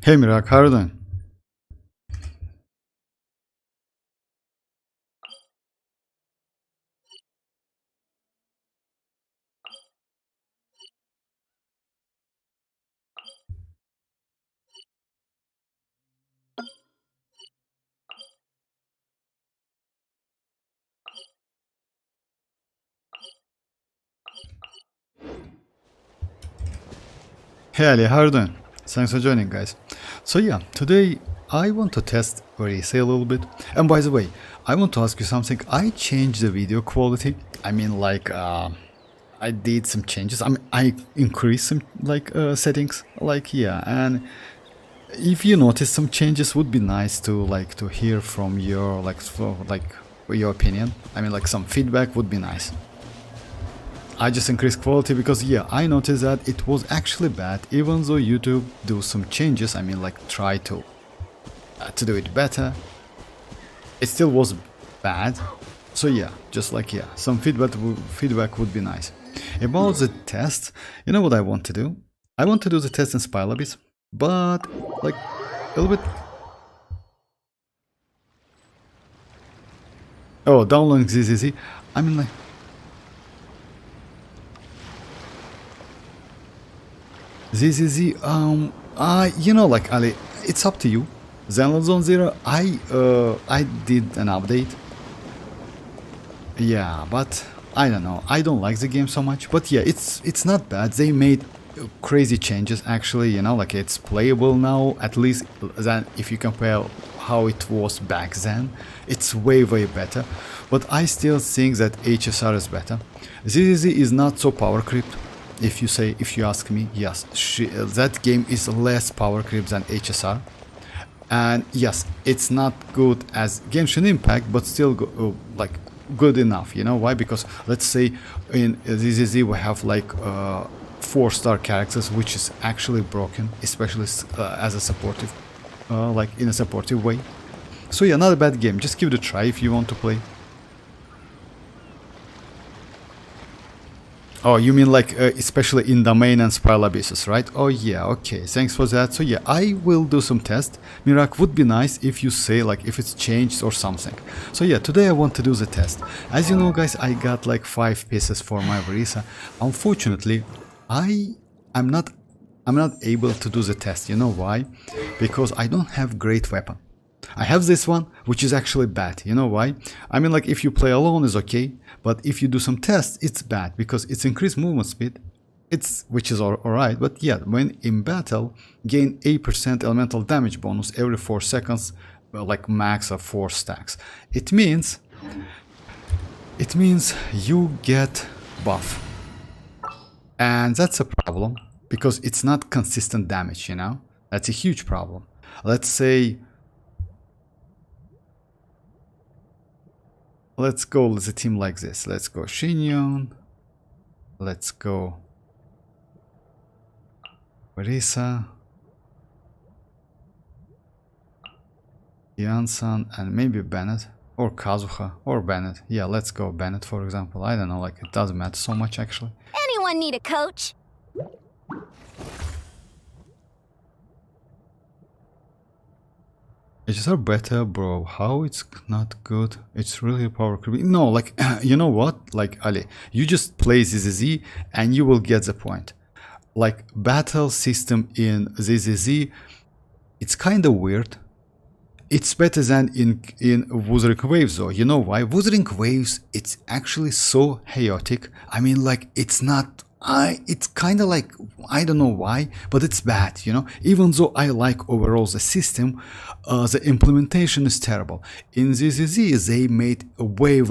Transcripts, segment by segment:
Hey Mirak, how are you doing? Hey Ali, how are you doing? Thanks for joining, guys. So yeah, today I want to test Varesa a little bit. And by the way, I want to ask you something. I changed the video quality. I mean, like, I did some changes. I increased some settings. Like, yeah, and if you notice some changes, would be nice to hear from your your opinion. I mean, like some feedback would be nice. I just increased quality because yeah, I noticed that it was actually bad, even though YouTube do some changes. I mean, like try to do it better. It still was bad. So yeah, just like yeah, some feedback would be nice. About the test, you know what I want to do? I want to do the test in Spylabis, but like a little bit. Oh, downloading ZZZ. I mean like. ZZZ, you know, like Ali, it's up to you. Zenless Zone Zero, I did an update. Yeah, but I don't know. I don't like the game so much. But yeah, it's not bad. They made crazy changes actually. You know, like it's playable now. At least than if you compare how it was back then, it's way better. But I still think that HSR is better. ZZZ is not so power creeped. If you ask me, yes, that game is less power creep than HSR, and yes, it's not good as Genshin Impact, but still like good enough. You know why? Because let's say in ZZZ we have like 4-star characters, which is actually broken, especially as a supportive, like in a supportive way. So yeah, not a bad game. Just give it a try if you want to play. Oh, you mean like especially in domain and spiral abysses, right? Oh yeah, okay, thanks for that. So yeah, I will do some tests. Mirak, would be nice if you say like if it's changed or something. So yeah, today I want to do the test. As you know guys, I got like 5 pieces for my Varesa. Unfortunately, I'm not able to do the test. You know why? Because I don't have great weapon. I have this one, which is actually bad. You know why? I mean, like, if you play alone is okay, but if you do some tests, it's bad because it's increased movement speed, which is alright. But yeah, when in battle, gain 8% elemental damage bonus every 4 seconds, well, like max of 4 stacks. It means you get buff, and that's a problem because it's not consistent damage. You know, that's a huge problem. Let's say. Let's go with a team like this. Let's go Shinyon. Let's go Varesa, Iansan, and maybe Bennett or Kazuha or Bennett. Yeah, let's go Bennett for example. I don't know, like it doesn't matter so much actually. Anyone need a coach? It's are better, bro. How it's not good? It's really power creepy. No, like you know what? Like Ali, you just play ZZZ and you will get the point. Like battle system in ZZZ, it's kind of weird. It's better than in Wuthering Waves though. You know why? Wuthering Waves, it's actually so chaotic. I mean, like it's not. It's kind of like, I don't know why, but it's bad, you know. Even though I like overall the system, the implementation is terrible. In ZZZ, they made way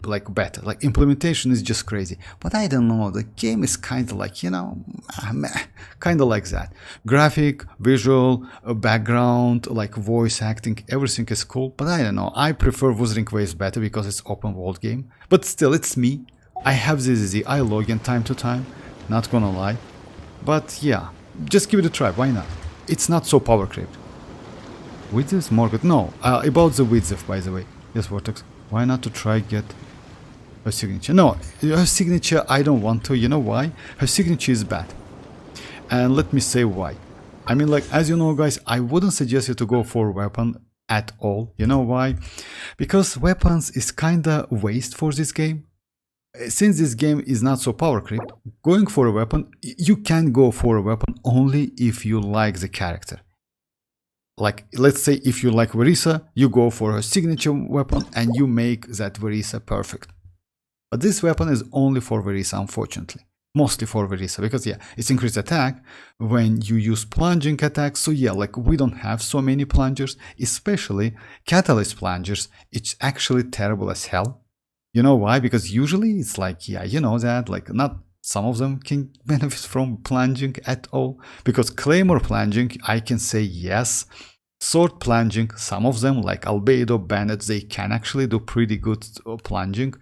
like better. Like implementation is just crazy. But I don't know, the game is kind of like, you know, kind of like that. Graphic, visual, background, like voice acting, everything is cool. But I don't know, I prefer Wuthering Waves better because it's open world game. But still, it's me. I have ZZZ, I log in time to time, not gonna lie. But yeah, just give it a try, why not? It's not so power creeped. Width is more good. No, about the width, by the way. Yes, Vortex. Why not to try get her signature? No, her signature I don't want to. You know why? Her signature is bad. And let me say why. I mean, like, as you know, guys, I wouldn't suggest you to go for weapon at all. You know why? Because weapons is kinda waste for this game. Since this game is not so power creep, going for a weapon, you can go for a weapon only if you like the character. Like, let's say if you like Varesa, you go for a signature weapon and you make that Varesa perfect. But this weapon is only for Varesa, unfortunately. Mostly for Varesa, because yeah, it's increased attack when you use plunging attacks. So yeah, like we don't have so many plungers, especially catalyst plungers. It's actually terrible as hell. You know why? Because usually it's like, yeah, you know that, like not some of them can benefit from plunging at all. Because claymore plunging, I can say yes. Sword plunging, some of them like albedo, bandit, they can actually do pretty good plunging.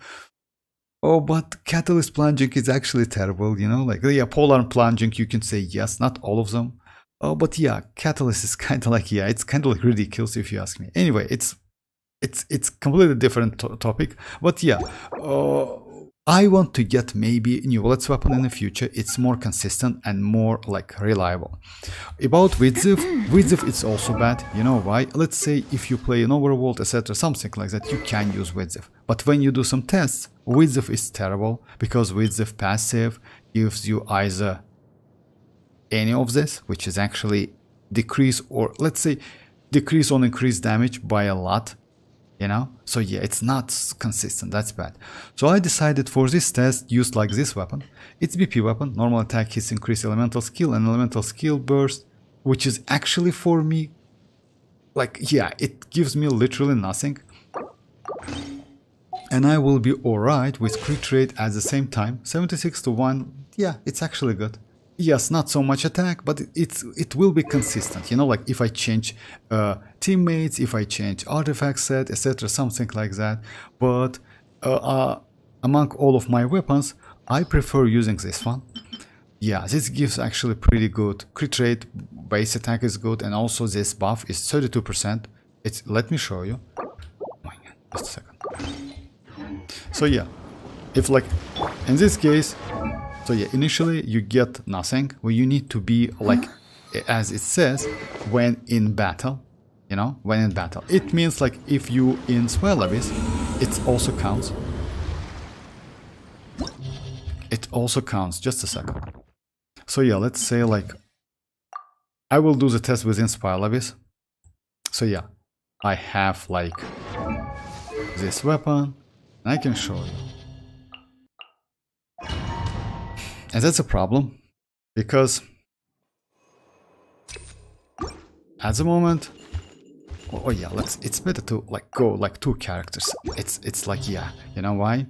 Oh, but catalyst plunging is actually terrible, you know, like yeah, polar plunging, you can say yes, not all of them. Oh, but yeah, catalyst is kind of like, yeah, it's kind of like ridiculous if you ask me. Anyway, it's completely different topic, but yeah, I want to get maybe new let's weapon in the future. It's more consistent and more like reliable. About Widzif, it's also bad. You know why? Let's say if you play an overworld, etc., something like that, you can use Widzif. But when you do some tests, Widzif is terrible because Widzif passive gives you either any of this, which is actually decrease, or let's say decrease on increased damage by a lot. You know, so yeah, it's not consistent. That's bad. So I decided for this test, use like this weapon. It's BP weapon, normal attack hits, increase elemental skill and elemental skill burst, which is actually for me, like yeah, it gives me literally nothing. And I will be alright with crit rate at the same time. 76 to 1, yeah, it's actually good. Yes, not so much attack, but it will be consistent. You know, like if I change teammates, if I change artifact set, etc., something like that. But among all of my weapons, I prefer using this one. Yeah, this gives actually pretty good crit rate, base attack is good, and also this buff is 32%. Let me show you. Oh my god, just a second. So yeah, if like in this case. So yeah, initially you get nothing, where you need to be like, as it says, when in battle, you know, when in battle. It means like if you in Swell Abyss, it also counts. It also counts, just a second. So yeah, let's say like, I will do the test within Swell Abyss. So yeah, I have like this weapon, and I can show you. And that's a problem, because at the moment, oh yeah, it's better to like go like 2 characters. It's like, yeah, you know why?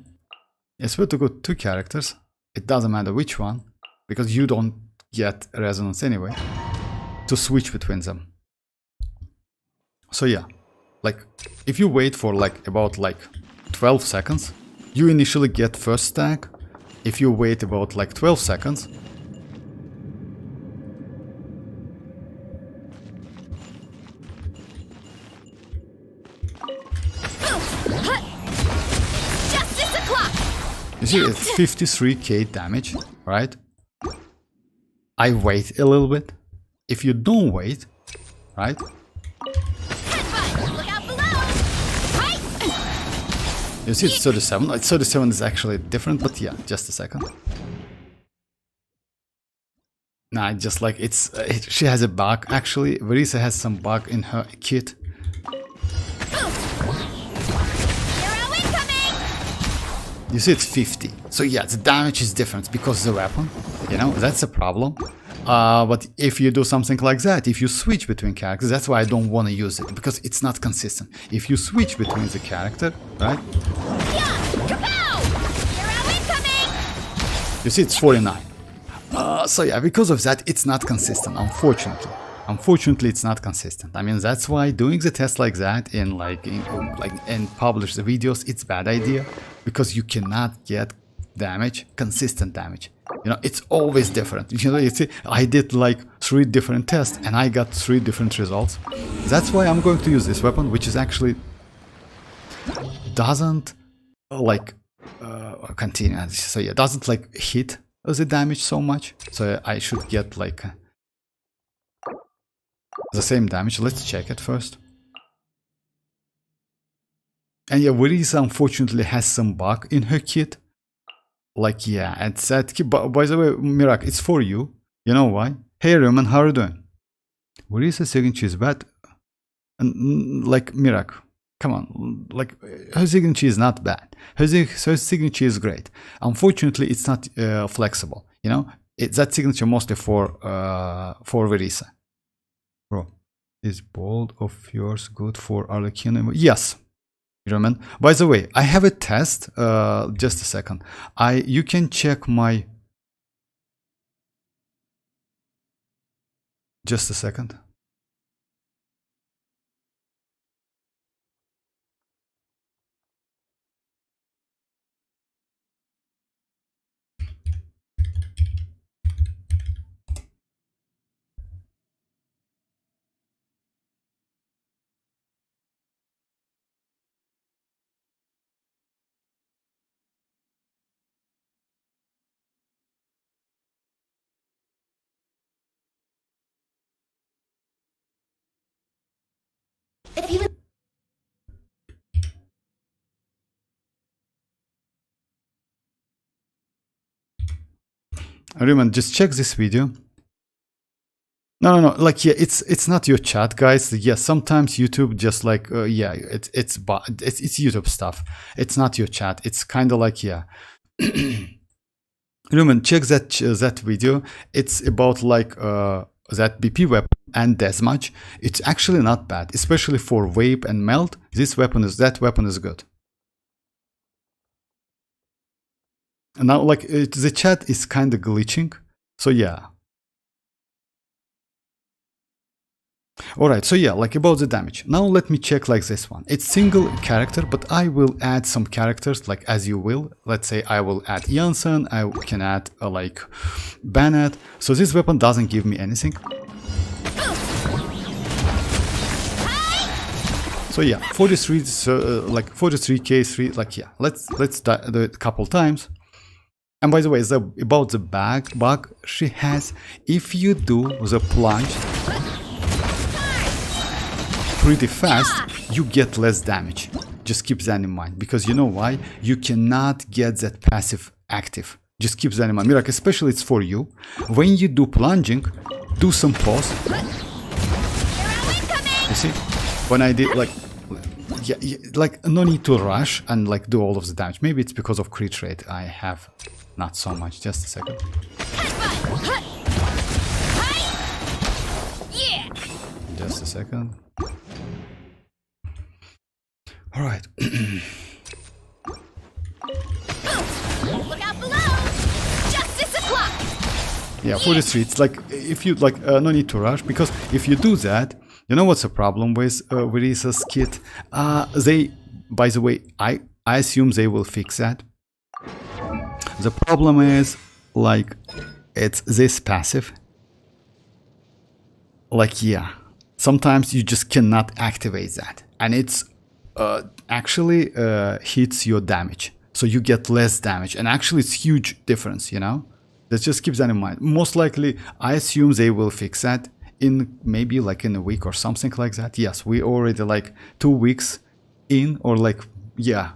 It's better to go 2 characters. It doesn't matter which one, because you don't get resonance anyway, to switch between them. So yeah, like if you wait for like about like 12 seconds, you initially get first stack. If you wait about like 12 seconds, you see it's 53k damage, right? I wait a little bit. If you don't wait, right? You see it's 37, 37 is actually different, but yeah, just a second. Nah, just like she has a bug, actually, Varesa has some bug in her kit. You see it's 50, so yeah, the damage is different because of the weapon, you know, that's a problem. But if you do something like that, if you switch between characters, that's why I don't want to use it, because it's not consistent. If you switch between the character, right? You see it's 49. So yeah, because of that, it's not consistent, unfortunately. Unfortunately, it's not consistent. I mean, that's why doing the test like that and and publish the videos, it's bad idea, because you cannot get damage, consistent damage. You know, it's always different. You know, you see, I did like 3 different tests and I got 3 different results. That's why I'm going to use this weapon, which is actually doesn't like continue. So yeah, doesn't like hit the damage so much. So I should get like the same damage. Let's check it first. And yeah, Varesa unfortunately has some bug in her kit. Like, yeah, and that kit, by the way, Mirak, it's for you. You know why? Hey, Roman, how are you doing? Varesa's signature is bad. And like, Mirak, come on. Like, her signature is not bad. Her signature is great. Unfortunately, it's not flexible. You know, that signature mostly for Varesa. Bro, is bold of yours good for Arlecchino? Yes. Roman. By the way, I have a test. Just a second. You can check my. Just a second. If you Roman, just check this video. No. Like, yeah, it's not your chat, guys. Yeah, sometimes YouTube just like, yeah, it's YouTube stuff. It's not your chat. It's kind of like, yeah. Roman, check that video. It's about like that BP weapon and deathmatch. It's actually not bad, especially for vape and melt. That weapon is good. And now, like, the chat is kind of glitching. So yeah. Alright, so yeah, like about the damage. Now let me check like this one. It's single character, but I will add some characters like as you will. Let's say I will add Iansan, I can add like Bennett. So this weapon doesn't give me anything. So yeah, 43, like 43k, 3, like yeah, let's do it a couple times. And by the way, about the bug she has, if you do the plunge pretty fast, you get less damage. Just keep that in mind, because you know why? You cannot get that passive active. Just keep that in mind. Mirak, especially it's for you. When you do plunging, do some pause. You see? When I did like, yeah, like no need to rush and like do all of the damage. Maybe it's because of crit rate. I have not so much. Just a second. Just a second. All right. look out below! Justice o'clock! Yeah, 43. It's like if you like, no need to rush, because if you do that, you know what's the problem with Varesa's kit? They, by the way, I assume they will fix that. The problem is like it's this passive. Like, yeah, sometimes you just cannot activate that, and it's actually hits your damage, so you get less damage, and actually it's huge difference, you know. Let's just keep that in mind. Most likely I assume they will fix that in maybe like in a week or something like that. Yes, we already like 2 weeks in, or like, yeah,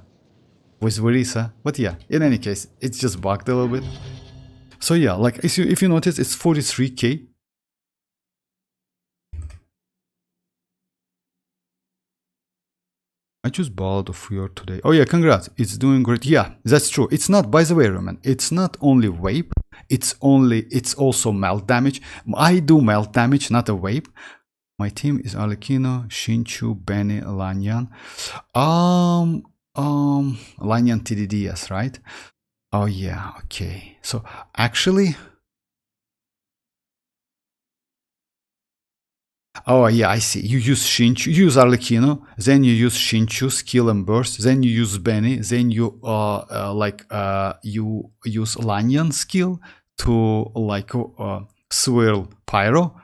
with Varesa. But yeah, in any case, it's just bugged a little bit. So yeah, like if you notice, it's 43k. I choose Ballad of Fear today. Oh yeah, congrats. It's doing great. Yeah, that's true. It's not, by the way, Roman, it's not only vape. It's also melt damage. I do melt damage, not a vape. My team is Arlecchino, Shinchu, Benny, Lanyan. Lanyan TDDS, right? Oh yeah, okay. So actually, oh yeah, I see. You use Shinchu, you use Arlecchino, then you use Shinchu, skill and burst, then you use Benny, then you you use Lanyan skill to like swirl Pyro,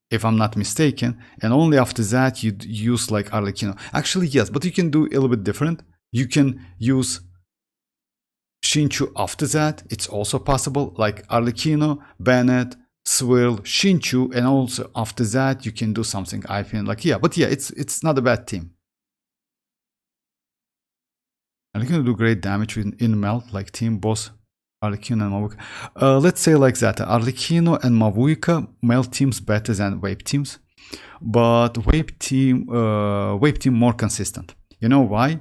if I'm not mistaken, and only after that you use like Arlecchino. Actually, yes, but you can do a little bit different. You can use Shinchu after that. It's also possible, like Arlecchino, Bennett, Swirl, Shinchu, and also after that you can do something. I feel like, yeah, but yeah, it's not a bad team. And you can do great damage in melt, like team boss Arlecchino and Mavuika. Let's say like that, Arlecchino and Mavuika melt teams better than wave teams, but wave team more consistent. You know why?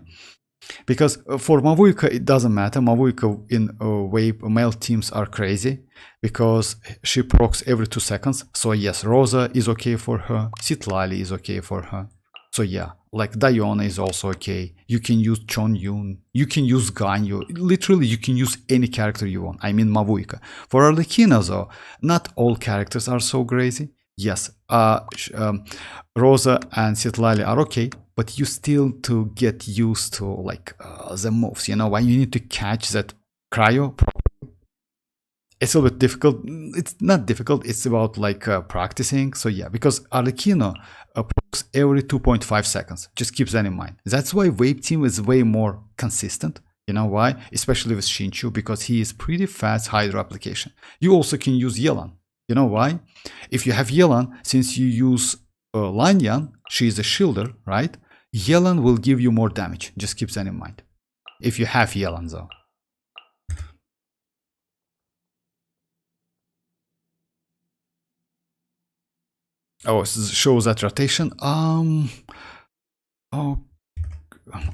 Because for Mavuika it doesn't matter. Mavuika in wave melt teams are crazy because she procs every 2 seconds. So yes, Rosa is okay for her, citlali is okay for her. So yeah, like Diona is also okay. You can use Chonyun, you can use Ganyu. Literally, you can use any character you want. I mean Mavuika. For Arlecchino though, not all characters are so crazy. Yes, Rosa and Citlali are okay, but you still to get used to like the moves. You know, when you need to catch that cryo, it's a little bit difficult. It's not difficult. It's about like practicing. So yeah, because Arlecchino procs every 2.5 seconds. Just keep that in mind. That's why wave team is way more consistent. You know why? Especially with Shinchu, because he is pretty fast hydro application. You also can use Yelan. You know why? If you have Yelan, since you use Lanyan, she is a shielder, right? Yelan will give you more damage. Just keep that in mind. If you have Yelan though. Oh, it shows that rotation. Oh,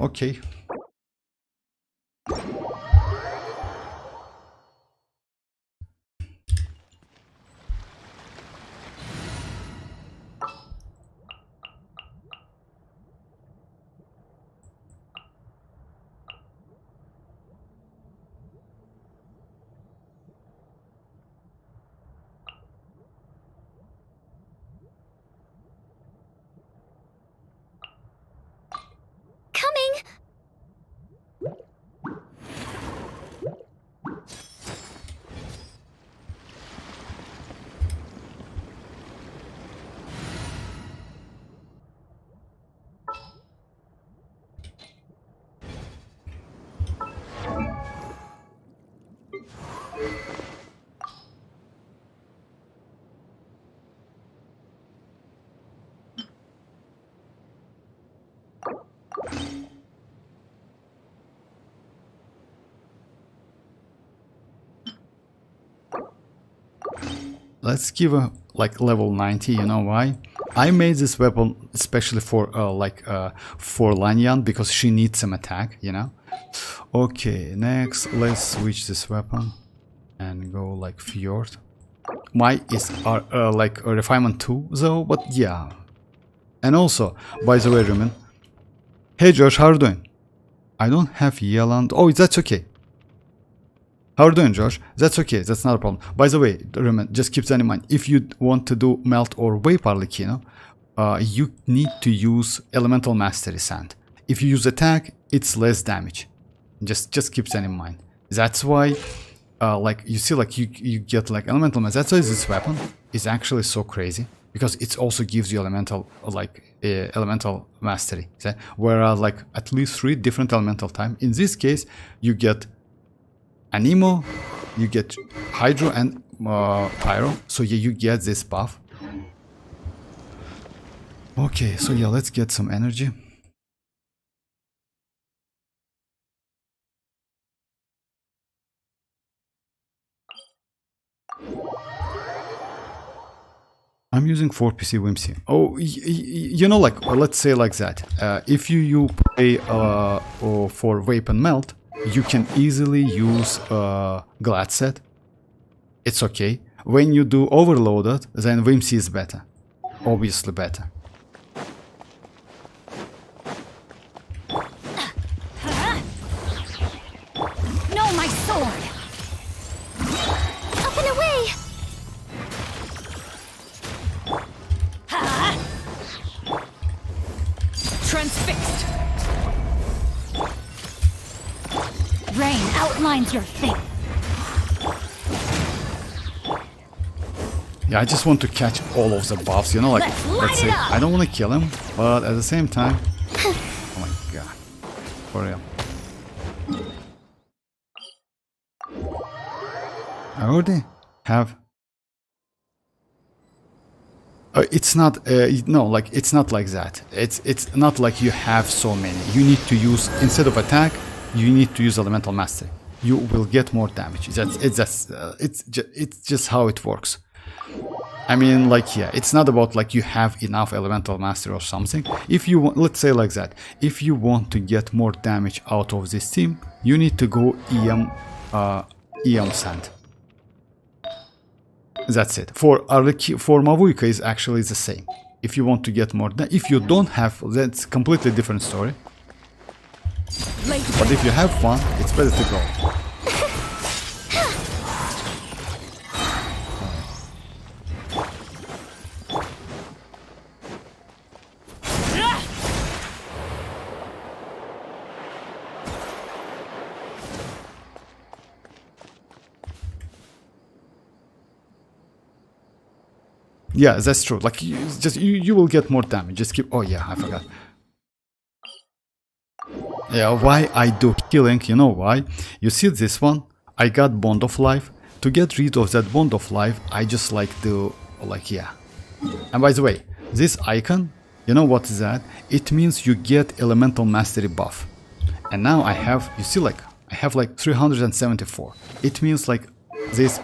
okay. Coming! Let's give a like level 90. You know why? I made this weapon especially for for Lanyan because she needs some attack. You know. Okay, next let's switch this weapon and go like Fjord. My is like a refinement 2 though, but yeah. And also, by the way, Rumen. Hey Josh, how are you doing? I don't have Yelan. Oh, that's okay. How are you doing, Josh? That's okay. That's not a problem. By the way, Rumen, just keep that in mind. If you want to do melt or wave Arlecchino, you need to use Elemental Mastery Sand. If you use attack, it's less damage. Just keep that in mind. That's why, like you see, like you get like Elemental Mastery. That's why this weapon is actually so crazy because it also gives you elemental elemental mastery. Whereas like at least 3 different elemental time. In this case, you get Anemo, you get Hydro and Pyro, so yeah, you get this buff. Okay, so yeah, let's get some energy. I'm using 4PC Whimsy. Oh, you know, like, let's say like that. If you play for Vape and Melt, you can easily use Glad Set. It's okay. When you do Overloaded, then Whimsy is better. Obviously better. No, my sword! Up and away! Transfixed! Rain outlines your fate. Yeah, I just want to catch all of the buffs, you know, like, let's say, I don't want to kill him, but at the same time, oh my god, for real. I already have It's not no, like it's not like that. It's not like you have so many. You need to use, instead of attack, you need to use elemental mastery. You will get more damage. It's just how it works. I mean, like, yeah, it's not about like you have enough elemental mastery or something. If you want, let's say like that, if you want to get more damage out of this team, you need to go iansan. That's it. For mavuika is actually the same. If you want to get more, if you don't have, that's completely different story. But if you have fun, it's better to go. Yeah, that's true. Like you will get more damage. Just keep. Oh yeah, I forgot. Yeah, why I do healing? You know why? You see this one? I got Bond of Life. To get rid of that Bond of Life, I just like do yeah. And by the way, this icon, you know what is that? It means you get elemental mastery buff. And now I have, you see, like I have like 374. It means like this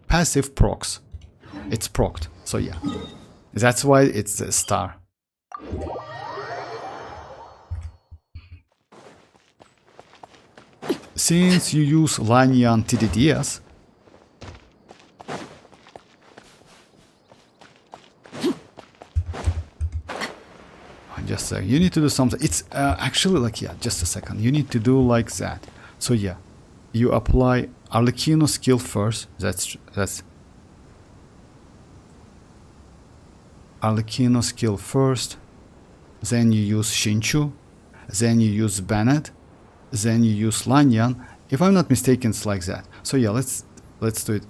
passive procs. It's procced, so yeah. That's why it's a star. Since you use Lanyan TDDS, just a second, you need to do something. It's actually like, yeah, just a second. You need to do like that. So yeah, you apply Arlecchino skill first. That's Arlecchino skill first, then you use Shinchu, then you use Bennett, then you use Lanyan. If I'm not mistaken, it's like that. So yeah, let's do it.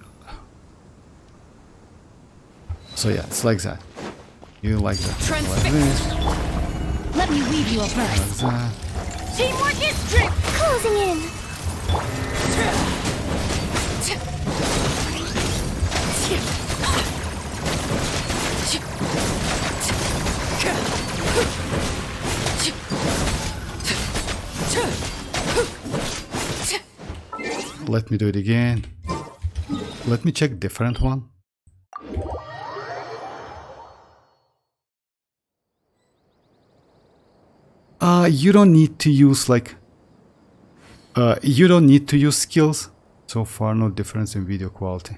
So yeah, it's like that. You like that. Like this. Let me weave you a verse. Like that. Teamwork is strength. Closing in. Let me do it again. Let me check different one. You don't need to use like you don't need to use skills. So far no difference in video quality.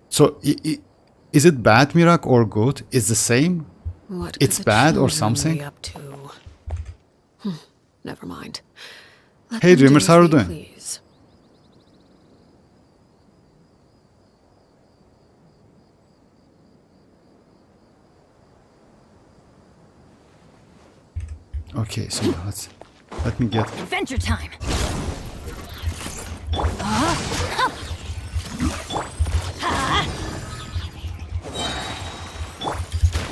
So is it bad, Mirak, or good? It's the same? What it's bad or something? Up to? Never mind. Hey dreamers, how are you doing? Please. Okay, so let me get Adventure time.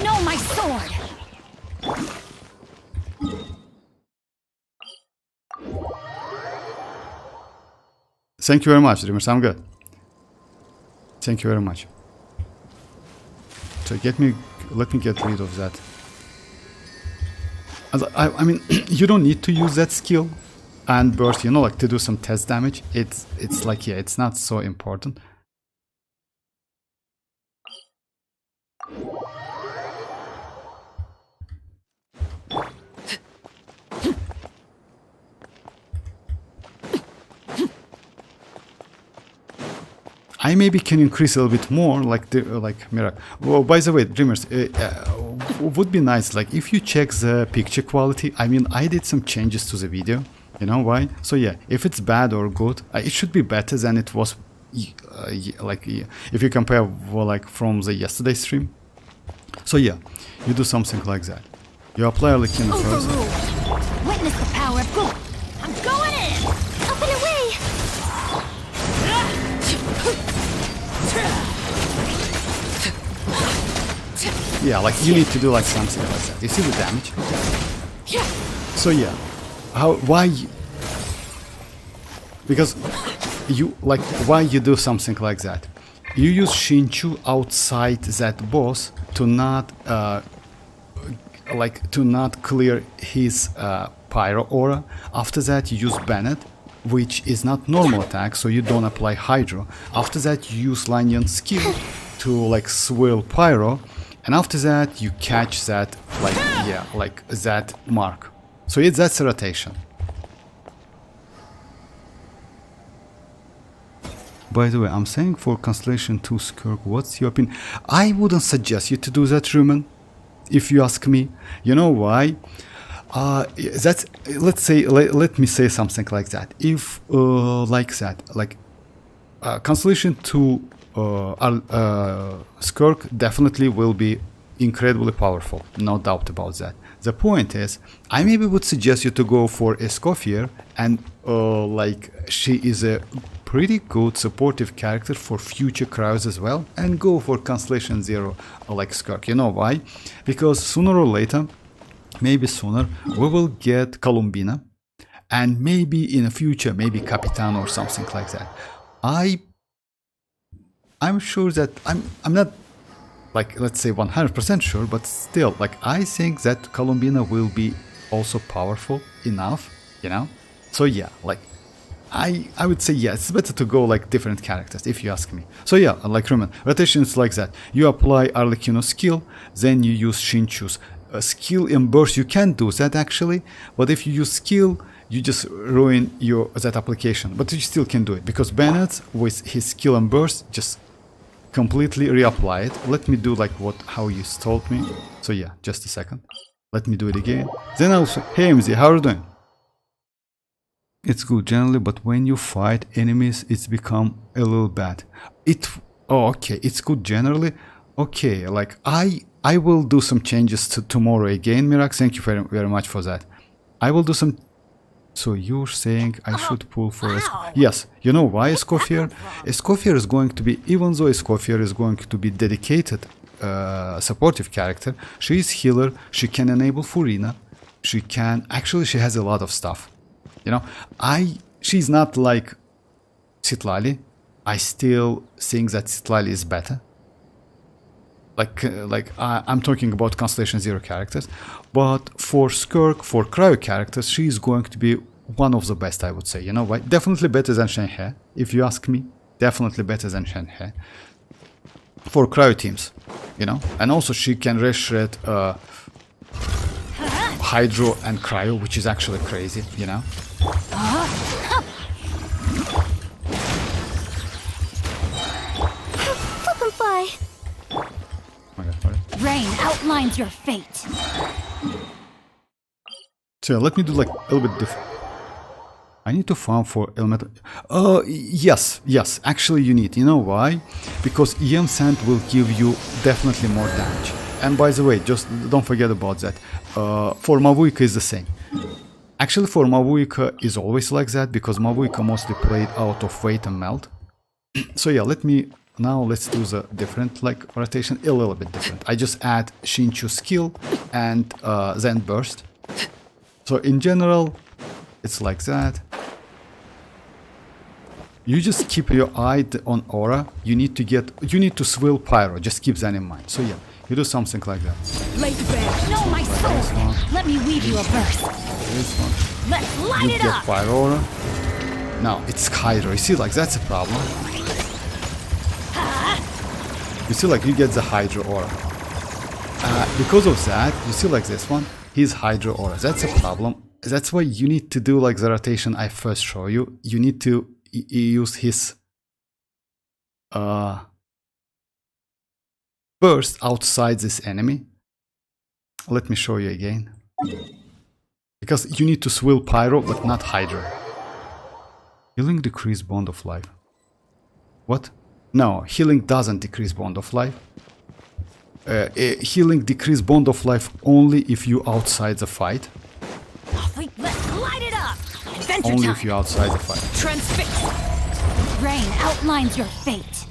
No, my sword. Thank you very much, dreamers. I'm good. Thank you very much. So let me get rid of that. I mean, you don't need to use that skill and burst, you know, like to do some test damage. It's like, yeah, it's not so important. I maybe can increase a little bit more, like Mirak. Well, by the way, dreamers, would be nice, like if you check the picture quality. I mean, I did some changes to the video. You know why? So yeah, if it's bad or good, it should be better than it was. Like if you compare, well, like from the yesterday stream. So yeah, you do something like that. You apply Arlecchino first. Witness the power of good. I'm going in. Up and away. Yeah, like you need to do like something like that. You see the damage? So yeah, why? Because you like why you do something like that? you use Shinchu outside that boss to not clear his pyro aura. After that you use Bennett, which is not normal attack, so you don't apply hydro. After that you use Lanyan skill to like swirl pyro, and after that you catch that that mark. So that's a rotation. By the way, I'm saying for Constellation 2 Skirk, what's your opinion? I wouldn't suggest you to do that, Rumen, if you ask me. You know why? That's, let me say something like that. If Constellation 2 Skirk definitely will be incredibly powerful, no doubt about that. The point is, I maybe would suggest you to go for Escoffier, and she is a pretty good supportive character for future crowds as well, and go for Constellation 0 Skirk. You know why? Because sooner or later, maybe sooner, we will get Columbina, and maybe in the future, maybe Capitano or something like that. I'm sure that I'm not let's say 100% sure, but still, I think that Columbina will be also powerful enough, you know. So yeah, I would say yeah, it's better to go different characters if you ask me. So yeah, Roman, rotation is like that. You apply Arlecchino skill, then you use Shinchu's skill and burst. You can do that actually, but if you use skill, you just ruin that application. But you still can do it, because Bennett with his skill and burst just completely reapply it. Let me do how you told me. So yeah, just a second. Let me do it again. Then also, hey MZ, how are you doing? It's good generally, but when you fight enemies, it's become a little bad. Okay, it's good generally. Okay, I will do some changes tomorrow again, Mirax. Thank you very, very much for that. I will do some. So you're saying I should pull for yes, you know why Escoffier? Escoffier is going to be, even though Escoffier is going to be dedicated supportive character, she is healer, she can enable Furina, she has a lot of stuff. You know, she's not like Citlali. I still think that Citlali is better. I'm talking about Constellation 0 characters, but for Skirk, for Cryo characters, she is going to be one of the best, I would say. You know why? Definitely better than Shenhe, if you ask me. Definitely better than Shenhe. For Cryo teams, you know, and also she can reshred Hydro and Cryo, which is actually crazy, you know. Fly. Rain outlines your fate. So let me do a little bit different. I need to farm for elemental. Yes, actually you need. You know why? Because iansan will give you definitely more damage. And by the way, just don't forget about that. For mavuika is the same. Actually, for mavuika is always like that, because mavuika mostly played out of weight and melt. So yeah, let's do the different rotation, a little bit different. I just add Shinchu skill and then burst. So in general, it's like that. You just keep your eye on aura. You need to swirl pyro. Just keep that in mind. So yeah, you do something like that. Know my soul. Let me weave you a verse. This one. Let's light You it get up. pyro aura. Now it's hydro. You see, that's a problem. You see, you get the hydro aura. Because of that, you see, this one, he's hydro aura. That's a problem. That's why you need to do the rotation I first show you. You need to use his burst outside this enemy. Let me show you again. Because you need to swirl pyro, but not hydro. Healing decrease bond of life. What? No, healing doesn't decrease bond of life. Healing decrease bond of life only if you outside the fight. Let's light it up. Adventure Only time. if you outside the fight. Transfix. Rain outlines your fate.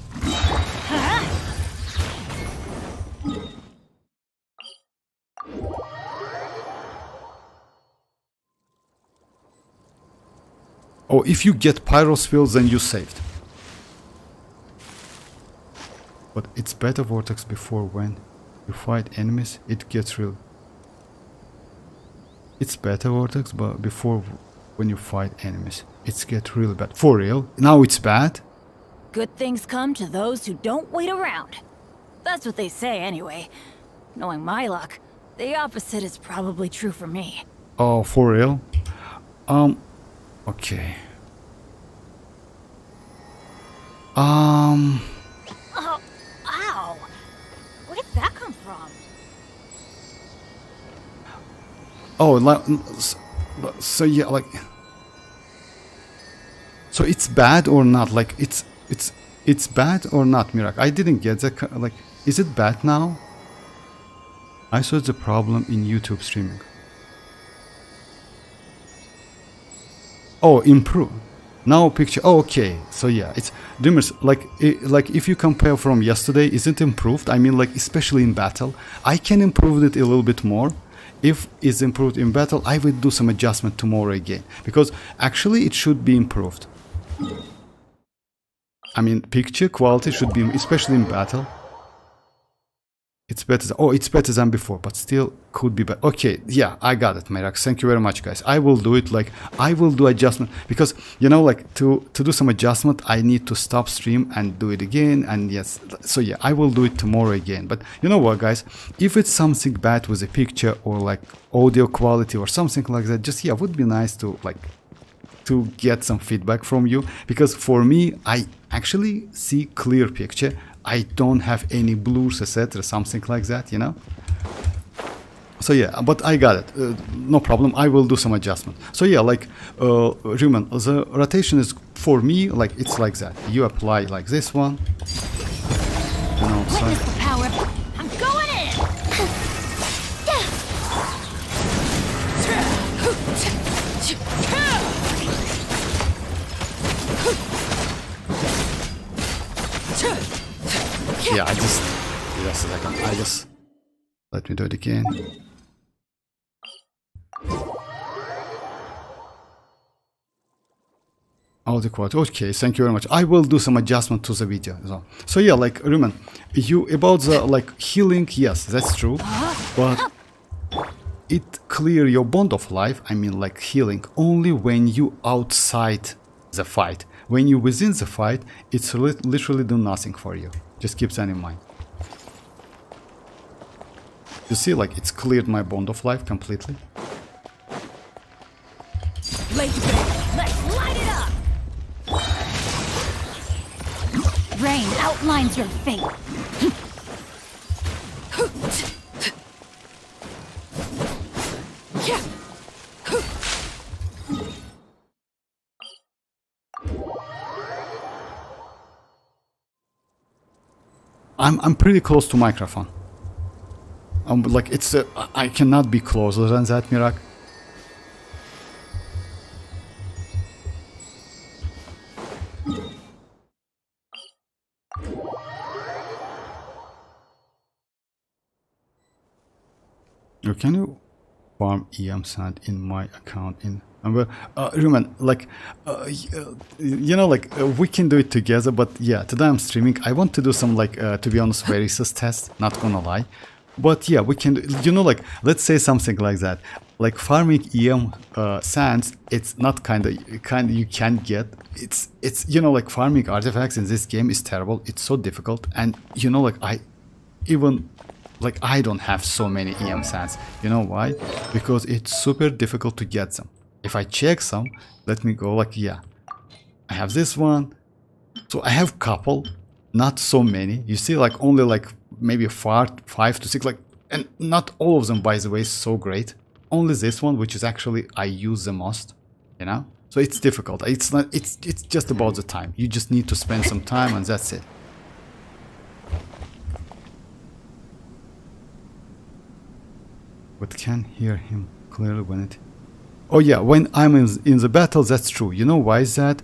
Oh, if you get pyro spills, then you saved. But it's beta vortex before when you fight enemies, it gets real. It's beta vortex, but before when you fight enemies, it gets really bad. For real? Now it's bad? Good things come to those who don't wait around. That's what they say anyway. Knowing my luck, the opposite is probably true for me. Oh, for real? Okay. Oh, ow! Where did that come from? Oh, so yeah, like, so it's bad or not? Like, it's bad or not, Mirak? I didn't get that. Like, is it bad now? I saw the problem in YouTube streaming. Oh, improve. Now picture. Oh, okay. So yeah, it's Dreamers. Like if you compare from yesterday, isn't improved? I mean, like especially in battle, I can improve it a little bit more. If it's improved in battle, I will do some adjustment tomorrow again because actually it should be improved. I mean, picture quality should be, especially in battle. It's better. Oh, it's better than before, but still could be better. Okay, yeah, I got it, Myrax. Thank you very much, guys. I will do it. Like, I will do adjustment because you know, like to do some adjustment, I need to stop stream and do it again. And yes, so yeah, I will do it tomorrow again. But you know what, guys? If it's something bad with a picture or like audio quality or something like that, just yeah, would be nice to like to get some feedback from you because for me, I actually see clear picture. I don't have any blurs, etc., something like that, you know. So yeah, but I got it. No problem. I will do some adjustment. So yeah, like Rumen, the rotation is for me like it's like that. You apply like this one. You know, Witness the power. I'm going in. Yeah, I just just a second. I just let me do it again. Audio quality. Okay, thank you very much. I will do some adjustment to the video. So yeah, like Rumen, you about the like healing. Yes, that's true, but it clear your bond of life. I mean, like healing only when you outside the fight. When you within the fight, it's literally do nothing for you. Just keep that in mind. You see, like it's cleared my bond of life completely. Let's light it up. Rain outlines your fate. I'm pretty close to microphone. Like it's I cannot be closer than that, Mirak. Can you farm iansan in my account in Rumen, like you know, like we can do it together, but yeah, today I'm streaming. I want to do some like to be honest, Varesa's test, not gonna lie. But yeah, we can do, you know, like let's say something like that. Like farming sands, it's not kind of you can't get. It's you know, like farming artifacts in this game is terrible. It's so difficult, and you know, like I don't have so many EM sands. You know why? Because it's super difficult to get them. If I check some, let me go, like, yeah. I have this one. So I have couple, not so many. You see, like, only, like, maybe 5 to 6, like, and not all of them, by the way, is so great. Only this one, which is actually, I use the most, you know? So it's difficult. It's not, it's just about the time. You just need to spend some time, and that's it. But can hear him clearly when it... Oh yeah, when I'm in the battle, that's true. You know why is that?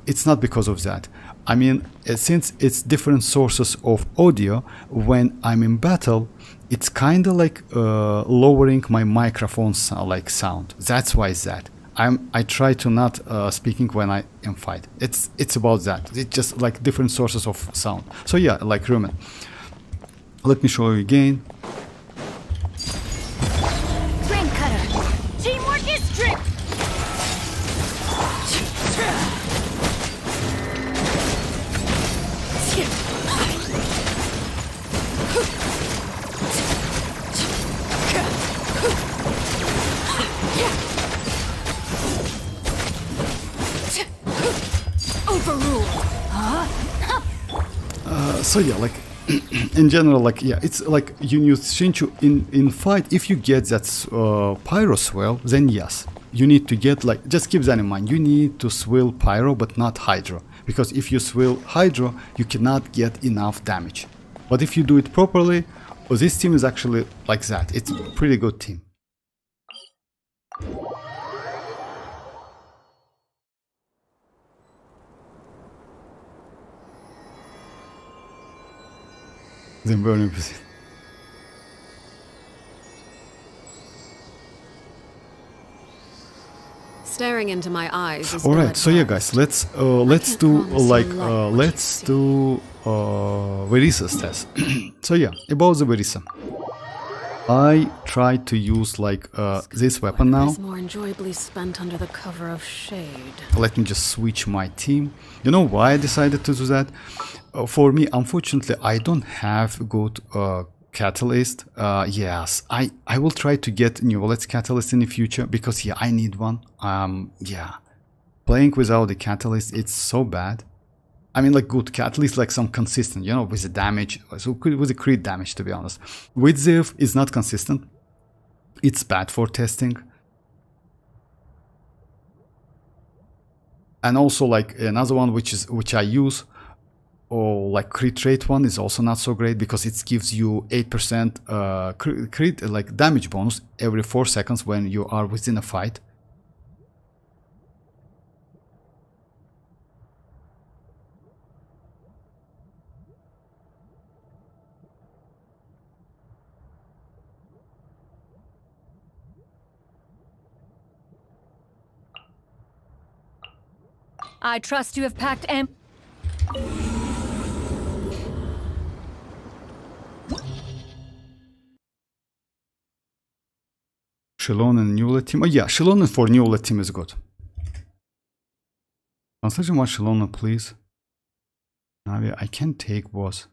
It's not because of that. I mean, since it's different sources of audio, when I'm in battle, it's kind of like lowering my microphone like sound. That's why is that. I try to not speaking when I am fight. It's about that. It's just like different sources of sound. So yeah, like Rumen. Let me show you again. Grain cutter. Teamwork is strict. Overruled. So yeah, like in general, like yeah, it's like you use Shinchu in fight. If you get that pyro swell, then yes, you need to get like, just keep that in mind. You need to swill pyro, but not hydro, because if you swill hydro, you cannot get enough damage. But if you do it properly, well, this team is actually like that. It's a pretty good team. Then burning position. Staring into my eyes is All right, so yeah, guys, let's do like Varesa's test. So yeah, about the Varesa, I tried to use like this weapon now. Is more enjoyably spent under the cover of shade. Let me just switch my team. You know why I decided to do that? For me, unfortunately, I don't have good catalyst. Yes, I will try to get new Let's catalyst in the future, because yeah, I need one. Yeah, playing without the catalyst, it's so bad. I mean, like good catalyst, like some consistent, you know, with the damage, so with the crit damage, to be honest. With Ziv, it's not consistent. It's bad for testing. And also like another one which I use, or like crit rate one, is also not so great, because it gives you 8% crit like damage bonus every 4 seconds when you are within a fight. I trust you have packed Xilonen new team. Oh yeah, Xilonen for new team is good. Translation one Xilonen, please. Navi, I can take boss.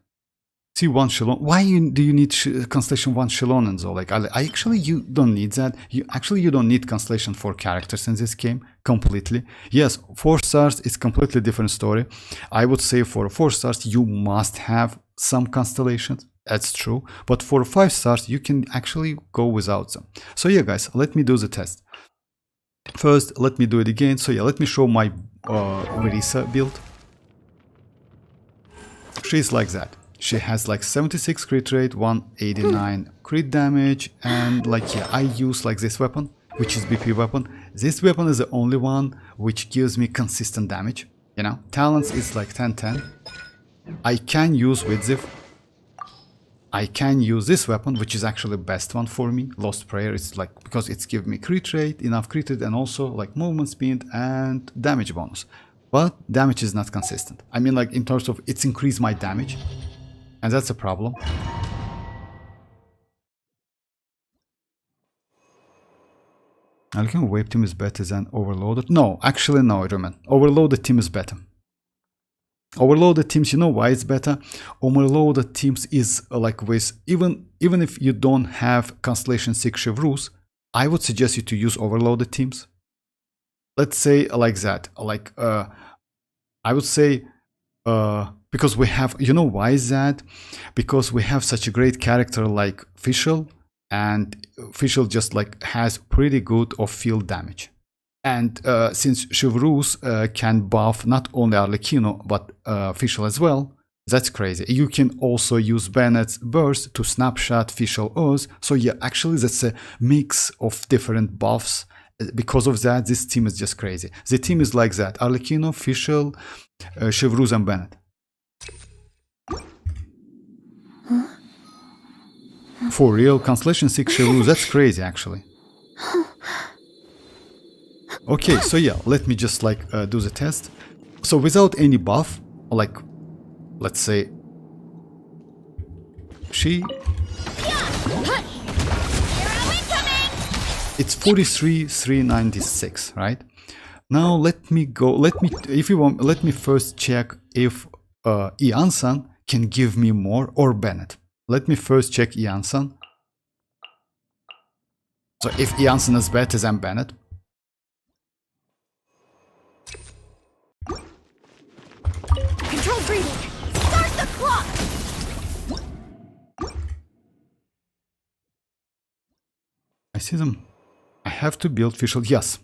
See one Xilonen. Why do you need Constellation 1 Xilonen though? Like, I actually, you don't need that. You don't need Constellation 4 characters in this game completely. Yes, 4 stars is completely different story. I would say for 4 stars you must have some constellations. That's true. But for 5 stars you can actually go without them. So yeah, guys, let me do the test. First, let me do it again. So yeah, let me show my Varesa build. She's like that. She has like 76 crit rate, 189 crit damage, and like yeah, I use like this weapon, which is BP weapon. This weapon is the only one which gives me consistent damage. You know, talents is like 10-10. I can use Widziv. I can use this weapon, which is actually the best one for me. Lost Prayer. It's like, because it's give me crit rate, enough crit rate, and also like movement speed and damage bonus. But damage is not consistent. I mean, like in terms of it's increased my damage. And that's a problem. I reckon Wave team is better than Overloaded. No, actually no, Roman. Overloaded team is better. Overloaded teams, you know why it's better? Overloaded teams is like with, even if you don't have Constellation 6 Chevreuse, I would suggest you to use Overloaded teams. Let's say like that. Like, I would say, because we have, you know why is that? Because we have such a great character like Fischl, and Fischl just like has pretty good off-field damage. And since Chevreuse can buff not only Arlecchino but Fischl as well, that's crazy. You can also use Bennett's burst to snapshot Fischl Oz. So yeah, actually that's a mix of different buffs. Because of that, this team is just crazy. The team is like that: Arlecchino, Fischl, Chevreuse, and Bennett. For real, Constellation 6 Chevreuse, that's crazy actually. Okay, so yeah, let me just like do the test. So without any buff, like let's say she, it's 43,396, right? Now let me go, if you want, let me first check if iansan can give me more or Bennett. Let me first check iansan. So if iansan is better than Bennett. Control breathing. Start the clock. I see them. I have to build Fischl. Yes.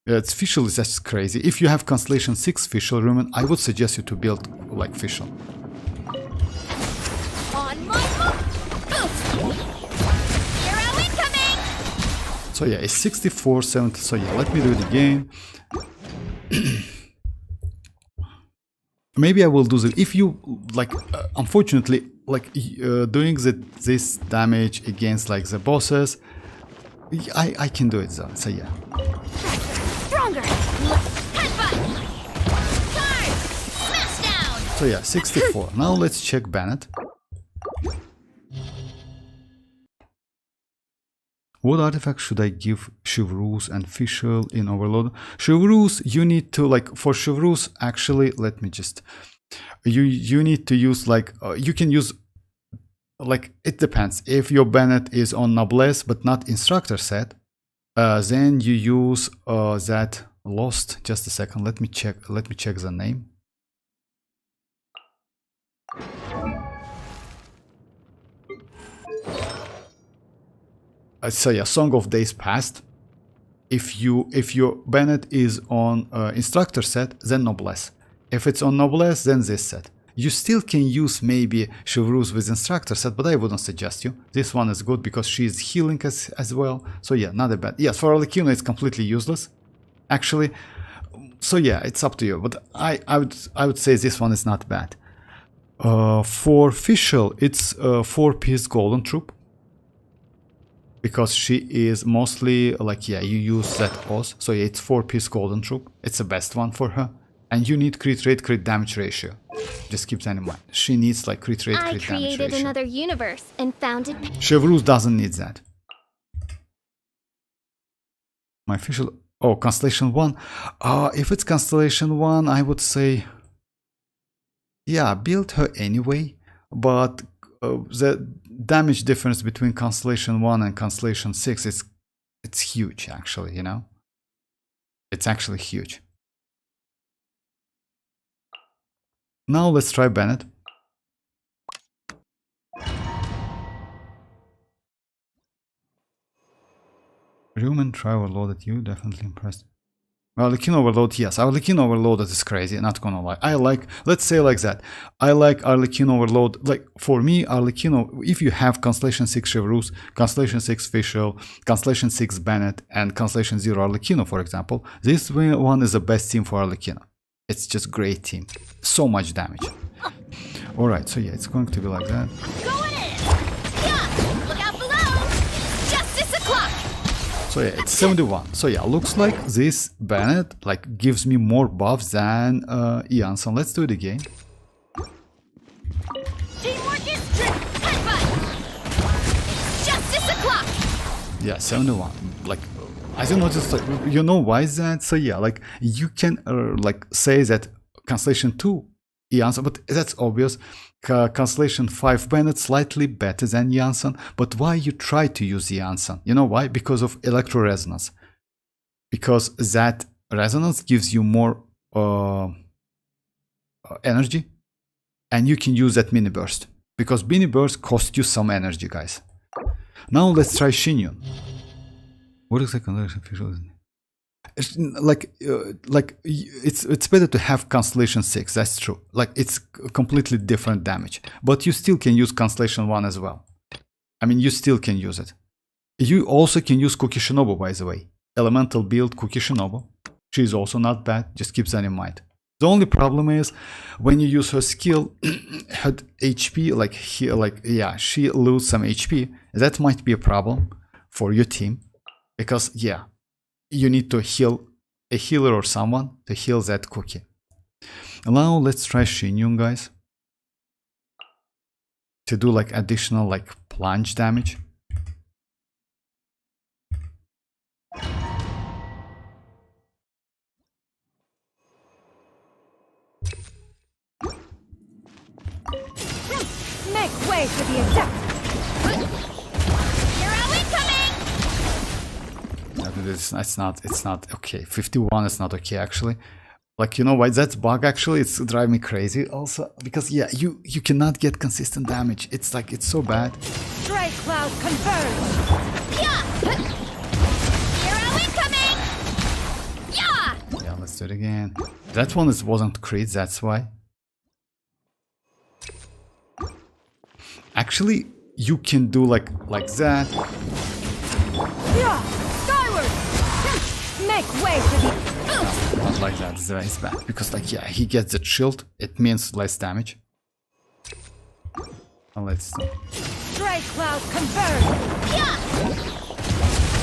It's Fischl is just crazy. If you have Constellation 6 Fischl, Rumen, I would suggest you to build like Fischl. On my mark. Boost. Hero incoming. So yeah, it's 6470. So yeah, let me do it again. Maybe I will do this. If you like, unfortunately, like doing this damage against like the bosses, I can do it though. So yeah. Stronger. Headbutt. Charge. Smash down. So yeah, 64. Now let's check Bennett. What artifact should I give Chevreuse and Fischl in Overload? Chevreuse, you need to like, for Chevreuse, actually, let me just, you need to use like, you can use, like, it depends. If your Bennett is on Noblesse but not Instructor set, then you use that Lost. Just a second, let me check the name. So yeah, Song of Days Past. If your Bennett is on Instructor set, then Noblesse. If it's on Noblesse, then this set. You still can use maybe Chevreuse with Instructor set, but I wouldn't suggest you. This one is good because she is healing as well. So yeah, not a bad. Yes, for Arlecchino it's completely useless, actually. So yeah, it's up to you. But I would say this one is not bad. For Fischl, it's 4-piece Golden Troop. Because she is mostly like, yeah, you use that Oz. So yeah, it's 4-piece Golden Troop. It's the best one for her. And you need crit rate, crit damage ratio. Just keep that in mind. She needs like crit rate, crit damage ratio. I created another universe and founded... Chevreuse doesn't need that. My official... Oh, Constellation 1. If it's Constellation 1, I would say... Yeah, build her anyway. But the damage difference between Constellation 1 and Constellation 6 is... It's huge, actually, you know? It's actually huge. Now let's try Bennett. Human try overloaded, you definitely impressed. Arlecchino overload, yes, Arlecchino overloaded is crazy, not gonna lie. I like, let's say like that. I like Arlecchino overload, like for me, Arlecchino, if you have Constellation 6 Chevreuse, Constellation 6 Fischl, Constellation 6 Bennett, and Constellation 0 Arlecchino, for example, this one is the best team for Arlecchino. It's just great team. So much damage. Alright, so yeah, it's going to be like that. Going in. Yeah. Look out below. Justice o'clock. So yeah, it's 71. So yeah, looks like this Bennett like gives me more buffs than iansan. Let's do it again. Teamwork is true. Headbutt. Justice o'clock. Yeah, 71. Like, I don't know, just like, you know why is that? So yeah, like you can like say that Constellation 2 iansan, but that's obvious. Constellation 5 Bennett slightly better than iansan, but why you try to use iansan? You know why? Because of electro resonance. Because that resonance gives you more energy, and you can use that mini burst. Because mini burst costs you some energy, guys. Now let's try Shinyun. What is the Constellation Fischl? It's better to have Constellation 6, that's true. Like it's completely different damage. But you still can use Constellation 1 as well. I mean, you still can use it. You also can use Kuki Shinobu, by the way. Elemental build Kuki Shinobu. She's also not bad, just keep that in mind. The only problem is when you use her skill, her HP, she loses some HP. That might be a problem for your team. Because, yeah, you need to heal a healer or someone to heal that cookie. Now let's try Shinyun, guys, to do like additional like plunge damage. Make way for the attack! It's not okay. 51 is not okay actually. Like, you know why that's bug actually? It's driving me crazy also because yeah, you cannot get consistent damage. It's like it's so bad. Strike cloud converge! Yeah! Hero incoming! Yeah! Yeah, let's do it again. That one wasn't crit, that's why. Actually, you can do like that. Yeah! Skyward! Make way for the... Not like that, it's bad. Because like, yeah, he gets the shield, it means less damage. And let's... Strike cloud converge! Yeah!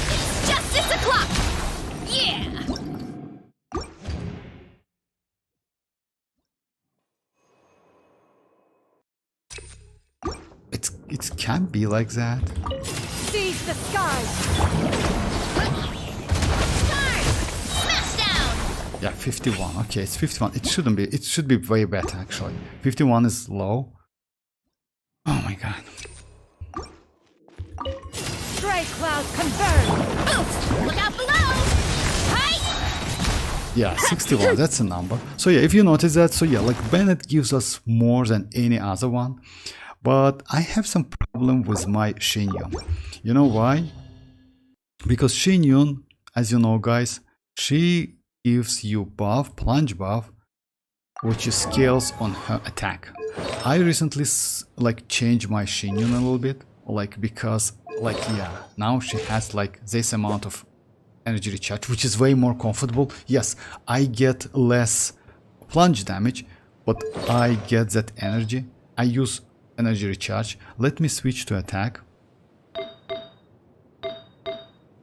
It's justice o'clock! Yeah! It can't be like that. Seize the skies! Smash down! Yeah, 51. Okay, it's 51. It shouldn't be. It should be way better actually. 51 is low. Oh my god. Strike cloud converge! Look out below! Hi! Yeah, 61. That's a number. So yeah, if you notice that, so yeah, like Bennett gives us more than any other one. But I have some problem with my Shinyun. You know why? Because Shinyun, as you know guys, she gives you buff, plunge buff, which scales on her attack. I recently like changed my Shinyun a little bit, like because like yeah, now she has like this amount of energy recharge, which is way more comfortable. Yes, I get less plunge damage, but I get that energy. I use energy recharge. Let me switch to attack.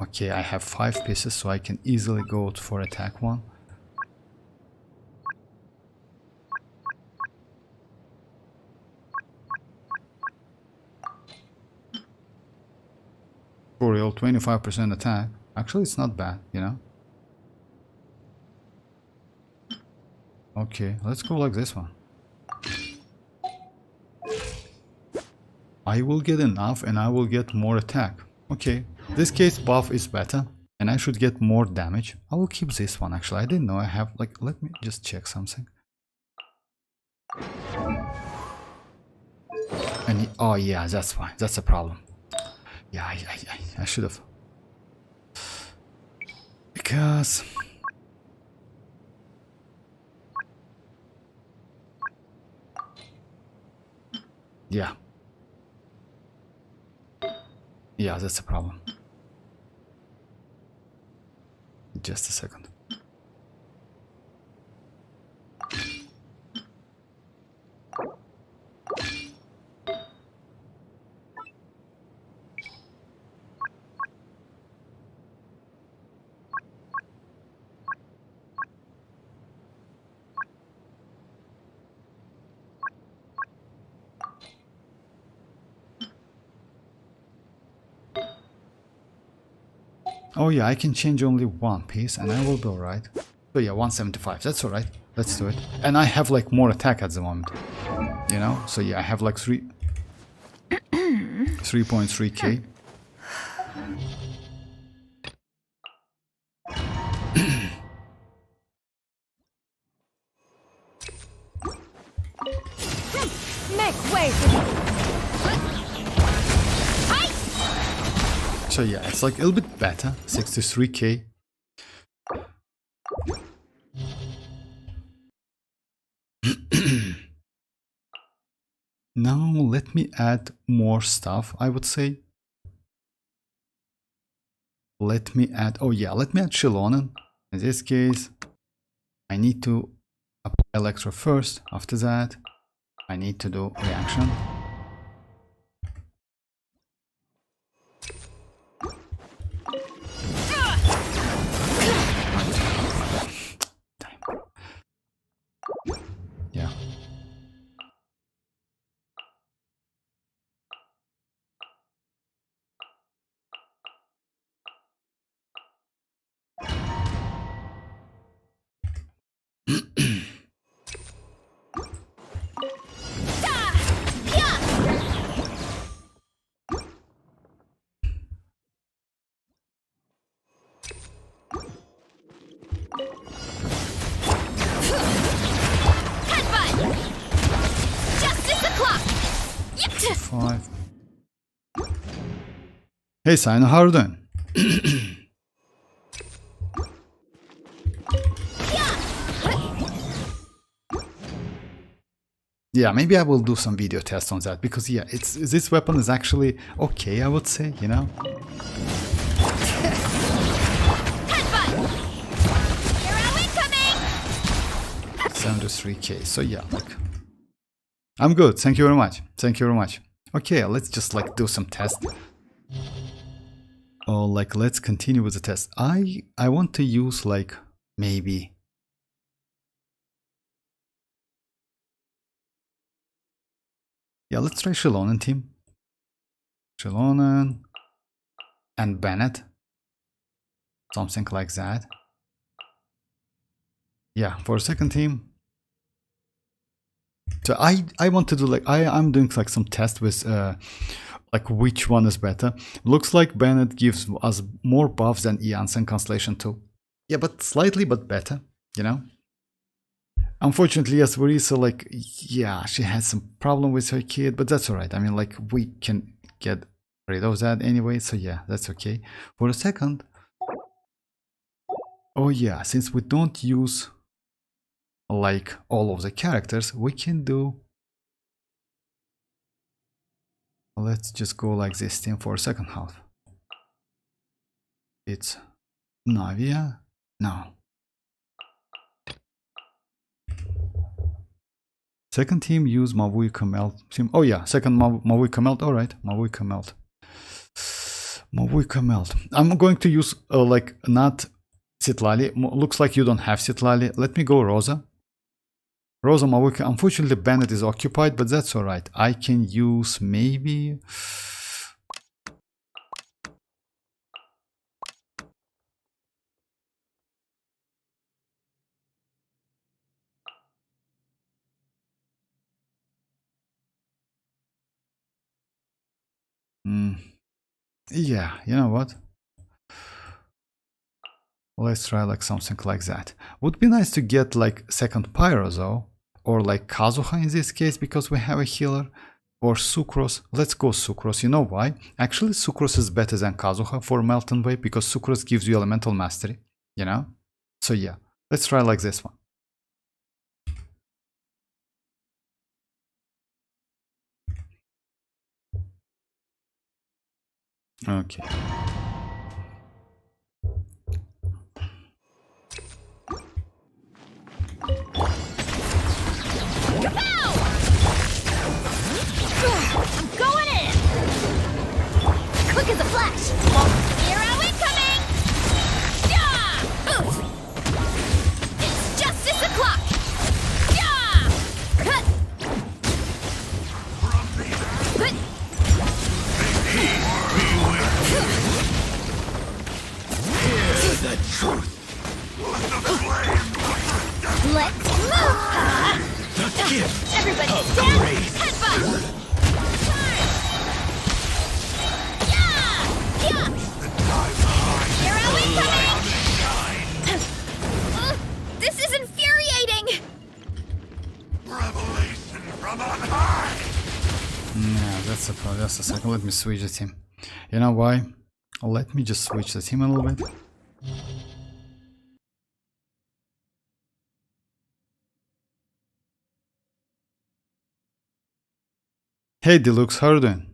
Okay, I have 5 pieces, so I can easily go for attack one. For real, 25% attack. Actually, it's not bad, you know? Okay, let's go like this one. I will get enough and I will get more attack. Okay, this case buff is better and I should get more damage. I will keep this one actually. I didn't know I have like, let me just check something. And oh yeah, that's fine. That's a problem. Yeah, I should have. Because... yeah. Yeah, that's a problem. Just a second. Oh yeah, I can change only one piece and I will be alright. So yeah, 175, that's alright. Let's do it. And I have like more attack at the moment. You know? So yeah, I have like 3.3k. Make way for the... So yeah, it's like a little bit better. 63k. Now let me add more stuff, I would say. Let me add, oh yeah, let me add xilonen. In this case, I need to apply electro first. After that, I need to do reaction. 5. Hey Sino, how are you doing? Yeah, maybe I will do some video tests on that because yeah, this weapon is actually okay, I would say, you know. Headbutt! Hero incoming! 73k. So yeah, like I'm good. Thank you very much. Thank you very much. Okay, let's just like do some tests. Oh, like let's continue with the test. I want to use like maybe. Yeah, let's try Xilonen team. Xilonen and Bennett. Something like that. Yeah, for a second team. So I want to do like I'm doing like some test with like which one is better. Looks like Bennett gives us more buffs than iansan Constellation 2. Yeah, but slightly but better, you know. Unfortunately, yes, Varesa, like, yeah, she has some problem with her kid, but that's alright. I mean, like, we can get rid of that anyway, so yeah, that's okay. For a second, oh yeah, since we don't use, like, all of the characters, we can do, let's just go like this team for a second half. It's Navia, no. Second team use mavuika melt team. Oh yeah, second mavuika melt. All right, mavuika melt. Mavuika melt. I'm going to use like not citlali. Looks like you don't have citlali. Let me go Rosa. Rosa mavuika. Unfortunately, Bennett is occupied, but that's all right. I can use maybe. Yeah, you know what? Let's try like something like that. Would be nice to get like second Pyro though, or like Kazuha in this case because we have a healer, or Sucrose. Let's go Sucrose. You know why? Actually, Sucrose is better than Kazuha for Melt and Wave because Sucrose gives you elemental mastery, you know? So yeah, let's try like this one. Okay. Kapow! I'm going in! Quick as a flash! Hero incoming! Yeah! Oof! It's justice o'clock! Yeah! Cut! Cut! Here's the truth. Let's move! The gift Everybody of stand! grace. Headbutt! Charge! Yeah! Yeah! Hero incoming! This is infuriating! Revelation from on high. Yeah, that's a problem. Just a second. Let me switch the team. You know why? Let me just switch the team a little bit. Hey Deluxe, how are you doing?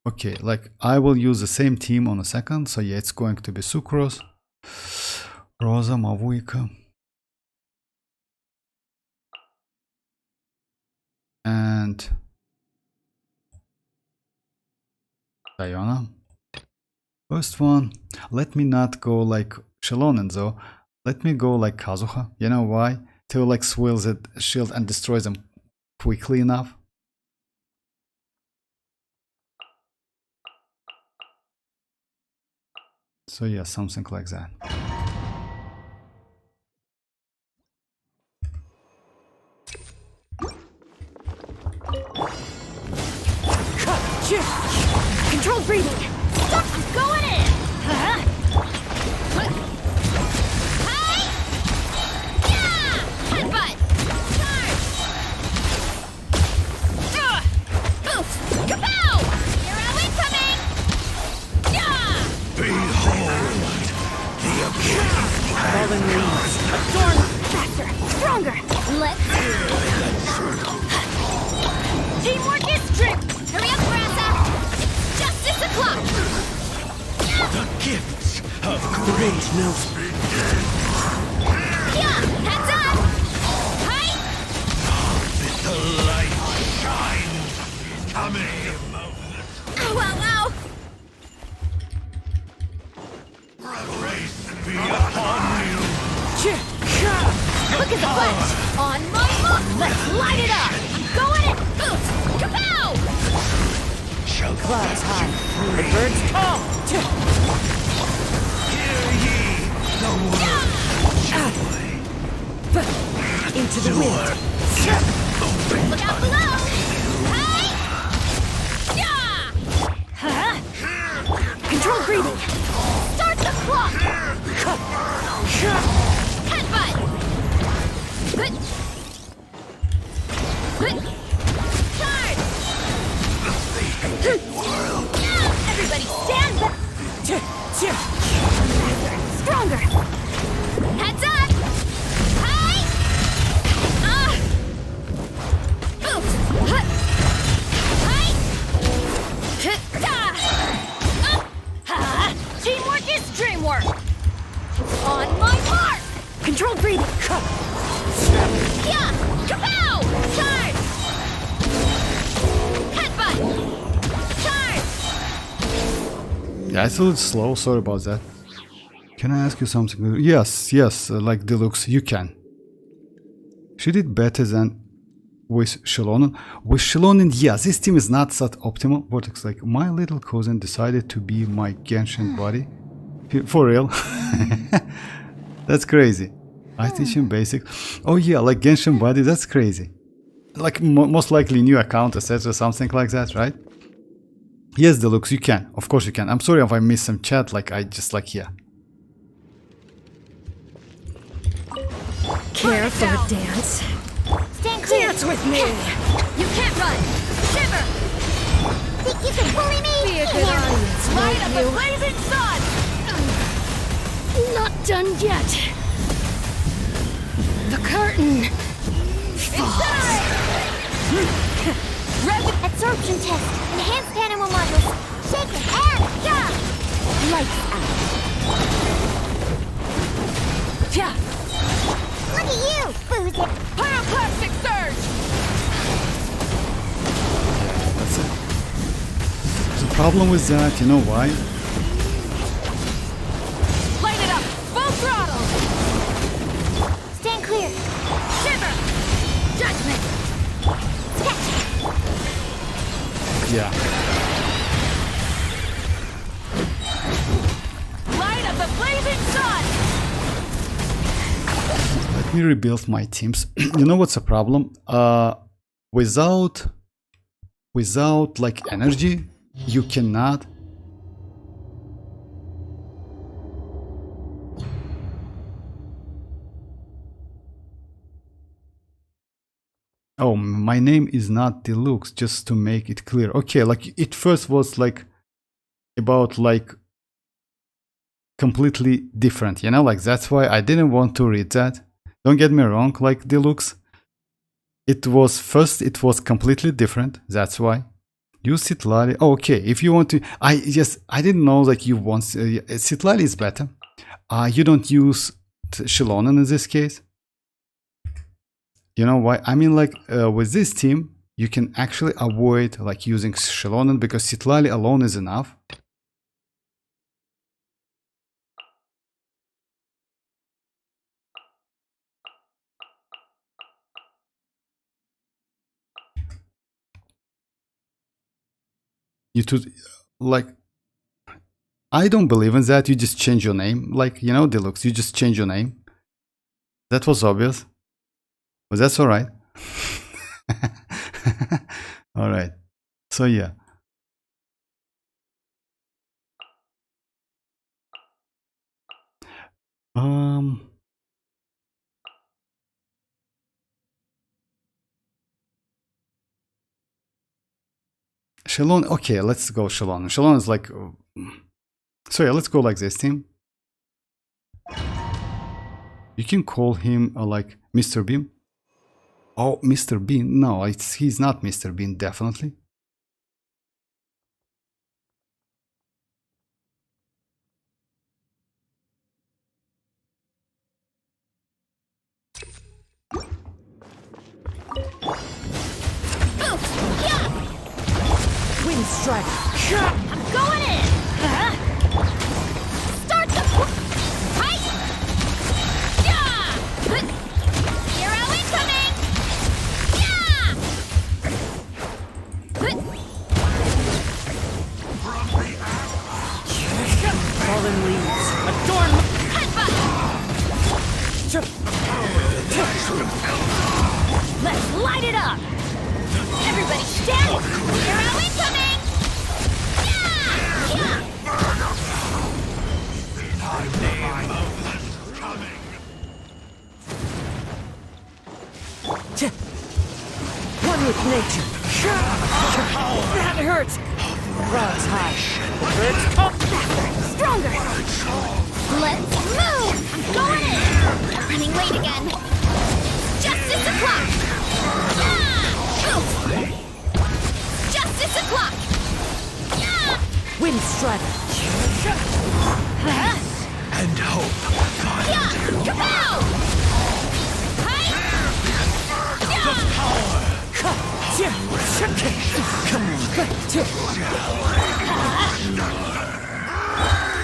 Okay, like I will use the same team on a second. So yeah, it's going to be Sucrose, Rosa, Mavuika, and Diana. First one, let me not go like Xilonen though. Let me go like Kazuha. You know why? To like swirls the shield and destroys them quickly enough. So yeah, something like that. Controlled breathing. I'm going in! Hi! Yeah! Headbutt! Charge! Oof! Kapow! No begin. Yeah, heads up! Hi! The light shines. Coming. Ow, ow, ow! Grace be upon you. Look at the punch! On my mark! Let's light it up! I'm going in! Boots! Kapow! Clouds high, the birds call. Hear ye the word. Into the wind. Look out below! Hey! Yeah! Control breathing. Start the clock! Headbutt! Good. Good. Charge! Everybody stand back! Stronger! Heads up! Hi! Oops! Hut! Hi! Ha! Teamwork is dreamwork! On my mark! Control breathing. Yeah! Kapow! Charge! Headbutt! Charge! Yeah, it's a little slow. Sorry about that. Can I ask you something? Yes, like Deluxe, you can. She did better than with xilonen. With xilonen, yeah, this team is not that optimal. Vortex, like, my little cousin decided to be my Genshin buddy. For real. That's crazy. I teach him basic. Oh yeah, like Genshin buddy, that's crazy. Like most likely new account, etc. Something like that, right? Yes, Deluxe, you can. Of course you can. I'm sorry if I missed some chat, like I just like, yeah. Care for a dance? Stand clear! Dance with me. You can't run! Shiver! Think you can bully me? Be a good audience, Light won't up a you? blazing sun! Not done yet. The curtain. Incinerate! Rapid absorption test. Enhanced animal modules. Shake it and yeah! Lights out. Yeah. Look at you, boozy! Pyroclastic surge! That's it. The problem with that, you know why? Light it up! Full throttle! Stand clear! Shiver! Judgment! Sketch! Yeah. Light of the blazing sun! Let me rebuild my teams. You know what's the problem? Without like energy, you cannot. Oh, my name is not Deluxe, just to make it clear. Okay, like it first was like about like completely different, you know, like that's why I didn't want to read that. Don't get me wrong, like Deluxe. It was completely different, that's why. Use citlali. Oh, okay, if you want to, I didn't know like you want, citlali is better. You don't use xilonen in this case. You know why? I mean, like with this team, you can actually avoid like using xilonen because citlali alone is enough. You should, like, I don't believe in that. You just change your name, like, you know, Deluxe. You just change your name. That was obvious, but that's all right. All right. So yeah. Xilonen. Okay, let's go Xilonen. Xilonen is like. So yeah, let's go like this team. You can call him like Mr. Bean. Oh, Mr. Bean. No, he's not Mr. Bean, definitely. strike. I'm going in! Start the fight! Yeah! Hero incoming! Yeah! Fallen leaves. Adorn. Headbutt! Let's light it up! Everybody stand! Hero incoming! Yeah! Yeah! One with nature. That hurts. Rod's high. Birds up. Stronger! Let's move! I'm going in! I'm running late again. Justice o'clock! Yeah! Oof. Justice o'clock! Yeah! Wind strider. And hope. Yeah! Kapow! Hi! Yeah!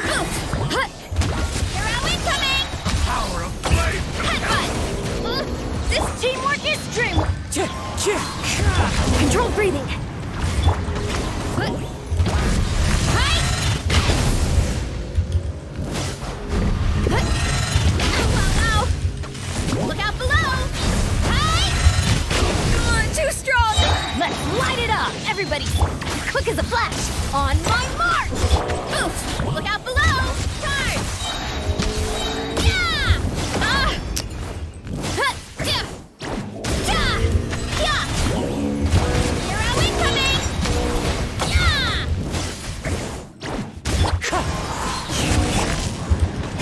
Oof. Hut. Hero incoming! Power of flame. Headbutt! This teamwork is dream. Controlled breathing! Hi! Ow, ow, ow. Look out below! Hi! Too strong! Let's light it up! Everybody, quick as a flash! On my march! Oof! Look out below! Charge! Yeah! Ah! Huh! Yeah! Yeah! Yeah! Hero incoming! Yeah!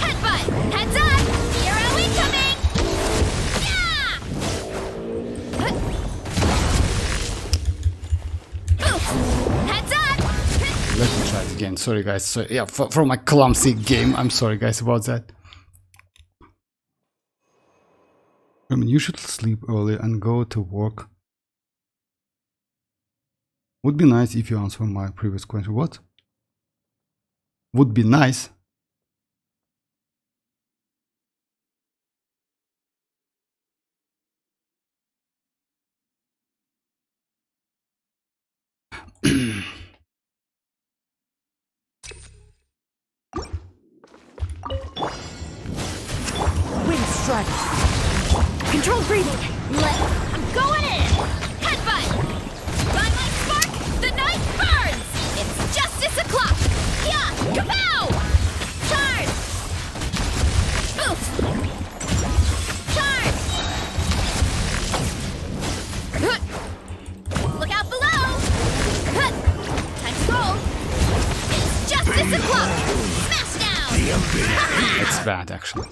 Headbutt! Heads up! Hero incoming! Yeah! Oof! Heads up! Let me try it again. Sorry guys. So yeah, for my clumsy game. I'm sorry guys about that. I mean, you should sleep early and go to work. Would be nice if you answer my previous question. What? Would be nice. Wind strider. Controlled breathing! I'm going in! Headbutt! By my spark, the night burns! It's justice o'clock! Yeah! Kapow! Charge! Oof! Charge! Huh. Look out below! Huh. Time to roll! It's justice o'clock! Smash down! It's bad actually.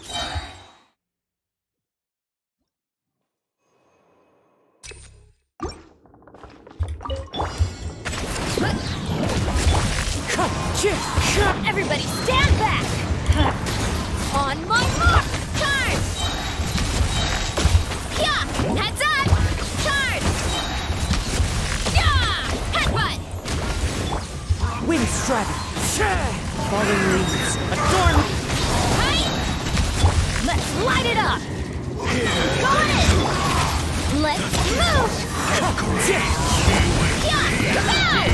Everybody stand back! On my mark! Charge! Yeah! Heads up! Charge! Yeah! Headbutt! Wind strider. Fallen leaves. Adorn. Hi! Let's light it up! Going in! Let's move! Yeah! Kapow!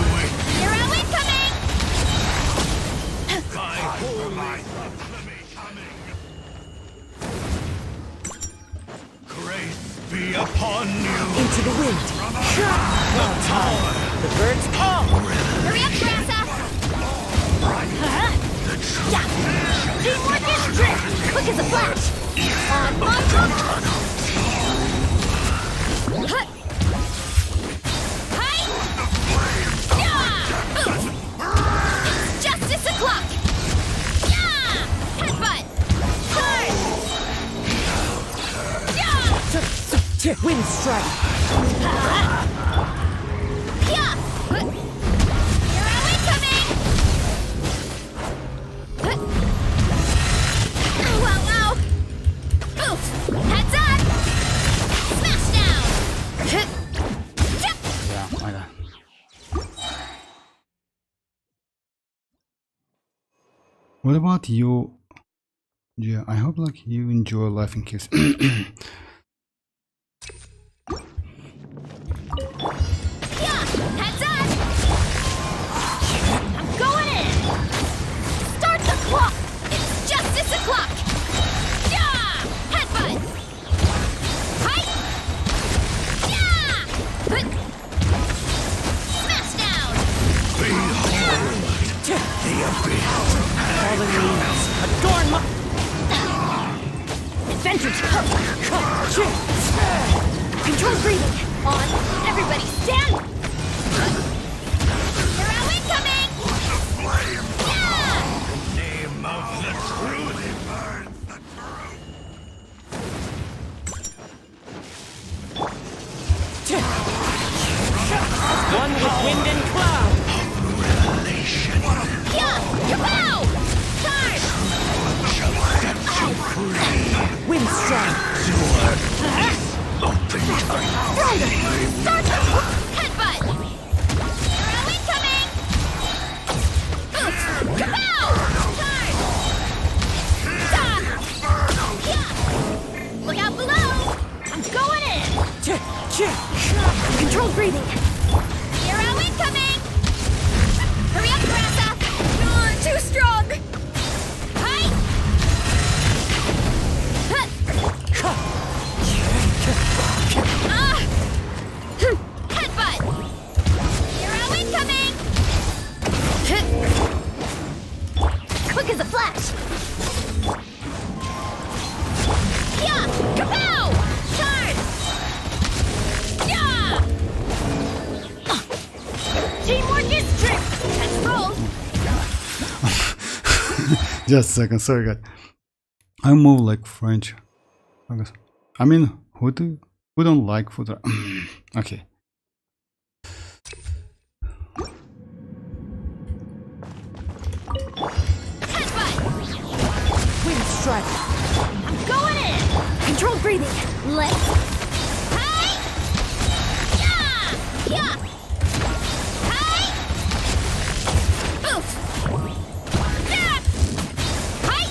Hero incoming! Grace be upon you. Into the wind. The birds call. Hurry up, Varesa! Yeah! Teamwork is trick! Quick as a flash! On my mark! Hut. Hi! Yeah! Oof. It's justice o'clock! Yeah! Headbutt! Charge! Yeah! Wind strider. Yeah! Hero incoming! Ow, ow, ow! Oof! Heads up! Smash down! Yeah, I know. What about you? Yeah, I hope like you enjoy life in case. Yeah, heads up! I'm going in! Start the clock! It's justice o'clock! Yeah! Headbutt! Hi! Yeah! Hut! Smash down! The abyss. Fallen leaves adorn my... Adventures! Control breathing! On! Everybody stand! You're out incoming! Yeah! Name of the truth burns the truth. One with wind and cloud. Revelation Yeah! Kapow! Charge! shall set you free. Wind strike. Open time. Stronger! Start the headbutt! You're out incoming! Kapow! Charge! Stop! Yeah! Look out below! I'm going in! Controlled breathing! You're out incoming! Hurry up, Varesa! You're too strong! Hi! Headbutt! You're out incoming! Quick as a flash! Yeah! Kapow! Charge! Yeah! Teamwork is trick! Let's roll! Just a second, sorry guys. I move like French. I mean, who don't like food? Okay. Headbutt! Wind strike. I'm going in! Controlled breathing! Let's... Hi! Yeah! Yeah! Hi! Oof! Yeah! Hi!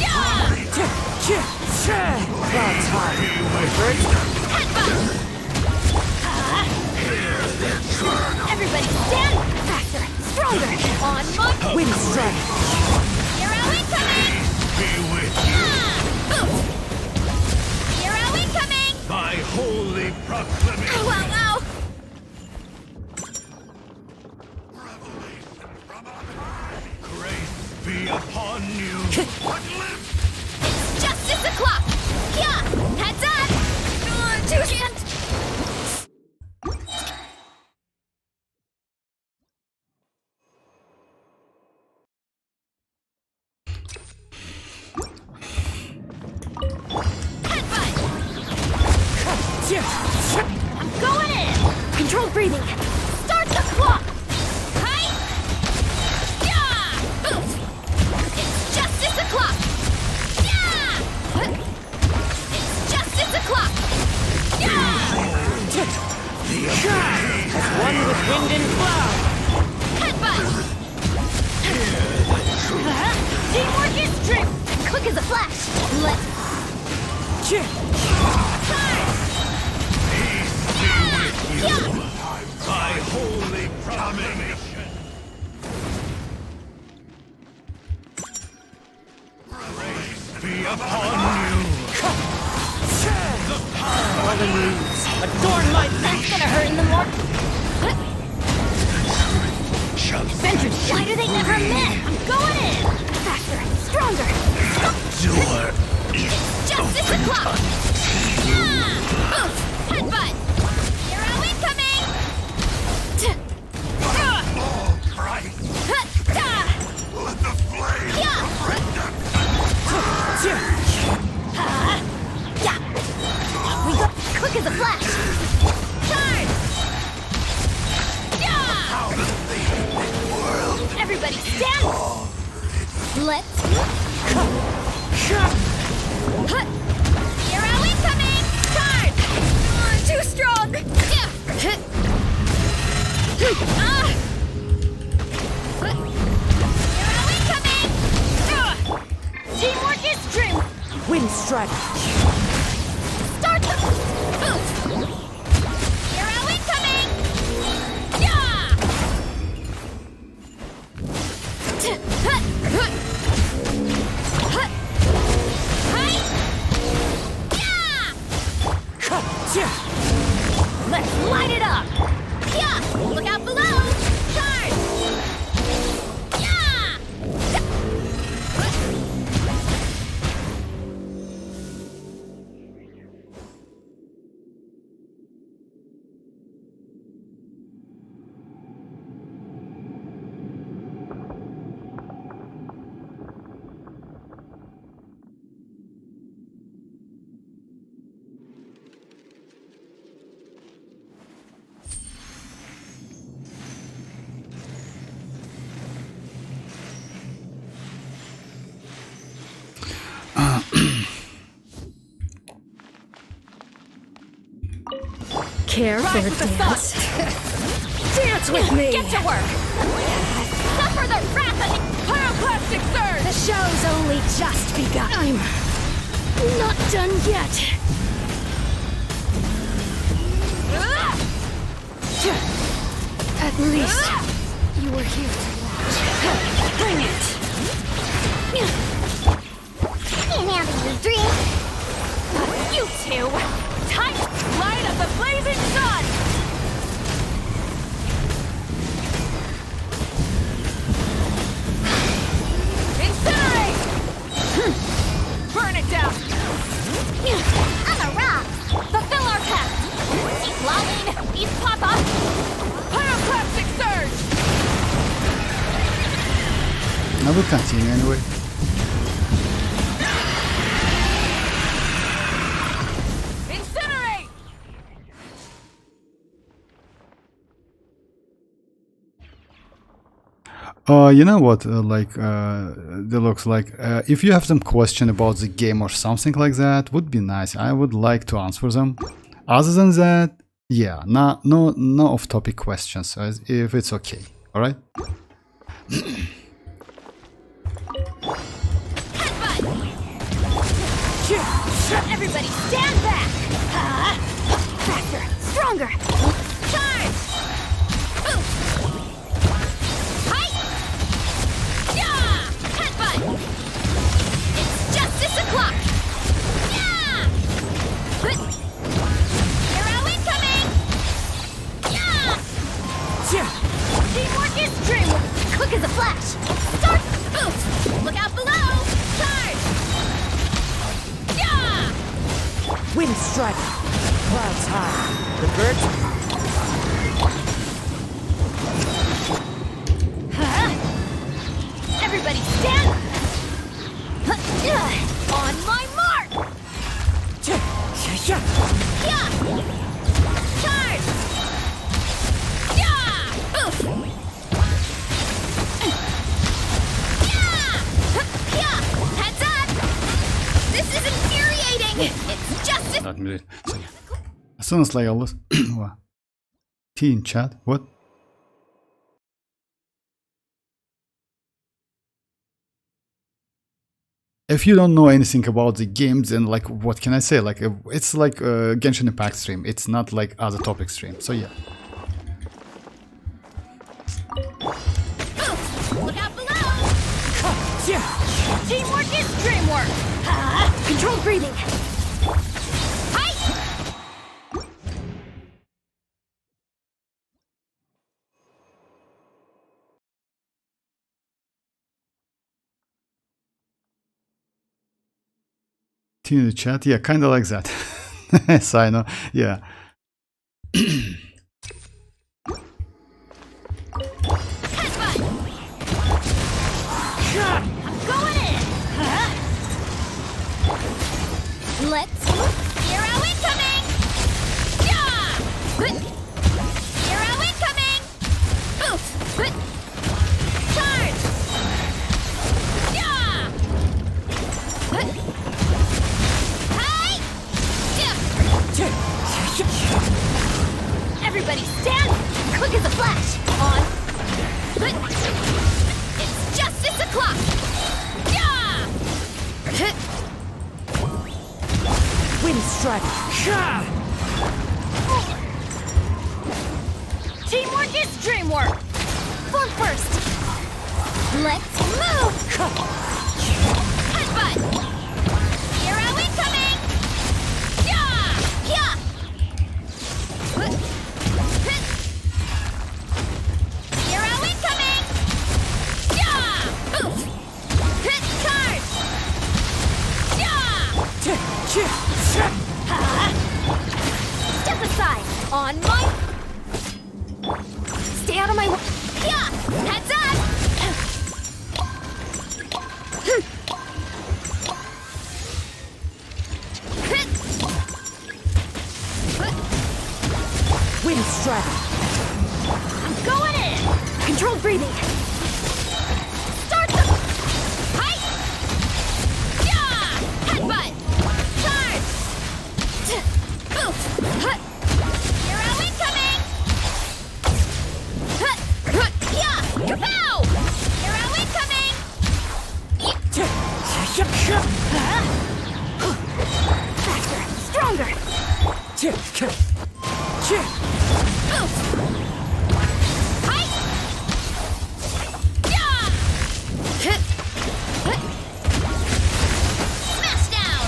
Yeah! Cloud's high. Headbutt! Everybody stand! Faster! Stronger! On mark! Wind strike. You're out incoming! Be with you. Yeah! Oof! You're out incoming! By holy proclamation. Ow, ow, ow! Grace be upon you. But live It's justice o'clock! Yeah! Heads up! Two hands! Headbutt! I'm going in! Controlled breathing! Start the clock! Hi! Yeah! Oof! It's justice o'clock! Yeah! It's justice o'clock! Yeah! One with wind and cloud. Headbutt! Teamwork is trick! Quick as a flash! Let's... Charge! Yeah! by holy proclamation. Grace be upon you. Fallen leaves adorn my... That's gonna hurt in the morning. Shall Adventures! Why do they never miss? I'm going in! Faster! Stronger! endure. Justice o'clock! Yeah! Oof! Headbutt! You're out incoming! All Christ, let the flame Yeah! Yeah! We go quick as a flash! Charge! Yeah! Everybody stand! Let's... You're out incoming! Let's light it up! Yeah! Look out below! Charge! Yeah! Care for Rise a with the dance? Dance with me! Get to work! Suffer the wrath of the pyroclastic surge! The show's only just begun. I'm not done yet. At least you were here to watch. Bring it! Can't handle your dream! You two! Time to light up the blazing sun! Incinerate! Burn it down! I'm a rock! Fulfill our pact! Citlali! East Papa! Pyroclastic surge! I will continue anyway. Incinerate! You know what? That looks like if you have some question about the game or something like that, would be nice. I would like to answer them. Other than that, yeah, no off-topic questions, if it's okay. All right. Everybody stand back! Faster! Stronger! Charge! Hi! Yeah! Headbutt! It's justice o'clock! Yeah! Hero incoming! Yeah! Teamwork is dreamwork! Quick as a flash! Start! Boost! Look out below! Charge! Yeah! Wind strike. Clouds high. The birds. Everybody stand! On my mark! Yeah! Charge! Yeah! Boost! Yeah! Heads up! This is infuriating! It's justice! Not really. As soon as like all this, what? T in chat. What? If you don't know anything about the games, then like what can I say? Like it's like a Genshin Impact stream. It's not like other topic stream. So yeah. Look out below! Teamwork is dreamwork! Controlled breathing! Hi! T in the chat. Yeah, kind of like that. Yes, I know. Yeah. I'm going in! Let's hero incoming! Yeah! Hero incoming! Oof! Charge! Yeah! Hi! Yeah! Everybody stand! Quick as a flash! On! It's justice o'clock! Yeah! Wind strike. Teamwork is dreamwork! Form first! Let's move! Headbutt! Hero incoming! Yeah! Yeah! Wind Strider. I'm going in! Controlled breathing. Start the... Height! Yeah! Headbutt! Charge! Oof! Hut! Hero incoming! Hut! Hut! Yeah! Kapow! Hero incoming! Faster. Stronger. Oof! Height! Yeah! Hit! Hit! Smash down!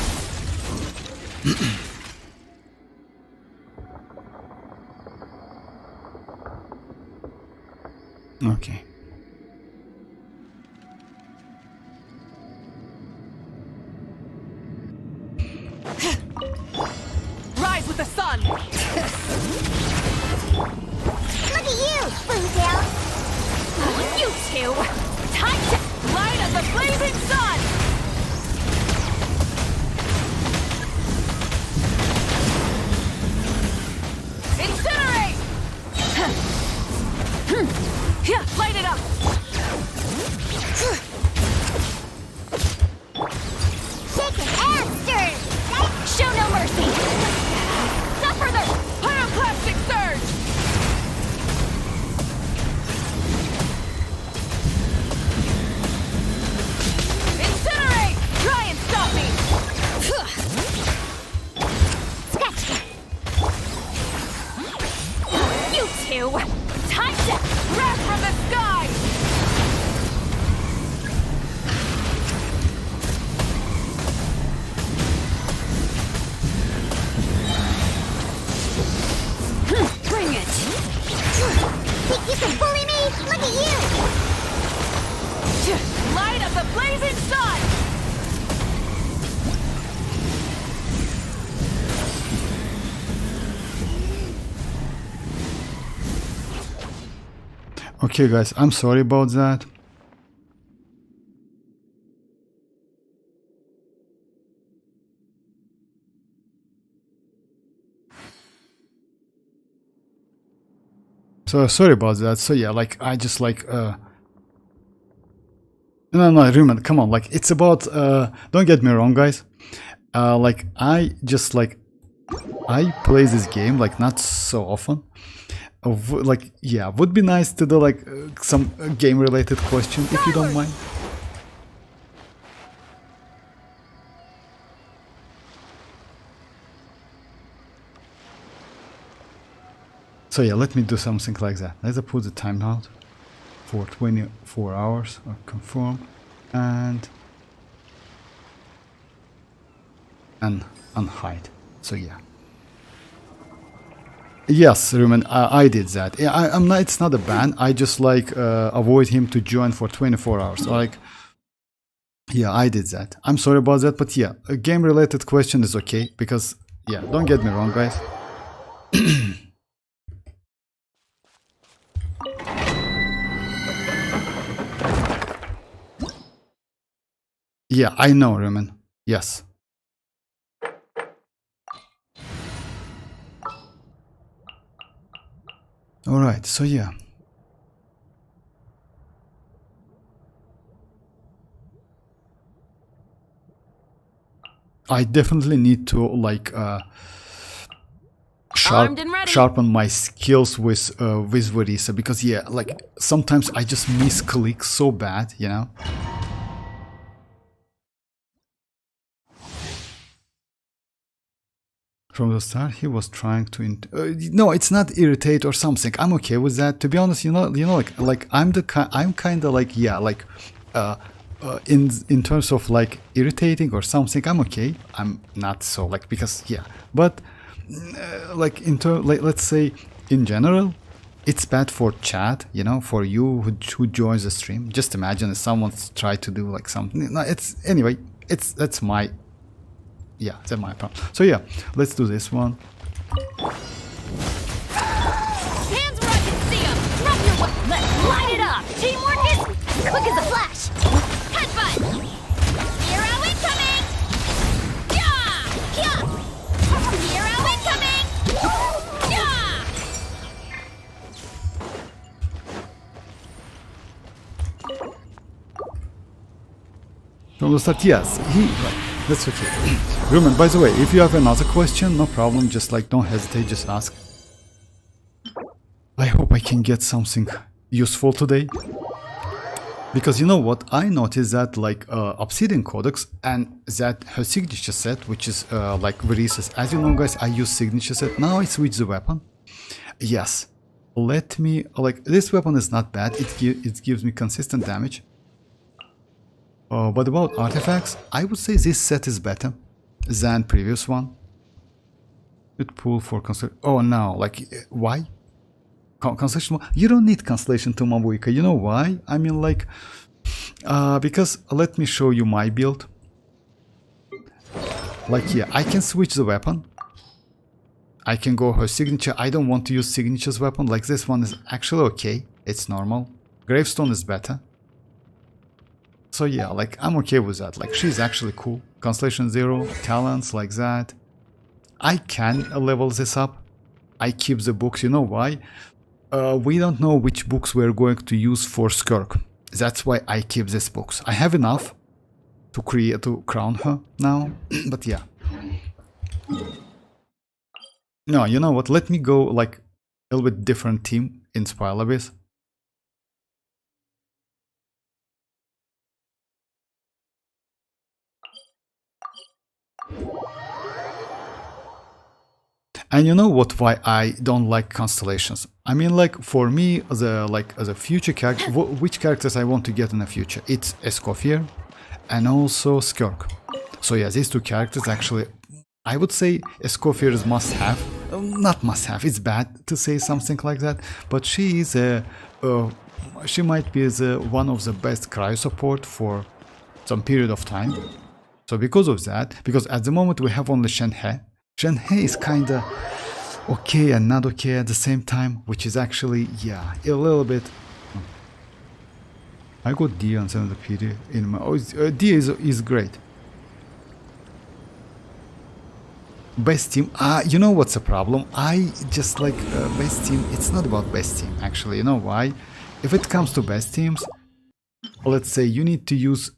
Okay. Rise with the sun! Look at you, Boozle! You two. Time to light up the blazing sun. Incinerate. Here, light it up. Shake an ass, stir! Show no mercy. Suffer the... Pyroclastic surge! Incinerate. Try and stop me. Scratch that! You two. Time to Wrath from the sky! bring it. Think you can bully me? Look at you! Light up the blazing sun. Okay, guys, I'm sorry about that. So sorry about that. So yeah, like I just like no, Rumen, come on, like it's about don't get me wrong, guys. Like I just like I play this game like not so often. Like yeah, would be nice to do like some game related question if you don't mind. So yeah, let me do something like that. Let's put the timeout for 24 hours, or confirm, and unhide. So yeah. Yes, Rumen, I did that. Yeah, I'm not. It's not a ban. I just like avoid him to join for 24 hours. Like, yeah, I did that. I'm sorry about that, but yeah, a game-related question is okay because yeah, don't get me wrong, guys. Yeah, I know, Rumen. Yes. All right, so yeah. I definitely need to like Armed and ready. sharpen my skills with Varesa because yeah, like sometimes I just misclick so bad, you know. From the start, he was trying to. No, it's not irritate or something. I'm okay with that. To be honest, you know, like I'm kind of like yeah, like, in terms of like irritating or something, I'm okay. I'm not so like because yeah, but like let's say in general, it's bad for chat. You know, for you who joins the stream. Just imagine if someone's tried to do like something. No, it's anyway. That's my. Yeah, that's my problem. So yeah, let's do this one. Hands where I can see 'em. Drop your weapon. Let's light it up. Teamwork is Quick as a flash! Headbutt! Hero incoming! Yeah! Yeah! Hero incoming! Yeah! From the start, yes, that's okay. Roman, by the way, if you have another question, no problem, just like don't hesitate, just ask. I hope I can get something useful today. Because you know what, I noticed that like Obsidian Codex and that her signature set, which is like Varesa's. As you know guys, I use signature set. Now I switch the weapon. Yes, let me, like, this weapon is not bad, it gives me consistent damage. But about artifacts, I would say this set is better than previous one. It pull for constellation. Oh no, like why? Constellation? You don't need constellation to mavuika. You know why? I mean, like, because let me show you my build. Like, yeah, I can switch the weapon. I can go her signature. I don't want to use signature's weapon. Like, this one is actually okay. It's normal. Gravestone is better. So yeah, like, I'm okay with that. Like, she's actually cool. Constellation 0, talents like that. I can level this up. I keep the books. You know why? We don't know which books we're going to use for Skirk. That's why I keep these books. I have enough to crown her now, but yeah. No, you know what? Let me go like a little bit different team in Spiral Abyss. And you know what? Why I don't like constellations? I mean, like, for me, as a future character, which characters I want to get in the future? It's Escoffier and also Skirk. So yeah, these two characters actually, I would say Escoffier is must-have. Not must-have. It's bad to say something like that, but she is she might be one of the best cryo support for some period of time. So because of that, because at the moment we have only Shenhe. Shenhe is kinda okay and not okay at the same time, which is actually, yeah, a little bit. I got D on 70 PD in my. Oh, D is great. Best team. You know what's the problem? I just like best team. It's not about best team actually. You know why? If it comes to best teams, let's say you need to use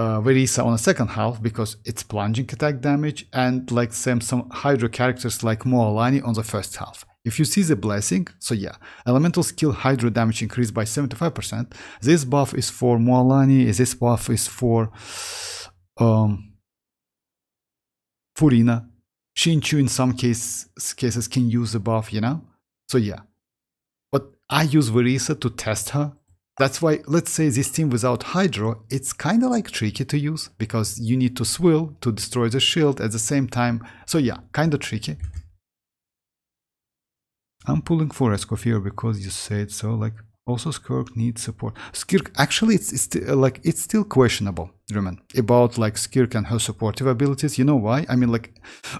Varesa on the second half because it's plunging attack damage, and like some Hydro characters like mualani on the first half. If you see the blessing, so yeah, elemental skill Hydro damage increased by 75%. This buff is for mualani, this buff is for Furina. Shinchu in some cases can use the buff, you know? So yeah. But I use Varesa to test her. That's why, let's say this team without Hydro, it's kind of like tricky to use, because you need to swill to destroy the shield at the same time. So yeah, kind of tricky. I'm pulling for Escoffier because you said so. Like, also Skirk needs support. Skirk, actually, it's still questionable, Roman, about like Skirk and her supportive abilities. You know why? I mean, like,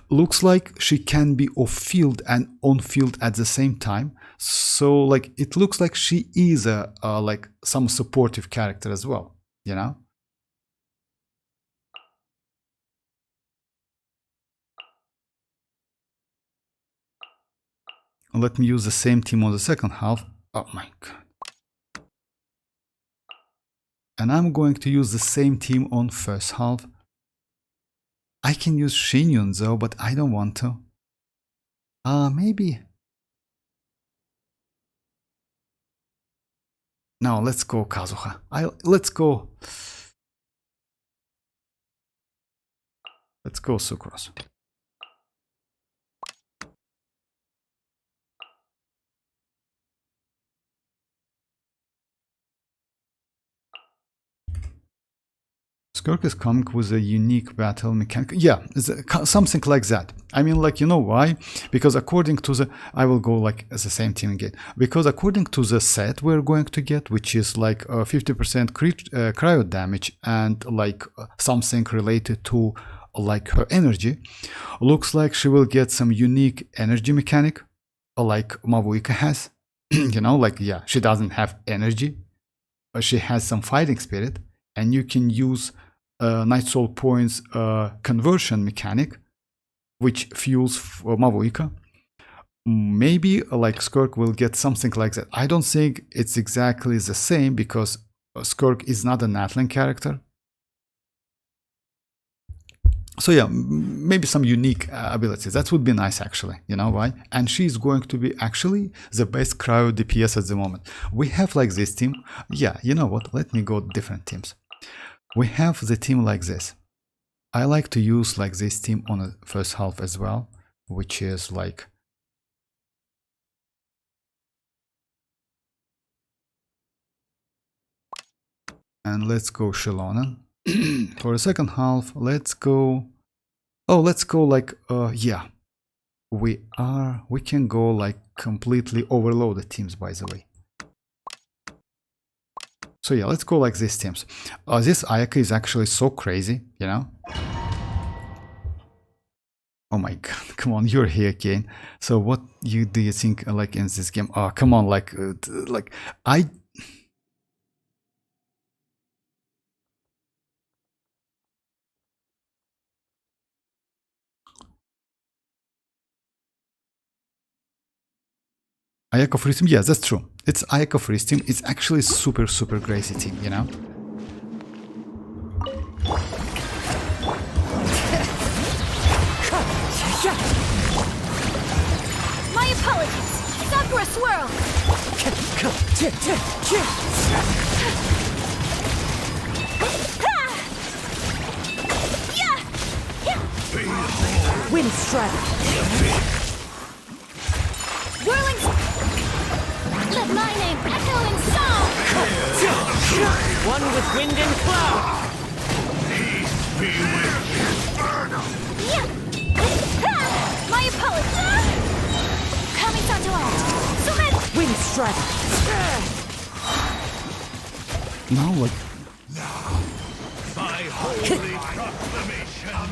looks like she can be off field and on field at the same time. So like, it looks like she is like some supportive character as well, you know? Let me use the same team on the second half. Oh my god. And I'm going to use the same team on first half. I can use Shinyun though, but I don't want to. Maybe. No, let's go Kazuha. Let's go Sucrose. Skirk is coming with a unique battle mechanic. Yeah, something like that. I mean, like, you know why? Because according to the... I will go like as the same team again. Because according to the set we're going to get, which is like 50% cryo damage and like something related to like her energy, looks like she will get some unique energy mechanic like Mavuika has. You know, like, yeah, she doesn't have energy, but she has some fighting spirit, and you can use Night Soul Points conversion mechanic, which fuels Mavuika. Maybe like Skirk will get something like that. I don't think it's exactly the same, because Skirk is not a natlan character. So yeah, maybe some unique abilities. That would be nice actually, you know why? And she's going to be actually the best cryo DPS at the moment. We have like this team. Yeah, you know what? Let me go different teams. We have the team like this. I like to use like this team on the first half as well, which is like... And let's go xilonen. For the second half, let's go... Oh, let's go like, yeah. We can go like completely overloaded teams, by the way. So yeah, let's go like these teams. This Ayaka is actually so crazy, you know? Oh my god, come on, you're here again. So what do you think like in this game? Oh, come on, like Ayaka Freeze team, yeah, that's true. It's Ayaka Freeze team. It's actually super crazy team, you know? My apologies. Sakura swirl. Wind strike. Whirling. Let my name echo in song. One with wind and cloud. Yeah. My apologies. Kamisato out. Wind strike. Now like... By holy proclamation,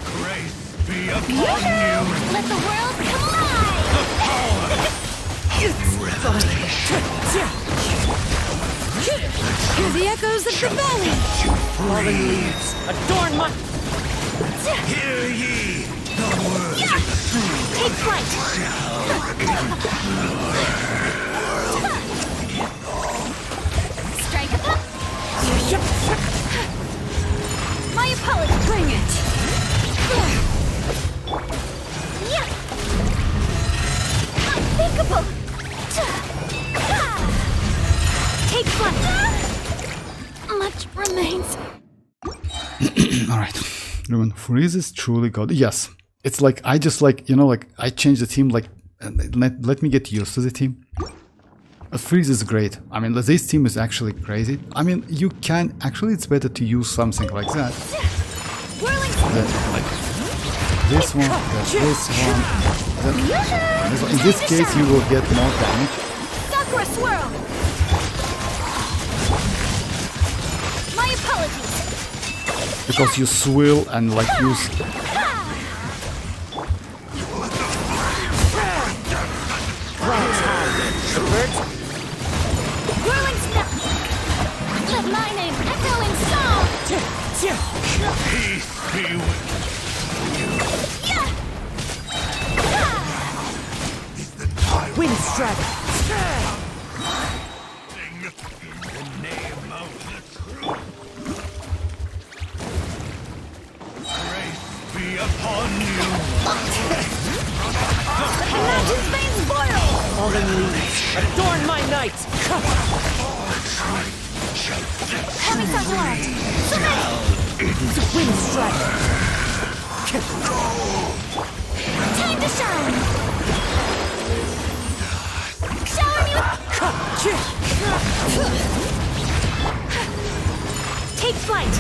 grace be upon you. Let the world collide. Hear the echoes of the valley. Fallen leaves adorn my... Hear ye the word. Take flight. Strike a pop. My apologies. Bring it. Yeah. Unthinkable. Take flight. Much remains. Alright. Ruben, Freeze is truly god. Yes. It's like, I just like, you know, like, I changed the team, like, let me get used to the team. Freeze is great. I mean, this team is actually crazy. I mean, you can, actually, it's better to use something like that. Than, like, this one, then this one, then this one. In this case, you will get more damage. Sakura swirl. My apologies. Because you swill and, like, use... Whirling snap. Let my name echo in song. Peace be with Yeah. Wind strike. in the name of the truth. Grace be upon you. Imagine veins boil. Fallen leaves adorn my night. Kamisato out. Wind strike. Time to shine. Shower me with... Take flight.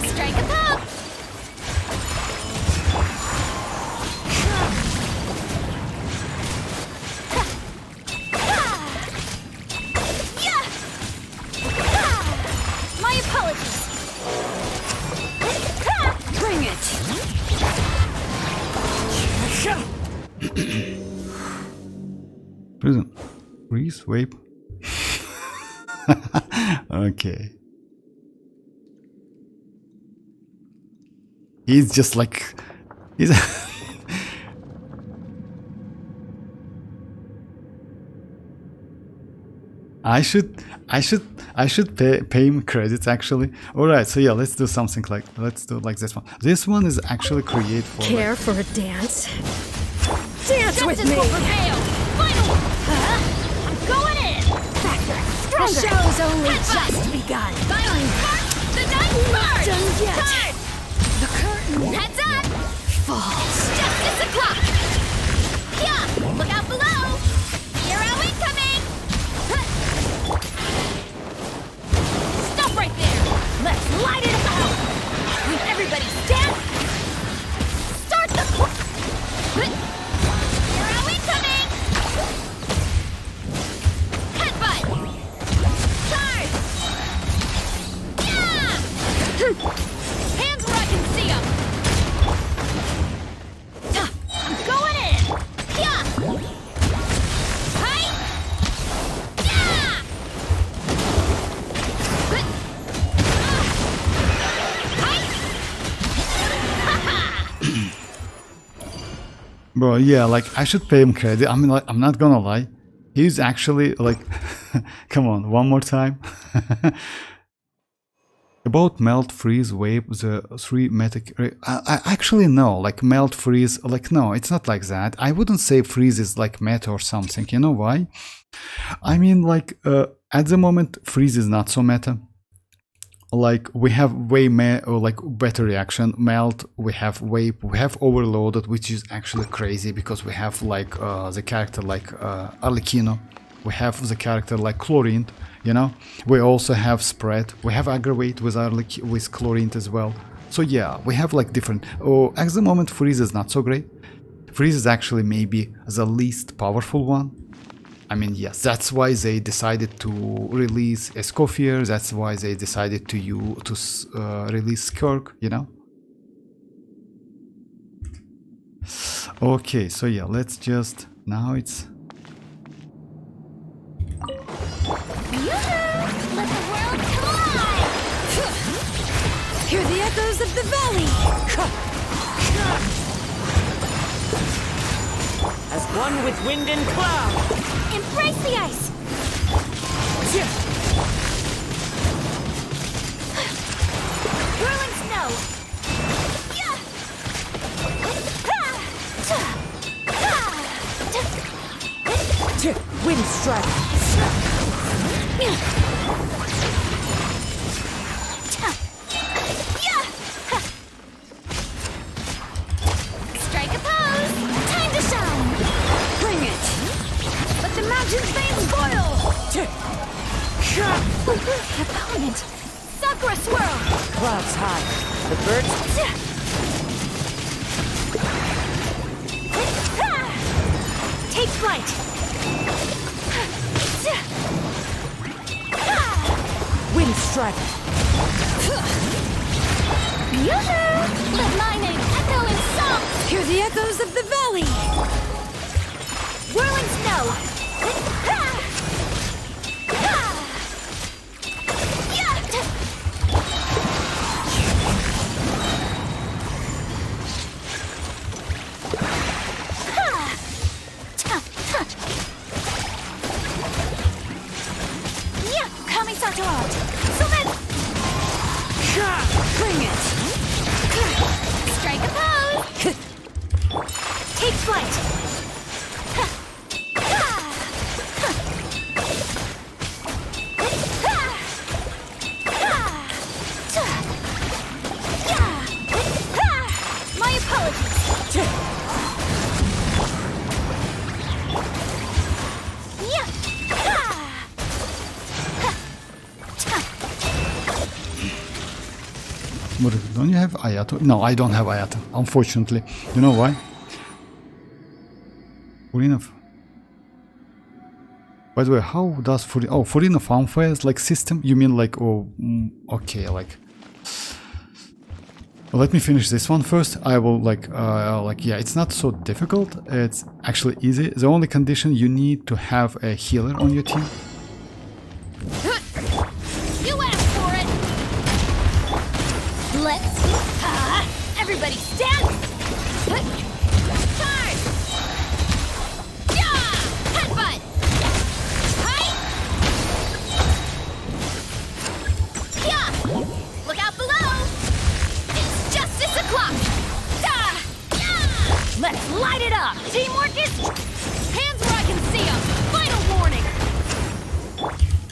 Strike a pop. My apologies. Bring it. Prison. Freeze, wave. Okay. He's just like he's I should pay him credits actually. All right, so yeah, let's do something like this one. This one is actually create for Care like, for a dance? Dance with Justice me! will prevail! Final! I'm going in! Faster! The Stronger! show's only Headbutt! just begun. Final! The night burns! done yet. Turn! The curtain Heads up! falls. Justice o'clock! Yeah! Look out below! Hero incoming! Stop right there! Let's light it up! Will everybody stand? Start the... Hero incoming! Headbutt! Charge! Yeah! Hands where I can see them! I'm going in! Yeah! Hi! Yeah! bro, yeah, like I should pay him credit. I mean, like, I'm not gonna lie. He's actually like come on, one more time. About melt, freeze, wave, the three metric. I actually know, like melt, freeze, like no, it's not like that. I wouldn't say freeze is like meta or something. You know why? I mean, like at the moment, freeze is not so meta. Like we have way better reaction. Melt, we have wave, we have overloaded, which is actually crazy because we have like the character like Arlecchino. We have the character like Chlorine. You know, we also have spread, we have aggravate with Chlorine as well. So yeah, we have like different. Oh, at the moment freeze is not so great. Freeze is actually maybe the least powerful one. I mean, yes, that's why they decided to release Escoffier. That's why they decided to release Skirk. You know. Okay, so yeah, let's just now it's. Let the world collide! Hear the echoes of the valley! As one with wind and cloud! Embrace the ice! Whirling snow! Wind strike! Strike a pose! Time to shine! Bring it! Let the mountain's veins boil! Opponent! Sakura swirl! Clouds high. The birds Take flight! wind strike! Let my name echo in song! Hear the echoes of the valley! Whirling snow! Bring it! Strike a pose! Take flight! My apologies! What is it? Don't you have Ayato? No, I don't have Ayato, unfortunately. You know why? Furina. By the way, how does Furina? Oh, Furina Fanfare's like system? You mean like, oh, okay, like. Let me finish this one first. I will yeah, it's not so difficult. It's actually easy. The only condition, you need to have a healer on your team. Everybody stand! Charge! Yeah! Headbutt! Hi! Yeah! Look out below! It's justice o'clock! Yeah! Let's light it up! Teamwork is... Hands where I can see them! Final warning!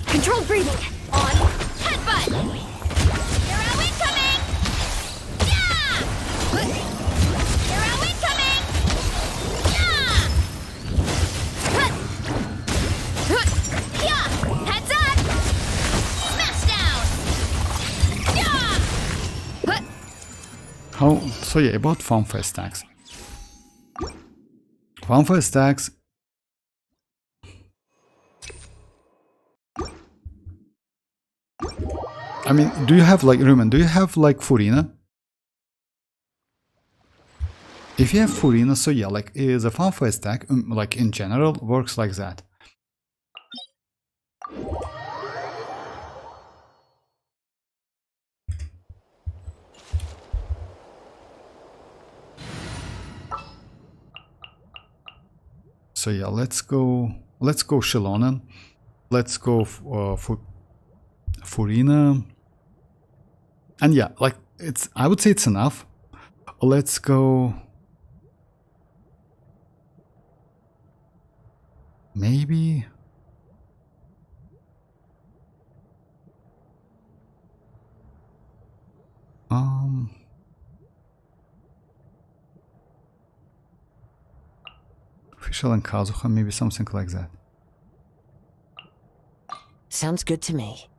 Controlled breathing! On! Headbutt! Hero incoming! Yeah! Hero incoming! Yeah! Yeah! Heads up! Smash down! Yeah! How? So yeah, about fanfare stacks. Fanfare stacks. I mean, do you have like Rumen? Do you have like Furina? If you have Furina, so yeah, like is a fanfare stack, like in general, works like that. So yeah, let's go xilonen. Let's go Furina. And yeah, like it's, I would say it's enough. Let's go. Maybe. Official and Kazuha, maybe something like that. Sounds good to me.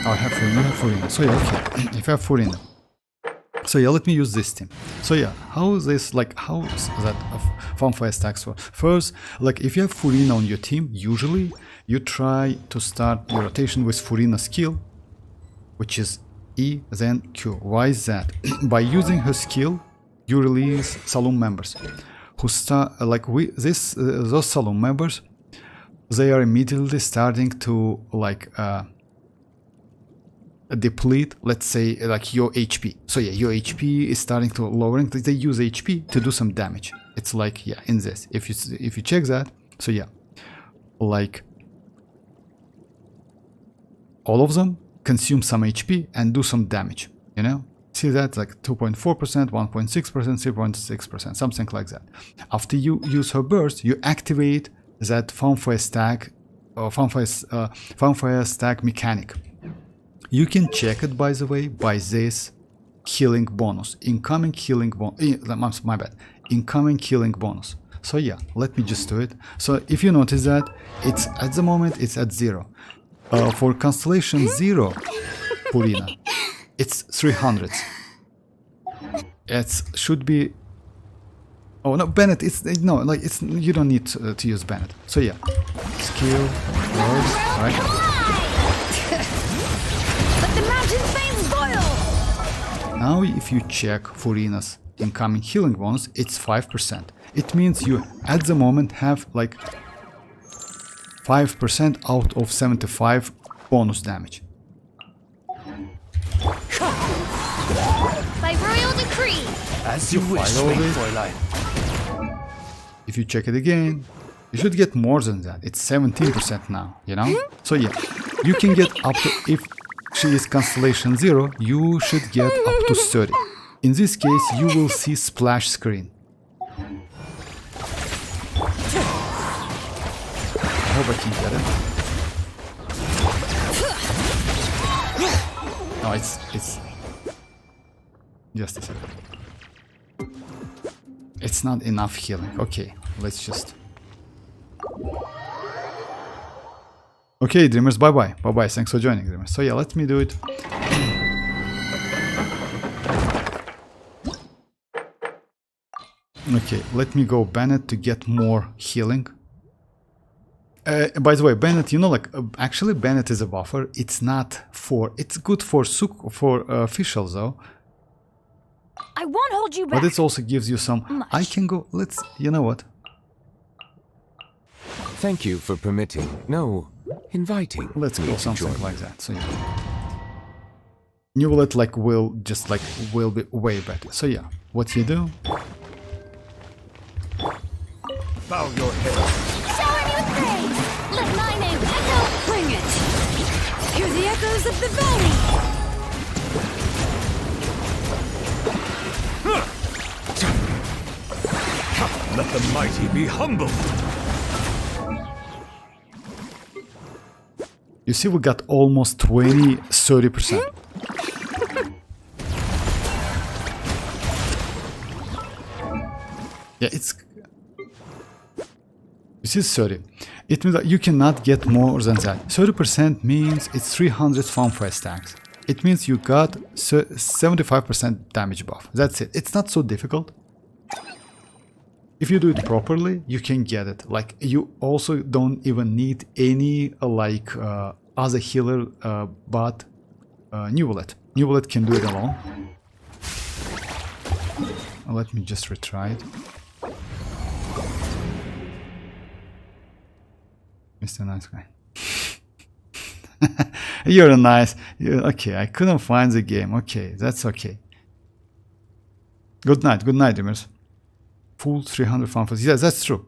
I have Furina, you have Furina. So yeah, okay. If I have Furina. So yeah, let me use this team. So yeah, how is this, like, how is that fanfare stacks for? First, like, if you have Furina on your team, usually you try to start your rotation with Furina skill, which is E, then Q. Why is that? By using her skill, you release saloon members who start, like, those saloon members, they are immediately starting to, like, deplete, let's say, like your HP. So yeah, your HP is starting to lowering. They use HP to do some damage. It's like, yeah, in this, if you check that, so yeah, like all of them consume some HP and do some damage, you know. See that, like 2.4%, 1.6%, 3.6%, something like that. After you use her burst, you activate that fanfare stack or fanfare stack mechanic. You can check it, by the way, by this healing bonus, incoming healing bonus. My bad, incoming healing bonus. So yeah, let me just do it. So if you notice that, it's at the moment it's at 0. For constellation 0, Furina, it's 300. It should be. Oh no, Bennett. It's no, like it's, you don't need to use Bennett. So yeah, skill, words, right? Let the mountain flames boil! Now, if you check Furina's incoming healing bonus, it's 5%. It means you at the moment have like 5% out of 75 bonus damage. By royal decree! As you wish, Fräulein. If you check it again, you should get more than that. It's 17% now, you know? So yeah, you can get up to, if she is constellation 0, you should get up to 30. In this case, you will see splash screen. I hope I can get it. No, it's just a second. It's not enough healing. Okay, let's just. Okay, Dreamers, bye-bye. Bye-bye, thanks for joining, Dreamers. So yeah, let me do it. Okay, let me go Bennett to get more healing. By the way, Bennett, you know, like, actually Bennett is a buffer. It's not for, it's good for officials though. I won't hold you back. But it also gives you some, I can go, let's, you know what? Thank you for permitting, no, inviting. Let's me go to something join like that. So yeah. New wallet like will be way better. So yeah, what you do? Bow your head. Shower me with praise! Let my name echo! Bring it! Hear the echoes of the valley! Let the mighty be humbled. You see, we got almost 30%. Yeah, it's... This is 30. It means that you cannot get more than that. 30% means it's 300 fanfare stacks. It means you got 75% damage buff. That's it. It's not so difficult. If you do it properly, you can get it. Like, you also don't even need any other healer but New Wallet. New Wallet can do it alone. Let me just retry it. Mr. Nice Guy. You're nice. Okay, I couldn't find the game. Okay, that's okay. Good night, dreamers. Full 300 fanfare. Yeah, that's true.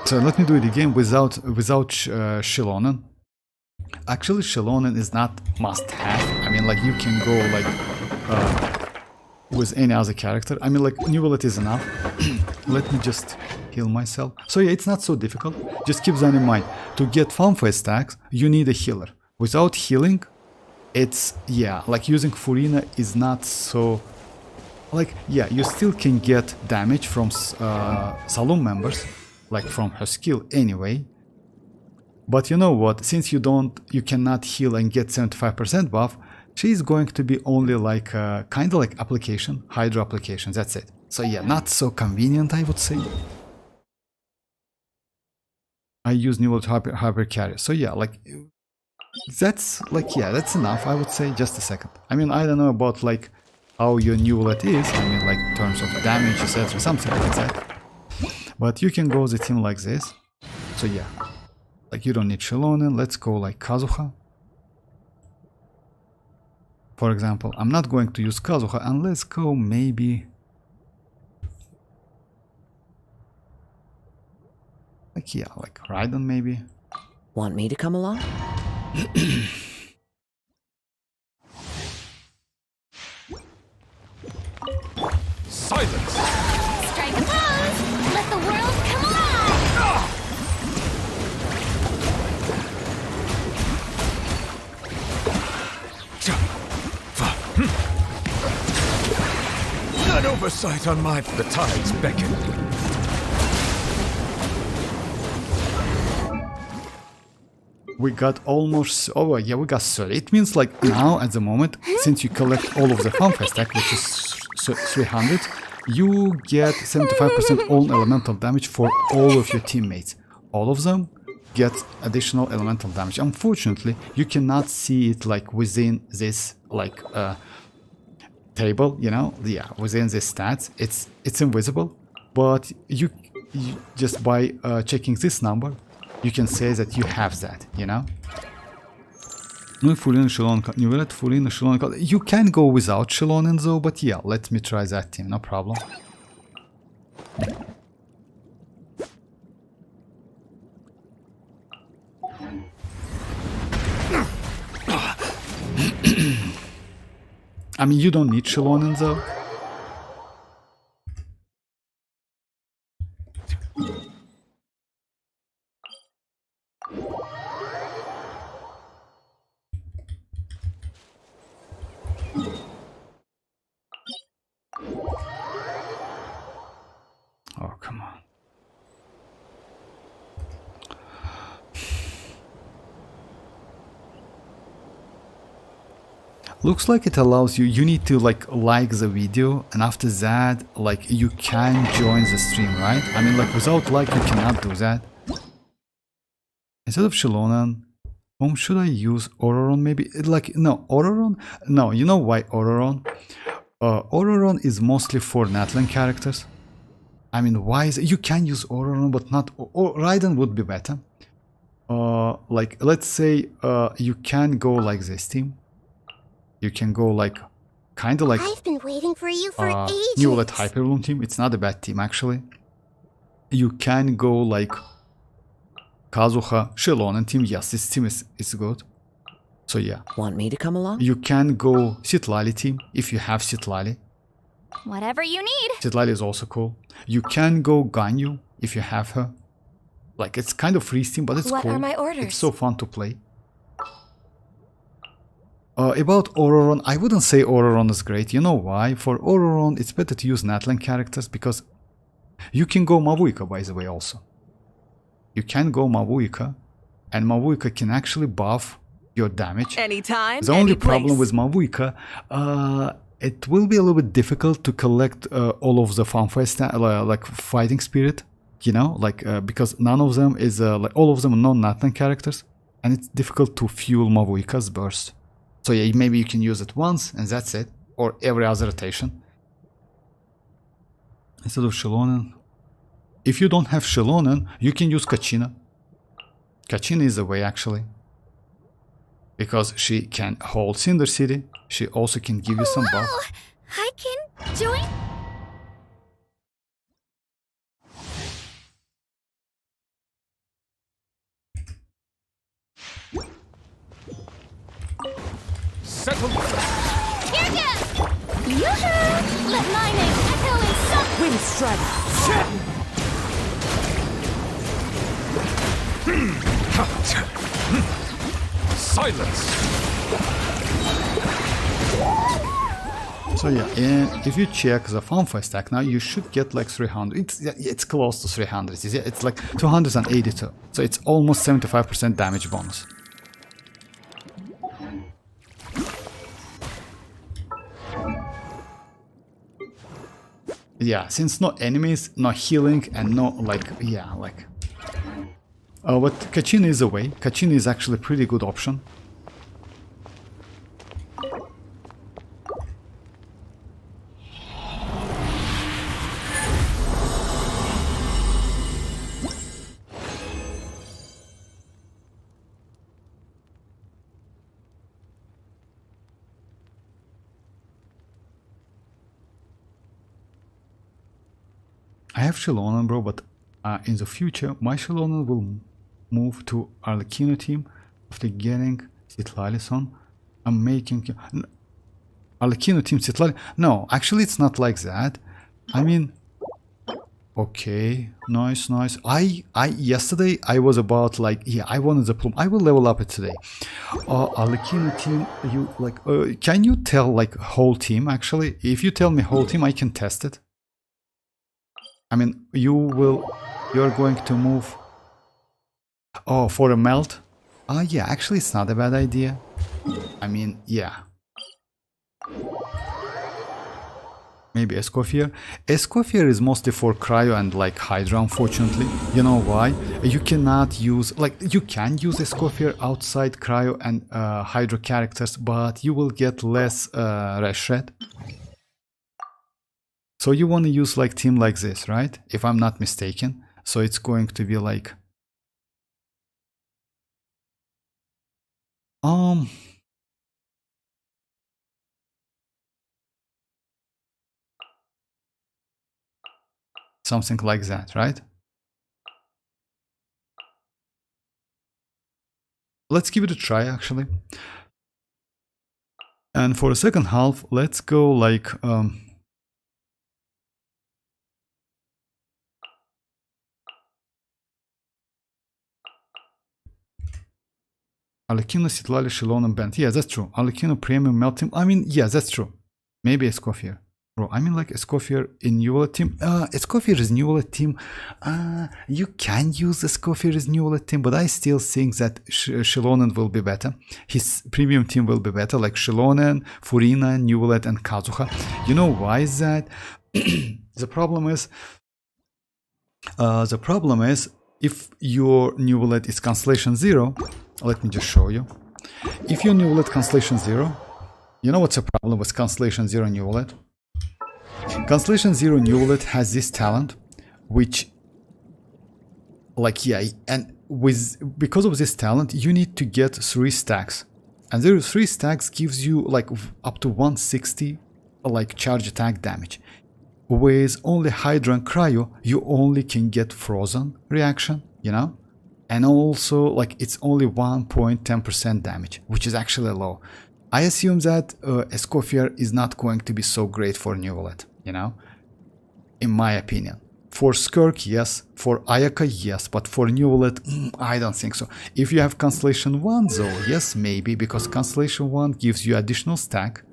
So let me do it again without xilonen. Actually, xilonen is not must-have. I mean, like, you can go like with any other character. I mean, like, New Wallet is enough. Let me just heal myself. So yeah, it's not so difficult. Just keep that in mind. To get fanfare stacks, you need a healer. Without healing, it's, yeah, like using Furina is not so... Like, yeah, you still can get damage from saloon members, like from her skill anyway. But you know what, since you cannot heal and get 75% buff, she's going to be only like kind of like application, hydro application, that's it. So yeah, not so convenient, I would say. I use New World Hyper Carrier. So yeah, like, that's like, yeah, that's enough, I would say. Just a second. I mean, I don't know about like how your New Wallet is, I mean, like in terms of damage, etc., something like that. But you can go the team like this. So yeah, like, you don't need xilonen. Let's go like Kazuha. For example, I'm not going to use Kazuha, and let's go maybe like, yeah, like Raiden maybe. Want me to come along? Silence! Strike a pose! Let the world come alive! An oversight on my... The tides beckon. We got almost, oh yeah, we got 30. It means like now at the moment, since you collect all of the fanfare stack, which is 300, you get 75% all elemental damage for all of your teammates. All of them get additional elemental damage. Unfortunately, you cannot see it like within this like table, you know, yeah, within this stats. It's invisible, but you just by checking this number, you can say that you have that, you know. You can go without xilonen though, but yeah, let me try that team, no problem. I mean, you don't need xilonen though. Oh, come on. Looks like it allows you need to like the video, and after that, like, you can join the stream, right? I mean, like, without like, you cannot do that. Instead of xilonen, Whom should I use? Ororon maybe? Like, no, Ororon? No, you know why Ororon? Ororon is mostly for natlan characters. I mean, why is it? You can use Ororon, but not... Raiden would be better. Like, let's say you can go like this team. You can go like... Kinda like... I've been waiting for you for ages. Newlet Hyperbloom team. It's not a bad team, actually. You can go like... Kazuha, Xilonen team. Yes, this team is good. So yeah. Want me to come along? You can go citlali team if you have citlali. Whatever you need. Citlali is also cool. You can go Ganyu if you have her. Like, it's kind of freeze team, but it's What cool. are my orders? It's so fun to play. About Ororon, I wouldn't say Ororon is great. You know why? For Ororon, it's better to use natlan characters because you can go mavuika, by the way, also. You can go mavuika, and mavuika can actually buff your damage. Anytime, The only problem with mavuika, it will be a little bit difficult to collect all of the fanfare like fighting spirit, you know, like because none of them is like all of them are non-natlan characters, and it's difficult to fuel mavuika's burst. So yeah, maybe you can use it once and that's it, or every other rotation instead of xilonen. If you don't have xilonen, you can use kachina. Kachina is the way, actually, because she can hold Cinder City. She also can give you some buff. Oh, I can join. Settle. Here ya! Yoo-hoo! Let mining echo in some. Wind Strider. Silence. So yeah, and if you check the fanfare stack now, you should get like 300. It's close to 300. It's like 282. So it's almost 75% damage bonus. Yeah, since no enemies, no healing, and no like, yeah, like... but Kachina is away. Kachina is actually a pretty good option. I have xilonen, bro, but in the future, my xilonen will move to Arlecchino team after getting citlali son. I'm making Arlecchino team citlali. No, actually, it's not like that. I mean, okay, nice. Yesterday I was about like, yeah, I wanted the plume. I will level up it today. Arlecchino team, you like, can you tell like whole team? Actually, if you tell me whole team, I can test it. I mean, you're going to move. Oh, for a melt? Yeah, actually it's not a bad idea. I mean, yeah. Maybe Escoffier. Escoffier is mostly for Cryo and like Hydra, unfortunately. You know why? You cannot use, like, you can use Escoffier outside Cryo and Hydra characters, but you will get less Rash Red. So you want to use like team like this, right? If I'm not mistaken. So it's going to be like... something like that, right? Let's give it a try, actually. And for the second half, let's go like... Arlecchino, citlali, xilonen, band. Yeah, that's true. Arlecchino, premium, melting. I mean, yeah, that's true. Maybe Escoffier. Bro, I mean like Escoffier in Newlet team. Escoffier is Newlet team. You can use Escoffier as Newlet team, but I still think that xilonen will be better. His premium team will be better, like xilonen, Furina, Newlet, and Kazuha. You know why is that? The problem is, if your Newlet is Constellation 0, Let me just show you. If you new wallet Constellation 0, you know what's a problem with Constellation 0 new wallet? Constellation 0 new wallet has this talent, which, like, yeah, and because of this talent, you need to get 3 stacks. And there 3 stacks gives you like up to 160 like charge attack damage. With only Hydra and Cryo, you only can get frozen reaction, you know? And also, like, it's only 1.10% damage, which is actually low. I assume that Escoffier is not going to be so great for new wallet, you know? In my opinion. For Skirk, yes. For Ayaka, yes. But for new wallet, I don't think so. If you have Constellation 1, though, yes, maybe. Because Constellation 1 gives you additional stack.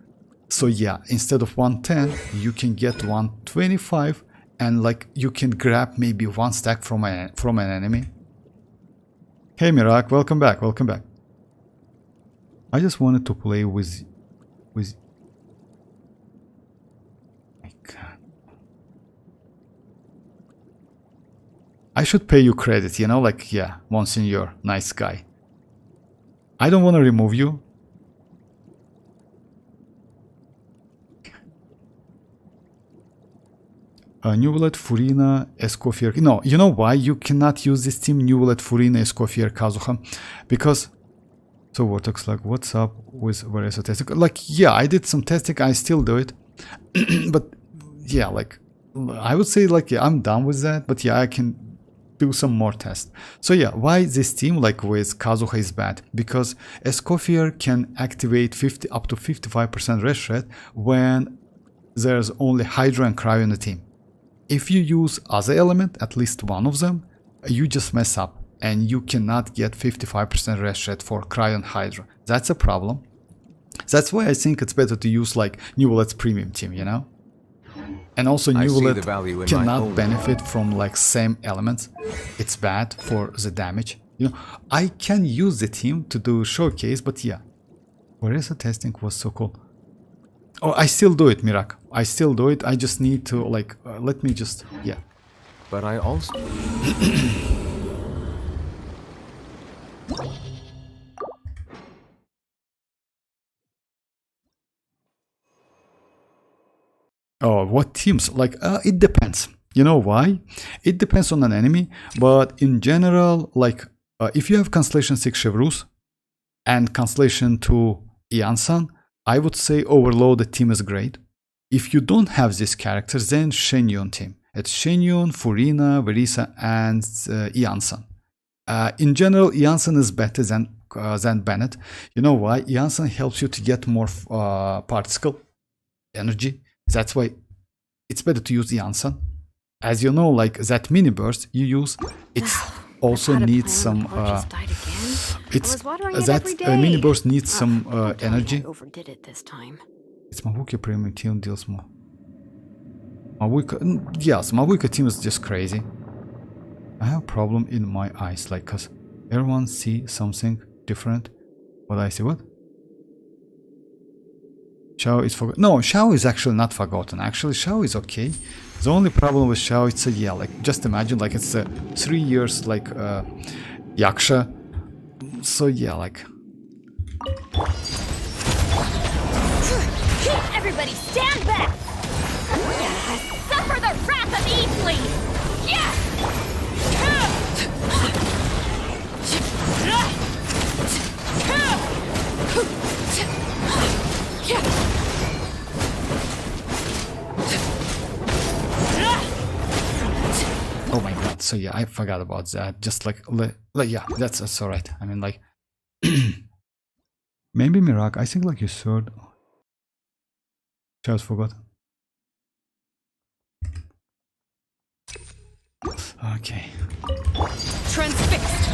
So yeah, instead of 110, you can get 125. And like, you can grab maybe 1 stack from an enemy. Hey Mirak, welcome back, welcome back. I just wanted to play with my God. I should pay you credit, you know, like, yeah, Monsignor, nice guy. I don't want to remove you. New Wallet, Furina, Escoffier. No, you know why you cannot use this team, New Wallet, Furina, Escoffier, Kazuha? Because, so Vortex, like, what's up with Varesa testing? Like, yeah, I did some testing, I still do it. But, yeah, like, I would say, like, yeah, I'm done with that. But, yeah, I can do some more tests. So, yeah, why this team, like, with Kazuha is bad? Because Escoffier can activate up to 55% rest rate when there's only Hydra and Cryo in the team. If you use other element, at least one of them, you just mess up and you cannot get 55% rest rate for Cryo and Hydra. That's a problem. That's why I think it's better to use like New Wallet's premium team, you know? And also New Wallet cannot benefit from like same elements. It's bad for the damage. You know, I can use the team to do showcase, but yeah. Varesa testing was so cool. Oh, I still do it, Mirak. I still do it. I just need to, like, let me just, yeah. But I also... Oh, what teams? Like, it depends. You know why? It depends on an enemy, but in general, like, if you have Constellation 6 Chevrus and Constellation 2 Iansan, I would say overloaded team is great. If you don't have these characters, then Shenyun team. It's Shenyun, Furina, Varesa, and Iansan. In general, Iansan is better than Bennett. You know why? Iansan helps you to get more particle energy. That's why it's better to use Iansan. As you know, like that mini burst you use, it's also needs some. Mini burst needs some energy. Overdid it this time. It's Mavuika premium team deals more. Mavuika, yes, Mavuika team is just crazy. I have a problem in my eyes, like, cause everyone see something different. What I see, what? Shao is forgotten. No, Shao is actually not forgotten. Actually, Shao is okay. The only problem with Shao, it's a, yeah, like, just imagine, like, it's a 3 years, like, Yaksha. So, yeah, like... Everybody stand back! Suffer the wrath of Eatley! Yeah! Oh my god, so yeah, I forgot about that. Just like yeah, that's alright. I mean, like, maybe Mirak, I think like you third. Just forgot. Okay. Transfixed!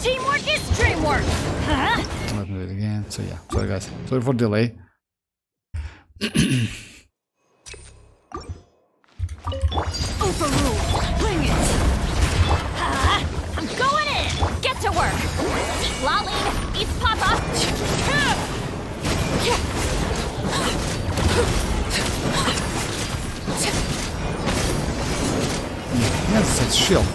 Teamwork is dreamwork! Huh? Let me do it again. So yeah, sorry guys. Sorry for delay. Overrule! Bring it! I'm going in! Get to work! Citlali! Eat Papa! Yes, it's shield.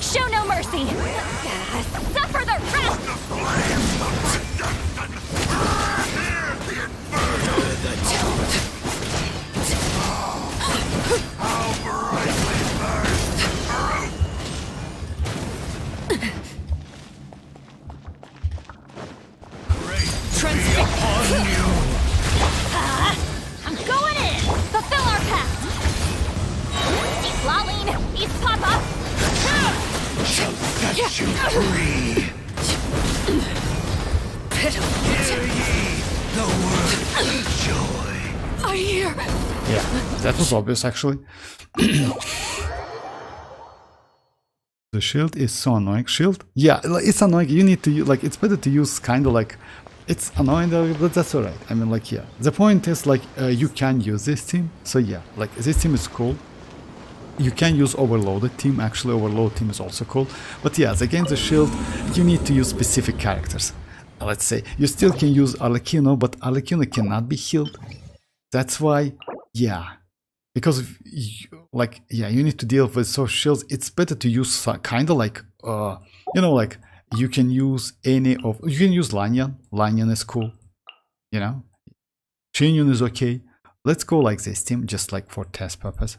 Show no mercy! Suffer the wrath! I'm going in! Fulfill our pact! Eat Laline! Eat Papa! Shall set you free. Hear ye the word of joy. I hear. Yeah, that was obvious actually. The shield is so annoying. Shield? Yeah, it's annoying. You need to like. It's better to use kind of like. It's annoying, but that's alright. I mean, like, yeah. The point is like you can use this team. So yeah, like this team is cool. You can use overloaded team. Actually, overload team is also cool. But yeah, against the shield, you need to use specific characters. Let's say you still can use Arlecchino, but Arlecchino cannot be healed. That's why, yeah. Because like yeah, you need to deal with social shields. It's better to use kind of like you know, like you can use any of you can use Lanyan. Lanyan is cool, you know. Shinyun is okay. Let's go like this team, just like for test purpose.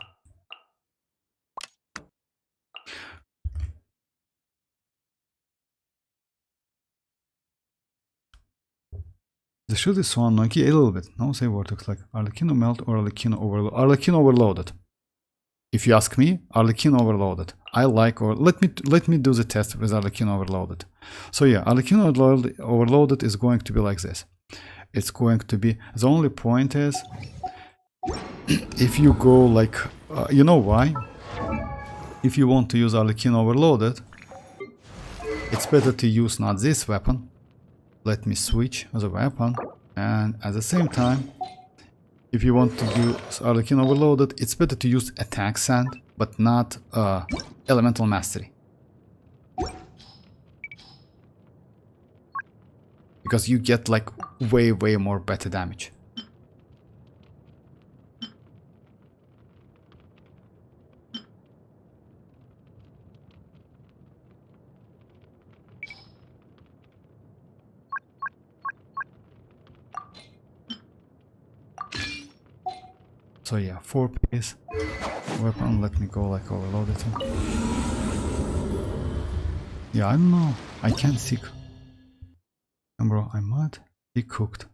The shield is so annoying. Yeah, a little bit. No, say vortex like Arlecchino melt or Arlecchino overload. Arlecchino overloaded. If you ask me, Arlecchino overloaded. I like, or let me do the test with Arlecchino overloaded. So yeah, Arlecchino overloaded is going to be like this. It's going to be, the only point is if you go like you know why? If you want to use Arlecchino overloaded, it's better to use not this weapon. Let me switch the weapon, and at the same time, if you want to use Arlecchino overloaded, it's better to use attack sand, but not elemental mastery. Because you get like way more better damage. So yeah, 4-piece weapon. Let me go like overload it. Yeah, I don't know. I can't see. And bro, I might be cooked.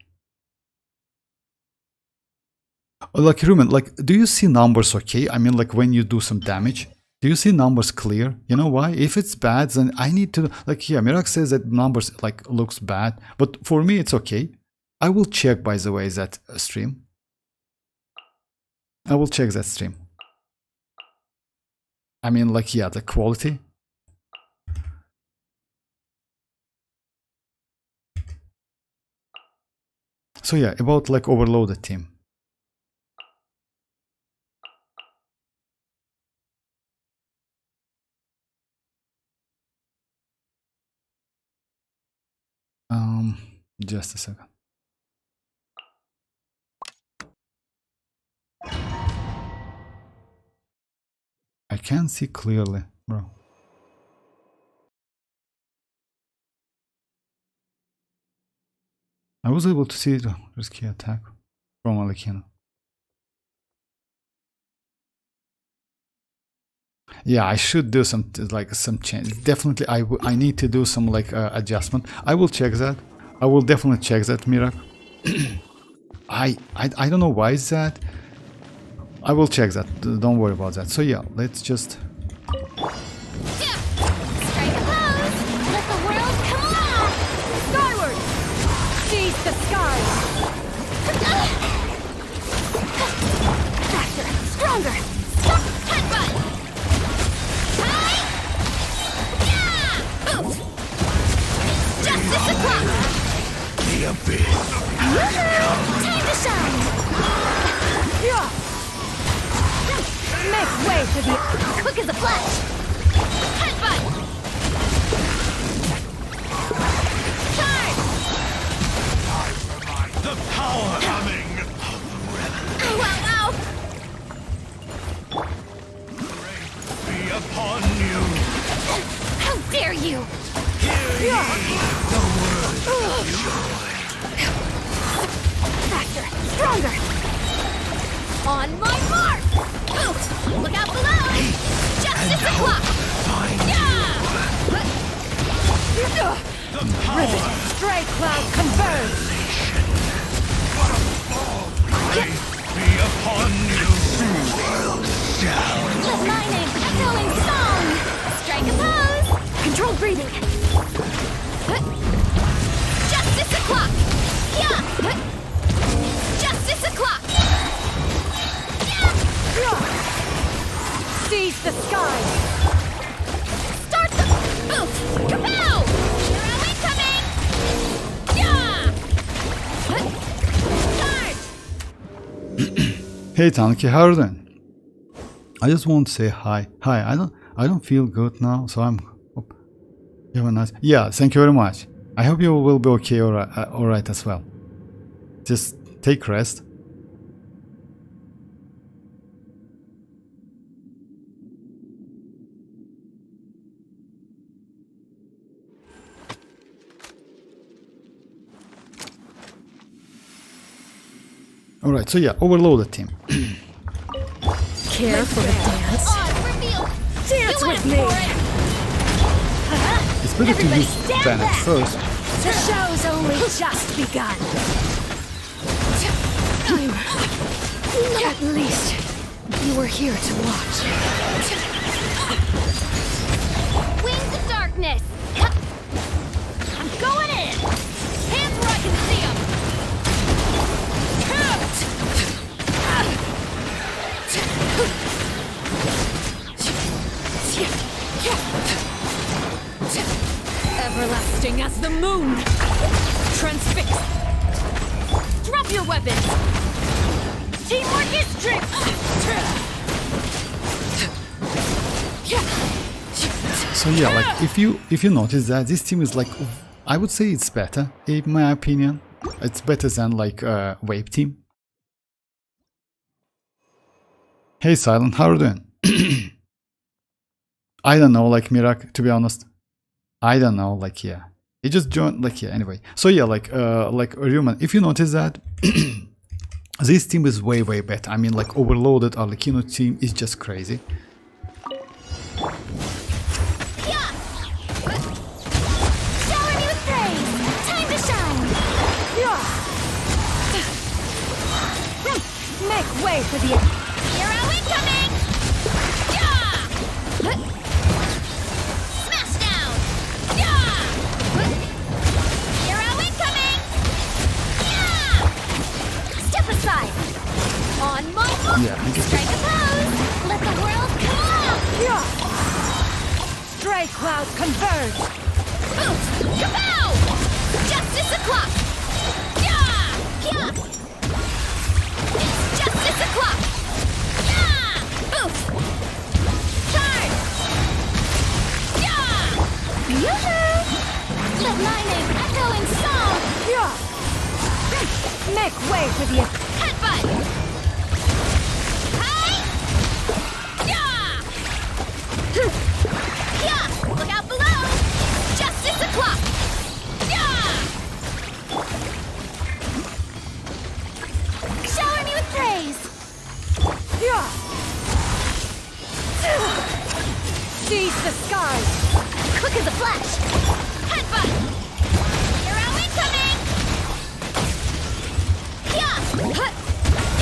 Like Rumen, like, do you see numbers okay? I mean, like when you do some damage, do you see numbers clear? You know why? If it's bad, then I need to like. Yeah, Mirak says that numbers like looks bad, but for me it's okay. I will check, by the way, that stream. I will check that stream. I mean, like, yeah, the quality. So yeah, about like overloaded team. Just a second. I can't see clearly, bro. I was able to see the risky attack from Arlecchino. Yeah, I should do some like some change. Definitely, I need to do some like adjustment. I will check that. I will definitely check that, Mirak. I don't know why is that. I will check that. Don't worry about that. So yeah, let's just. Strike a pose! Let the world come alive! Skyward! Seize the skies! Faster! Stronger! Stop! Headbutt! Hi! Yeah! Oof! Justice o'clock! The abyss. Time to shine! Yeah! Make way for the... Quick as a flash! Headbutt! Charge! The power coming. Ow, ow, ow! Be upon you. dare you! Faster! Stronger! On my mark! Look out below! Justice o'clock! Rivet, stray cloud, converge! Be upon you. Lumine, echoing song! Strike a pose! Controlled breathing! Justice o'clock! Yeah! Justice o'clock! Seize the sky! Start the boost! Kapow! Hero incoming! Yeah! Start! Hey Tanki, how are you doing? I just want to say hi. Hi, I don't feel good now, so I'm. You have a nice. Yeah, thank you very much. I hope you will be okay, alright as well. Just take rest. Alright, so yeah, overloaded team. Care for a dance? On, reveal! Dance You with went me! for it! It's better to Everybody use stand Bennett back. first. The show's only just begun. At least you were here to watch. Wings of darkness! I'm going in! Hands where I can see them! Everlasting as the moon. Transfix. Drop your weapons! Teamwork is strength! So yeah, like if you notice that this team is like, I would say it's better in my opinion. It's better than like Wave team. Hey Silent, how are you doing? I don't know, like Mirak, to be honest. I don't know, like yeah. He just joined, like yeah. Anyway, so yeah, like Ruman, if you notice that. This team is way better. I mean, like overloaded Arlecchino team is just crazy. Shower me with praise! Time to shine! Make way for the Hero incoming! Smash down! Hero incoming! Step aside! On my mark! Yeah, I guess Strike a pose! Let the world come out! stray cloud converge. Boost! Kapow! Justice o'clock! It's justice o'clock! Boost! Charge! Yoo-hoo! Let my name echo in song! Make way for the Headbutt! Hi! Look out below! Justice o'clock! Shower me with praise! Seize the skies. Quick as a flash! Headbutt! Hero incoming!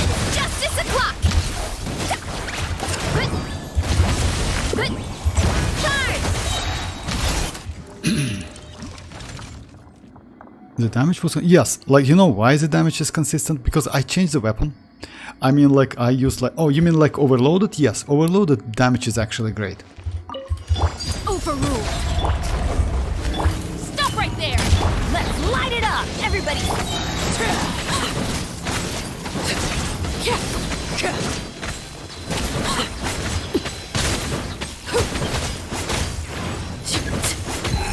It's justice o'clock! Charge! The damage was yes, like you know why the damage is consistent? Because I changed the weapon. I mean, like I use like, oh, you mean like overloaded? Yes, overloaded damage is actually great. Overruled! Stop right there! Let's light it up! Everybody!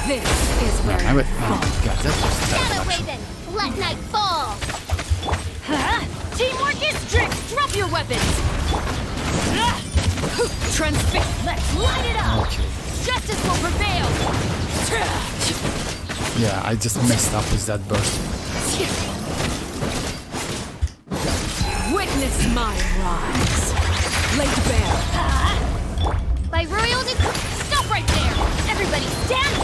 This is where Oh my god, that was Shadow terrible actually. Raven! Let night fall! Teamwork is strict! Drop your weapons! Transfix. Let's light it up! Okay. Justice will prevail! Yeah, I just messed up with that burst. Witness my rise. Laid bare. By royal decree... Stop right there! Everybody stand!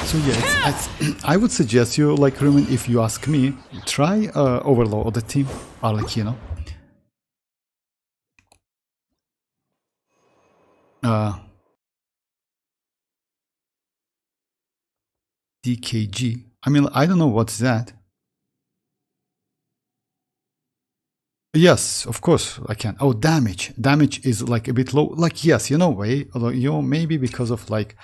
So yeah, I would suggest you, like Rumen, if you ask me, try overload the team, or like, you know, DKG. I mean, I don't know what's that. Yes, of course I can. Oh, damage. Damage is like a bit low. Like, yes, you know, way, although, you know, maybe because of like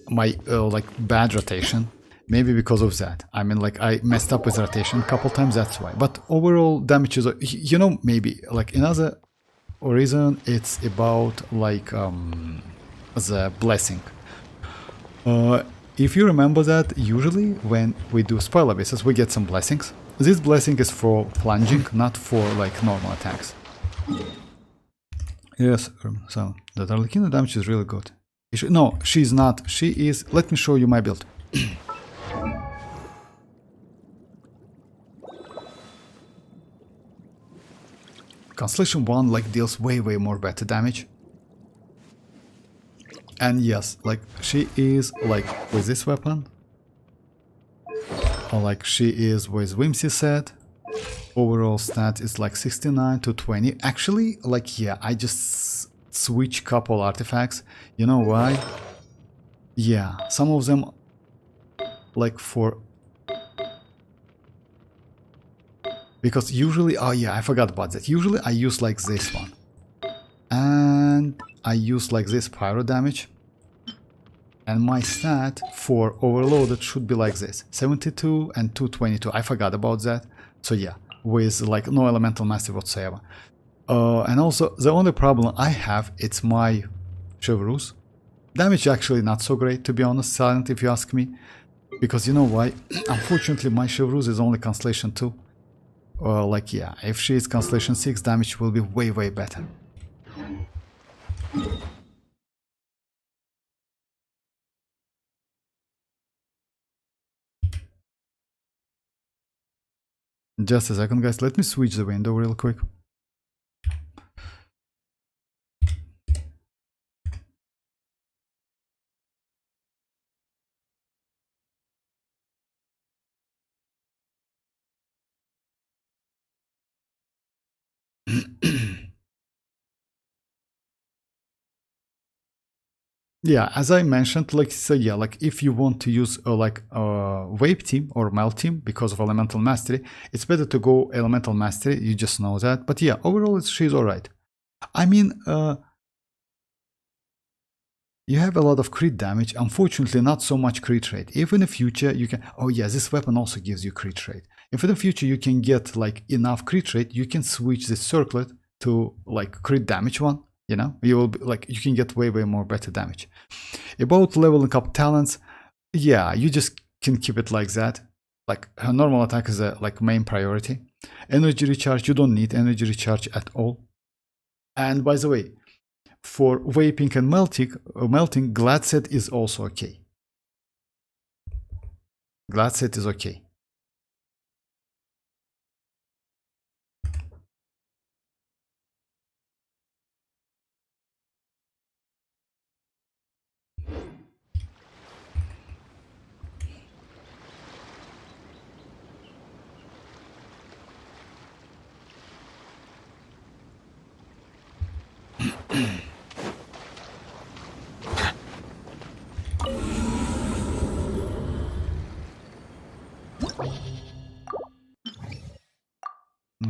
my like bad rotation. Maybe because of that. I mean, like, I messed up with rotation a couple times, that's why. But overall damage is, you know, maybe like another reason, it's about like the blessing. If you remember that, usually when we do spoiler bases, we get some blessings. This blessing is for plunging, not for like normal attacks. Yes, so the Arlecchino damage is really good. No, she's not. She is. Let me show you my build. Constellation 1 like deals way more better damage. And yes, like she is like with this weapon. Or like she is with Whimsy set. Overall stat is like 69 to 20. Actually, like, yeah, I just switch couple artifacts. You know why? Yeah, some of them like for... Because usually, oh yeah, I forgot about that. Usually I use like this one. And I use like this pyro damage. And my stat for overloaded should be like this. 72 and 222. I forgot about that. So yeah, with like no elemental mastery whatsoever. And also the only problem I have, it's my Chevreuse. Damage actually not so great, to be honest, Silent, if you ask me. Because you know why? Unfortunately, my Chevreuse is only Constellation 2. Like, yeah, if she is Constellation 6, damage will be way better. Just a second, guys. Let me switch the window real quick. Yeah, as I mentioned, like, so yeah, like if you want to use like Vape team or Melt team because of elemental mastery, it's better to go elemental mastery. You just know that. But yeah, overall, she's alright. I mean, you have a lot of crit damage. Unfortunately, not so much crit rate. If in the future you can... Oh yeah, this weapon also gives you crit rate. If in the future you can get like enough crit rate, you can switch this circlet to like crit damage one. You know, you will be, like, you can get way more better damage. About leveling up talents, yeah, you just can keep it like that. Like her normal attack is a like main priority. Energy recharge, you don't need energy recharge at all. And by the way, for vaping and melting, glad set is also okay. Glad set is okay.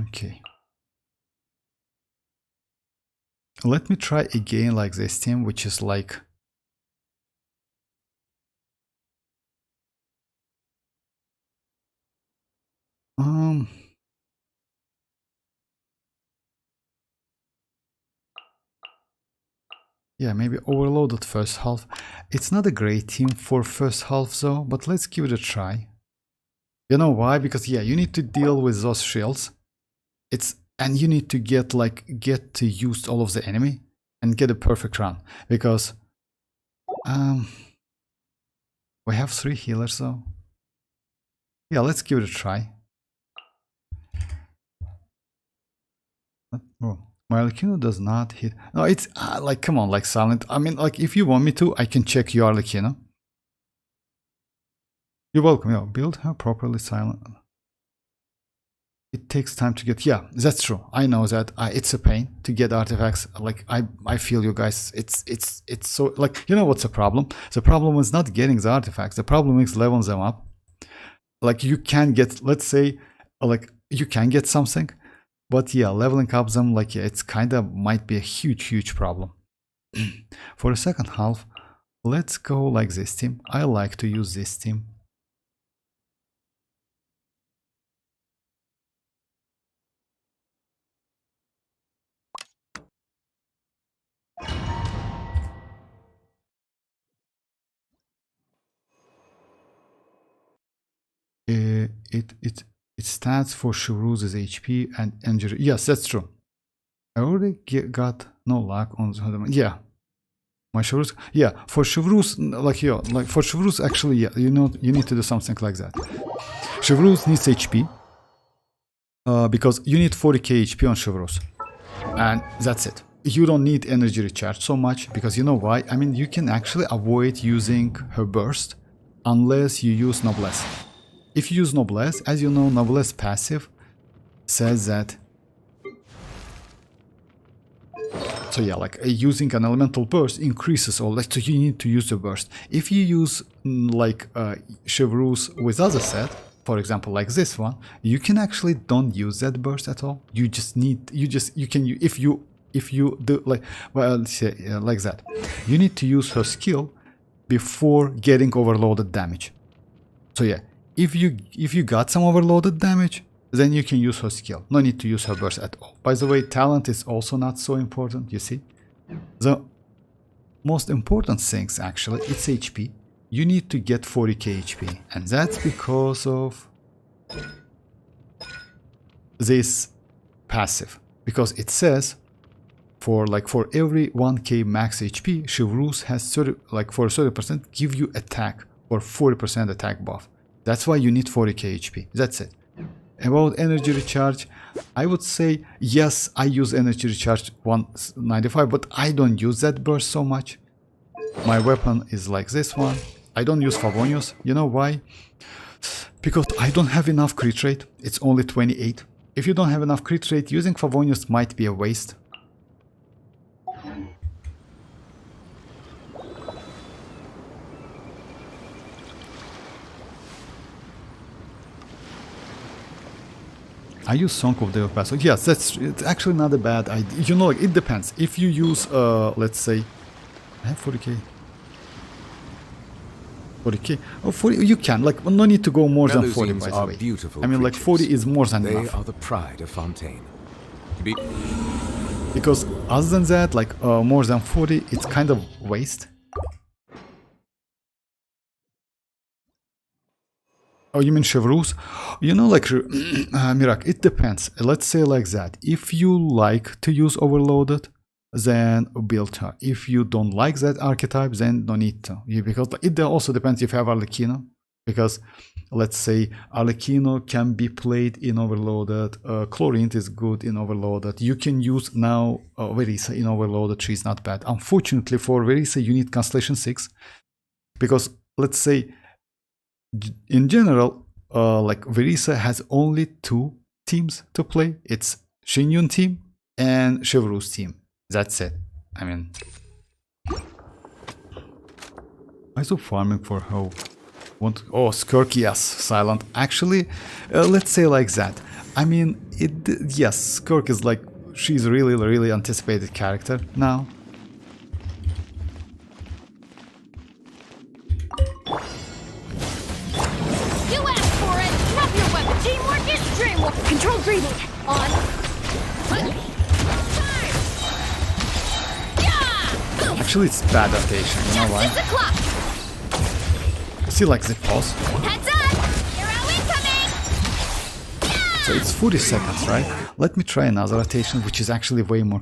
Okay. Let me try again like this team, which is like... Yeah, maybe overloaded first half. It's not a great team for first half though, but let's give it a try. You know why? Because yeah, you need to deal with those shields. it's, and you need to get to use all of the enemy and get a perfect run, because we have 3 healers though. Yeah, let's give it a try. Oh, my Arlecchino does not hit. No, it's like, come on, like silent. I mean, like, if you want me to, I can check your Arlecchino. You're welcome. Yeah, build her properly silent. It takes time to get. Yeah, that's true. I know that it's a pain to get artifacts. Like, I feel you guys. It's so, like, you know what's the problem? The problem is not getting the artifacts. The problem is leveling them up. Like, you can get, let's say, like, you can get something, but yeah, leveling up them, like, yeah, it's kind of might be a huge problem. For the second half, let's go like this team. I like to use this team. It stands for Chevreau's HP and injury. Yes, that's true. I already got no luck on the, yeah. My Chevreau's, yeah, for Chevreau's, like, yeah, like for Chevreau's, actually, yeah, you know, you need to do something like that. Chevreau's needs HP because you need 40k HP on Chevreau's, and that's it. You don't need energy recharge so much, because you know why? I mean, you can actually avoid using her burst unless you use Noblesse. If you use Noblesse, as you know, Noblesse passive says that. So yeah, like using an elemental burst increases all that, so you need to use the burst. If you use like Chevreau's with other set, for example like this one, you can actually don't use that burst at all. You just need, you can if you do like, well, say, like that, you need to use her skill before getting overloaded damage. So yeah, if you got some overloaded damage, then you can use her skill. No need to use her burst at all. By the way, talent is also not so important, you see. The most important things, actually, it's HP. You need to get 40k HP, and that's because of this passive. Because it says, for every 1k max HP, Chevreau's has 30, like for 30% give you attack or 40% attack buff. That's why you need 40k HP. That's it. About energy recharge, I would say yes, I use energy recharge 195, but I don't use that burst so much. My weapon is like this one. I don't use Favonius. You know why? Because I don't have enough crit rate. It's only 28. If you don't have enough crit rate, using Favonius might be a waste. I use Song of the Past. Yes, it's actually not a bad idea. You know, like, it depends. If you use, let's say, I have 40k. 40k. Oh, 40. You can, like, no need to go more than 40. By the way, beautiful I mean, like 40 is more than they enough. are the pride of Fontaine. Because other than that, like more than 40, it's kind of waste. Oh, you mean Chevreau's? You know, like, Mirak, it depends. Let's say like that. If you like to use Overloaded, then build her. If you don't like that archetype, then no need to. Because it also depends if you have Arlecchino. Because, let's say, Arlecchino can be played in Overloaded. Chlorine is good in Overloaded. You can use now Varesa in Overloaded. She's not bad. Unfortunately, for Varesa, you need Constellation 6. Because, let's say, in general, like Varesa has only 2 teams to play. It's Xinyun team and Chevreau's team. That's it. I mean, I saw farming for how. Oh, Skirk, yes, silent. Actually, let's say like that. I mean, yes, Skirk is like, she's really anticipated character now. Teamwork is dreamwork! Control breathing! On! Yeah! Actually, it's bad adaptation, you know why? See, like the pause. Heads up! Hero incoming! Yeah! So it's 40 seconds, right? Let me try another rotation, which is actually way more.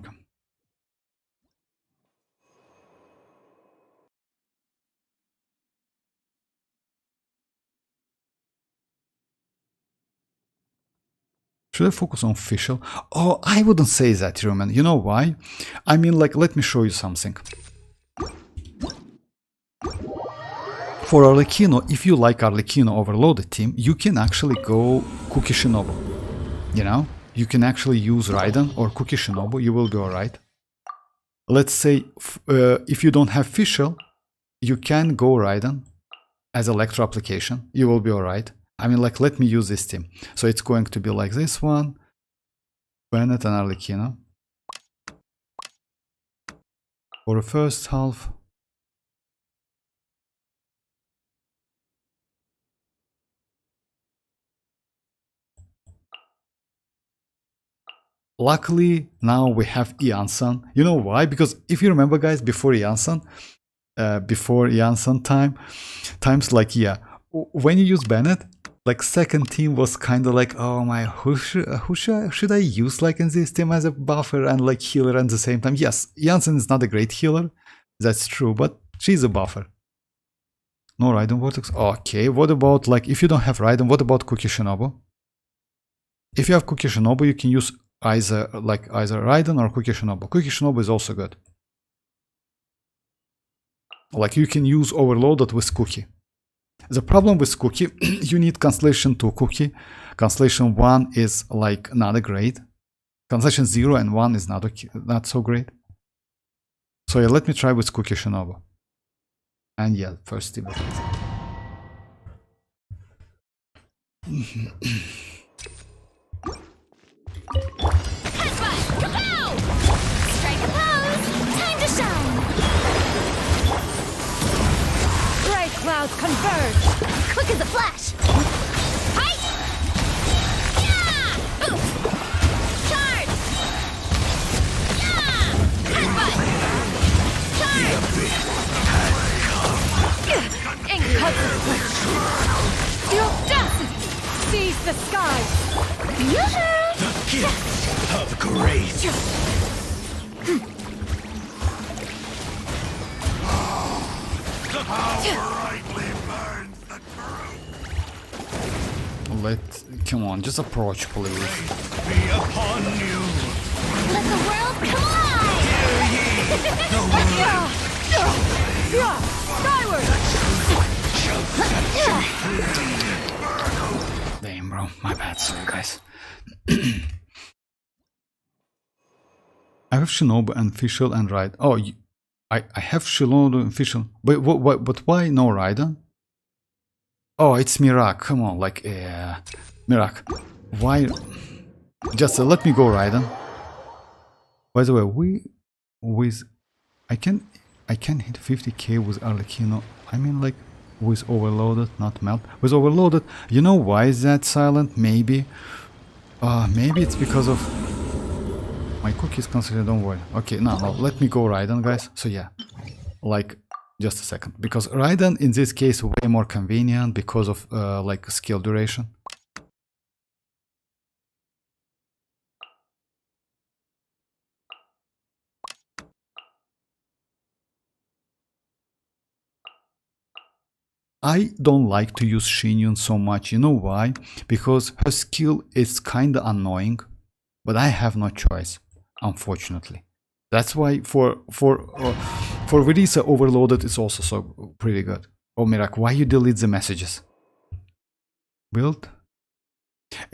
Should I focus on official? Oh, I wouldn't say that, Roman. You know why? I mean, like, let me show you something. For Arlecchino, if you like Arlecchino overloaded team, you can actually go Kuki Shinobu. You know? You can actually use Raiden or Kuki Shinobu, you will be alright. Let's say, if you don't have official, you can go Raiden as Electro application, you will be alright. I mean, like, let me use this team. So it's going to be like this one, Bennett and Arlecchino. For the first half. Luckily, now we have iansan. You know why? Because if you remember, guys, before iansan times like, yeah, when you use Bennett, like second team was kind of like, oh my, who should I use like in this team as a buffer and like healer at the same time? Yes, iansan is not a great healer, that's true, but she's a buffer. No Raiden Vortex. Okay, what about like if you don't have Raiden, what about Kuki Shinobu? If you have Kuki Shinobu, you can use either Raiden or Kuki Shinobu. Kuki Shinobu is also good. Like you can use overloaded with Kuki. The problem with Kuki, you need Constellation 2 Kuki. Constellation 1 is like not a great. Constellation 0 and 1 is not so great. So yeah, let me try with Kuki Shinobu. And yeah, first team. Headbutt! Kapow! Strike a pose! Time to shine! Gray clouds converge! Quick as a flash! Hi! Yeah! Oof! Charge! Yeah! Headbutt! Charge! Inconsequential! The audacity! Seize the skies! Yoo-hoo! The gift of grace. The power rightly burns the truth. Come on, just approach, please. Be upon you. Let the world come alive! Skyward! Damn, bro, my bad, sorry, guys. I have Shinobu and official and Raiden. Oh, I have Shinobu and official. But why no Raiden? Oh, it's Mirak. Come on, like, yeah, Mirak. Why? Just let me go Raiden. By the way, I can hit 50k with Arlecchino. I mean, like, with overloaded, not melt. With overloaded, you know why is that silent? Maybe it's because of my cookies considered. Don't worry. Okay, no, let me go Raiden, guys. So yeah, like, just a second, because Raiden in this case way more convenient because of like skill duration. I don't like to use Shinyun so much. You know why? Because her skill is kinda annoying, but I have no choice, unfortunately. That's why for Varesa overloaded is also so pretty good. Oh Mirak, why you delete the messages? Build?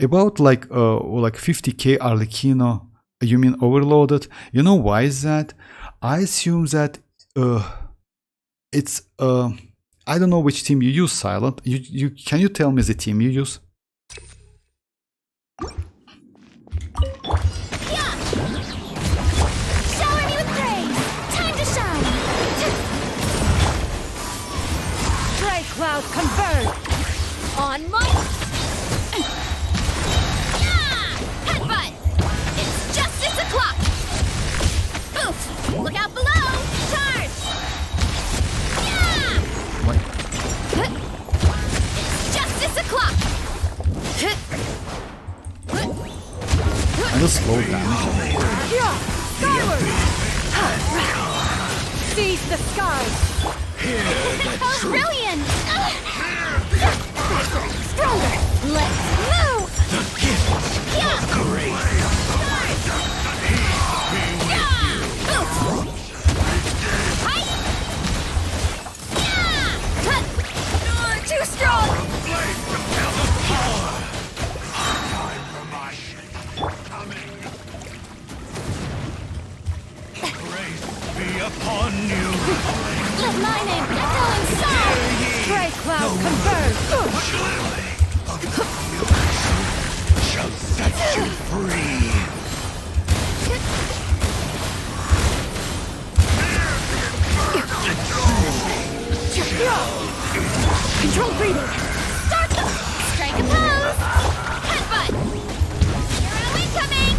About like 50k Arlecchino, you mean overloaded? You know why is that? I assume that it's I don't know which team you use, Silent. Can you tell me the team you use? Yeah! Shower me with praise! Time to shine! Gray clouds converge! On my... Yeah! Headbutt! It's justice o'clock! Oof! Look out below! Charge! Yeah! What? It's justice o'clock! kind of slow damage. Yeah, skyward! Seize the skies! Oh, brilliant! Stronger! Let's move! Yeah! Too strong! Be upon you. Let my name echo inside! Gray cloud converge! Shall set you free. Control breathing! Start them! Strike a pose! Headbutt! Hero incoming!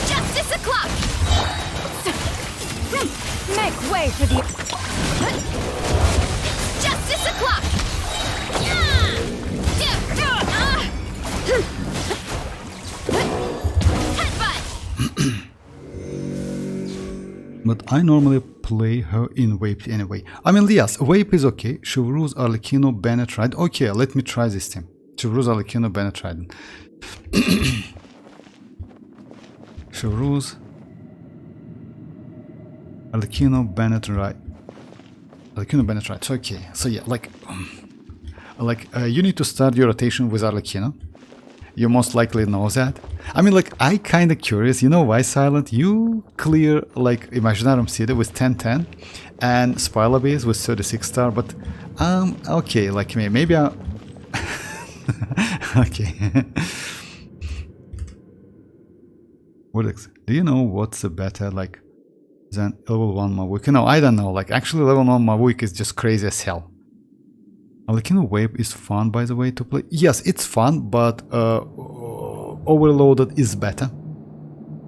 Justice o'clock! Make way for the... Justice o'clock! Headbutt! But I normally play her in Vape anyway. I mean, yes, Vape is okay. Chevreuse, Arlecchino, Bennett, Raiden. Okay, let me try this team. Chevreuse, Arlecchino, Bennett, Raiden. Chevreuse, Arlecchino, Bennett, Raiden. Arlecchino, Bennett, Raiden. So, okay, so yeah, you need to start your rotation with Arlecchino. You most likely know that. I mean, like, I kinda curious, you know why, Silent? You clear, like, Imaginarum City with 10-10 and Spoiler Base with 36 star, but, okay, like, maybe I... okay. Woodix, do you know what's a better, like, than level 1 mavuika? No, I don't know, like, actually level 1 mavuika is just crazy as hell. Arlecchino Wave is fun, by the way, to play. Yes, it's fun, but Overloaded is better.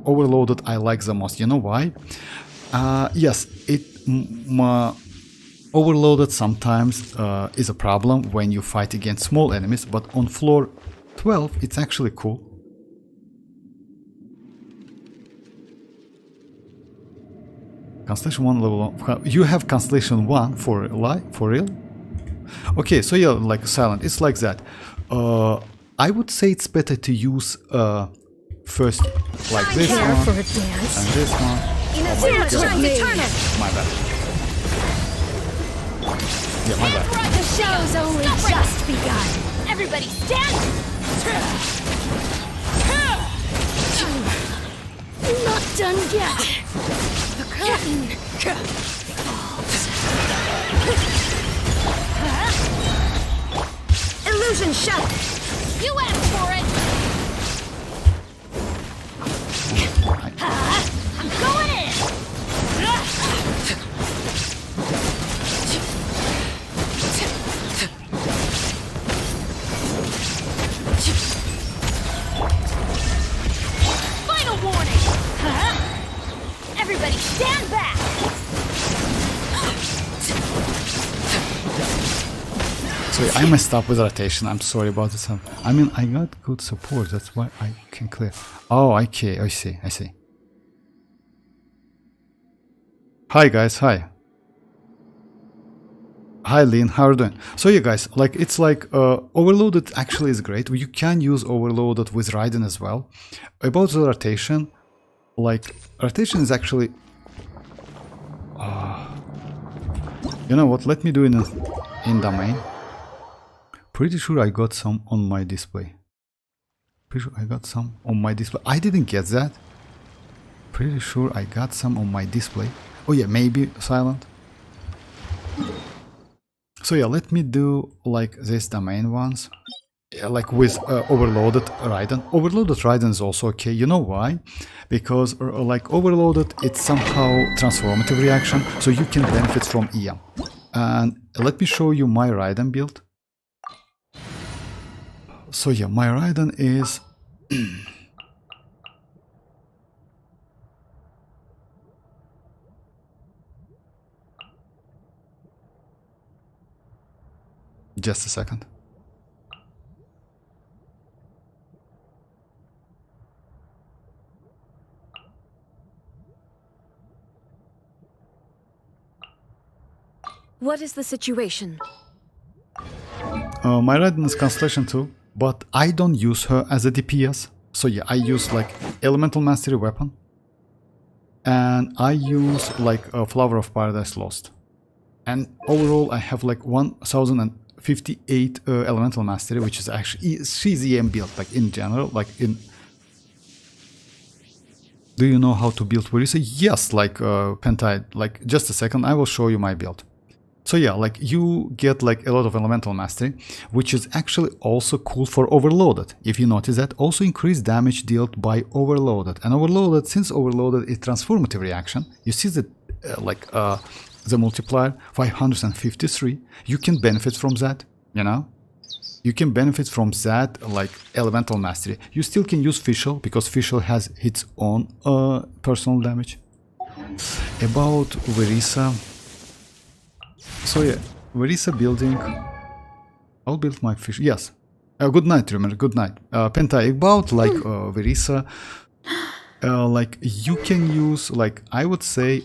Overloaded I like the most. You know why? Yes, Overloaded sometimes is a problem when you fight against small enemies, but on floor 12 it's actually cool. Constellation 1 level 1. You have Constellation 1 for real? Okay, so yeah, like Silent, it's like that. I would say it's better to use first like this one for a dance. and this one. Dance with me! My bad. Yeah, my bad. The show's only just begun! Everybody stand! Not done yet! The curtain! Illusion shot! You asked for it! I'm going in! Final warning! Everybody stand back! Sorry, I messed up with rotation. I'm sorry about this. I mean, I got good support. That's why I can clear. Oh, okay. I see. I see. Hi, guys. Hi. Hi, Lean. How are you doing? So, yeah, guys, like, it's like Overloaded actually is great. You can use Overloaded with Raiden as well. About the rotation, like, rotation is actually... you know what? Let me do it in domain. Pretty sure I got some on my display. Pretty sure I got some on my display. I didn't get that. Pretty sure I got some on my display. Oh yeah, maybe Silent. So yeah, let me do like this domain ones. Yeah, like with Overloaded Raiden. Overloaded Raiden is also okay. You know why? Because like Overloaded, it's somehow transformative reaction, so you can benefit from EM. And let me show you my Raiden build. So yeah, my Raiden is just a second. What is the situation? My Raiden is Constellation too, but I don't use her as a DPS. So yeah, I use like Elemental Mastery weapon. And I use like a Flower of Paradise Lost. And overall I have like 1058 Elemental Mastery, which is actually, she's EM build, like in general, like in... Do you know how to build Varesa? Yes, like Pentai, like just a second, I will show you my build. So yeah, like you get like a lot of Elemental Mastery, which is actually also cool for Overloaded. If you notice that, also increase damage dealt by Overloaded. And Overloaded, since Overloaded is transformative reaction, you see that the multiplier 553, you can benefit from that, you know? You can benefit from that like Elemental Mastery. You still can use Fischl, because Fischl has its own personal damage. About Varesa. So yeah, Varesa building. I'll build my fish. Yes. Good night, remember. Good night. Pentai, about like Varesa. Like you can use, like I would say,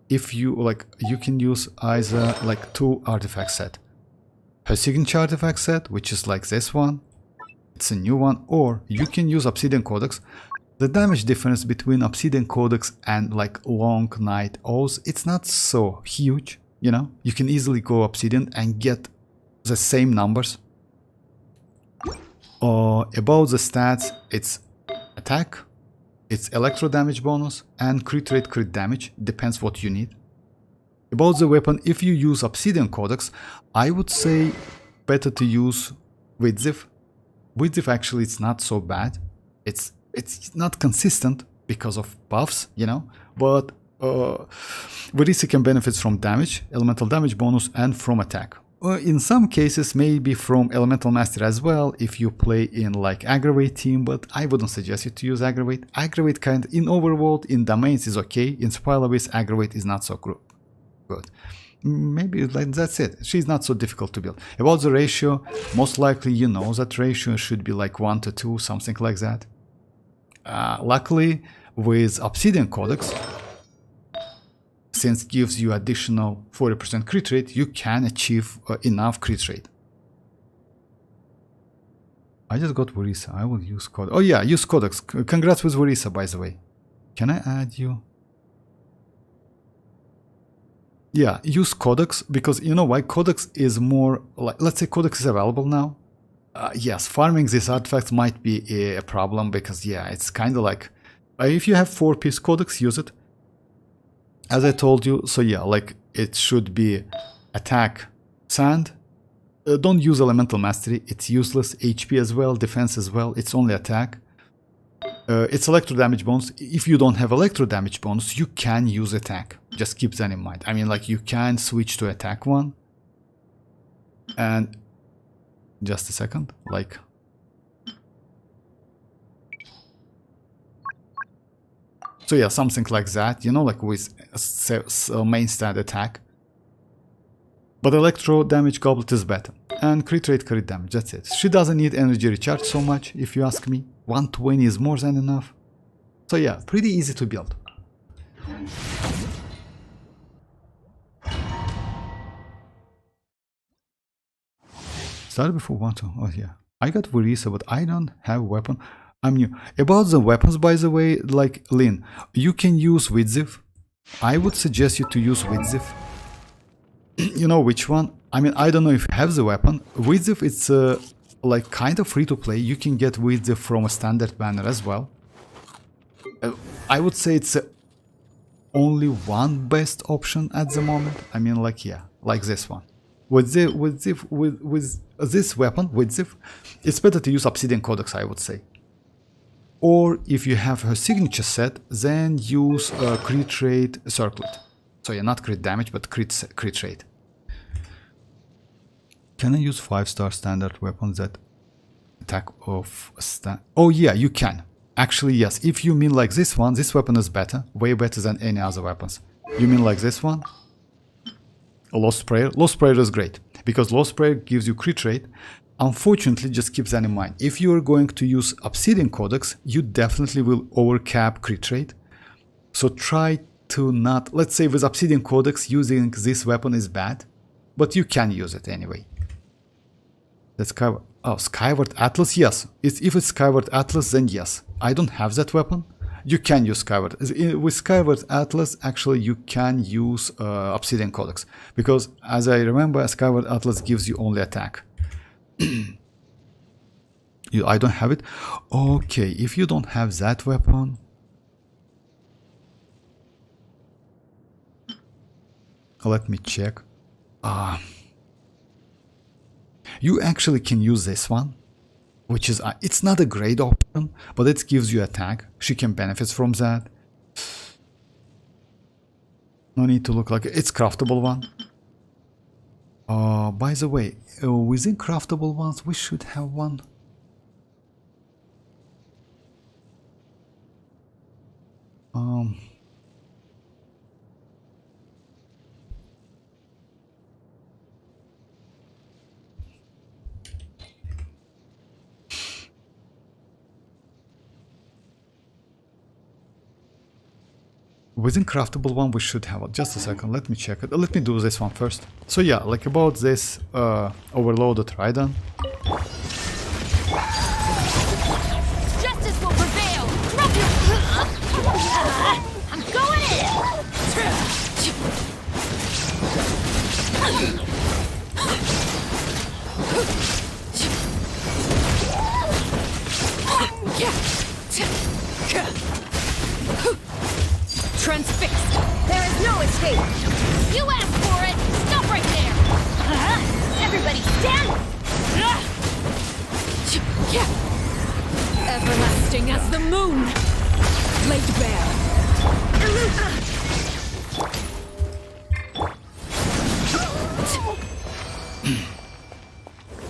if you like, you can use either like 2 artifact set. Her signature artifact set, which is like this one, it's a new one, or you can use Obsidian Codex. The damage difference between Obsidian Codex and like Long Night Oaths, it's not so huge, you know? You can easily go Obsidian and get the same numbers. About the stats, it's attack, it's electro damage bonus, and crit rate, crit damage, depends what you need. About the weapon, if you use Obsidian Codex, I would say better to use Widzif. Widzif actually it's not so bad. It's not consistent because of buffs, you know, but Varesa can benefit from damage, elemental damage bonus, and from attack. In some cases, maybe from Elemental Master as well, if you play in like Aggravate team, but I wouldn't suggest you to use Aggravate. Aggravate kind in Overworld, in Domains is okay, in Spoilerways, Aggravate is not so good. Maybe like that's it. She's not so difficult to build. About the ratio, most likely you know that ratio should be like 1 to 2, something like that. Luckily, with Obsidian Codex, since it gives you additional 40% crit rate, you can achieve enough crit rate. I just got Varesa. I will use Codex. Oh yeah, use Codex. Congrats with Varesa, by the way. Can I add you? Yeah, use Codex, because you know why? Codex is more like, let's say Codex is available now. Yes, farming these artifacts might be a problem, because yeah, it's kind of like, if you have 4-piece Codex, use it. As I told you, so yeah, like it should be attack, sand. Don't use Elemental Mastery, it's useless. HP as well, defense as well, it's only attack. It's electro damage bonus. If you don't have electro damage bonus, you can use attack. Just keep that in mind. I mean, like you can switch to attack one. And just a second, like so yeah, something like that, you know, like with main stat attack. But electro damage goblet is better. And crit rate, crit damage, that's it. She doesn't need energy recharge so much, if you ask me. 120 is more than enough. So yeah, pretty easy to build. Started before 1, 2. Oh yeah. I got Varesa, but I don't have weapon. I'm new. About the weapons, by the way, like Lin, you can use Widzif. I would suggest you to use Widzif. You know which one? I mean, I don't know if you have the weapon. Widzif, it's like kind of free to play. You can get Widzif from a standard banner as well. I would say it's only one best option at the moment. I mean, like yeah, like this one. With this weapon, Widzif, it's better to use Obsidian Codex, I would say. Or if you have her signature set, then use crit rate circlet. So yeah, not crit damage, but crit rate. Can I use 5-star standard weapons that attack of Oh yeah, you can. Actually, yes. If you mean like this one, this weapon is better, way better than any other weapons. You mean like this one? Lost Prayer. Lost Prayer is great because Lost Prayer gives you crit rate. Unfortunately, just keep that in mind. If you are going to use Obsidian Codex, you definitely will overcap crit rate. So try to not, let's say with Obsidian Codex, using this weapon is bad. but you can use it anyway. That's Skyward. Oh, Skyward Atlas, yes. If it's Skyward Atlas, then yes. I don't have that weapon. You can use Skyward. With Skyward Atlas, actually, you can use Obsidian Codex. Because, as I remember, Skyward Atlas gives you only attack. I don't have it. Okay, if you don't have that weapon... Let me check. You actually can use this one, which is it's not a great option, but it gives you attack. She can benefit from that. No need to look like it's craftable one. By the way, within craftable ones, we should have one. Within craftable one, we should have it. Just a second, let me check it. Let me do this one first. So yeah, like about this overloaded trident. Justice will prevail! Drop your... I'm going in! Transfixed. There is no escape. You asked for it! Stop right there! Everybody stand! Everlasting as the moon. Laid bare.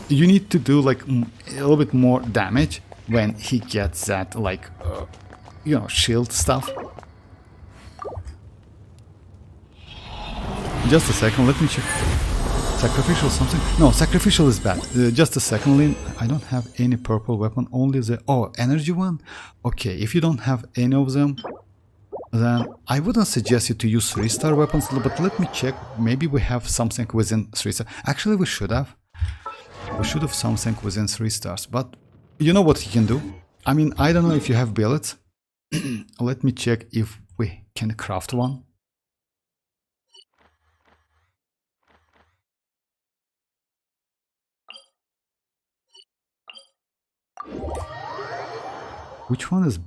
You need to do like a little bit more damage when he gets that like you know, shield stuff. Just a second, let me check. Sacrificial something? No, sacrificial is bad. Just a second, Lynn. I don't have any purple weapon, only the... Oh, energy one? Okay, if you don't have any of them, then I wouldn't suggest you to use 3-star weapons, but let me check. Maybe we have something within 3-star. Actually, we should have. We should have something within 3 stars, but you know what you can do? I mean, I don't know if you have billets. Let me check if we can craft one. Which one is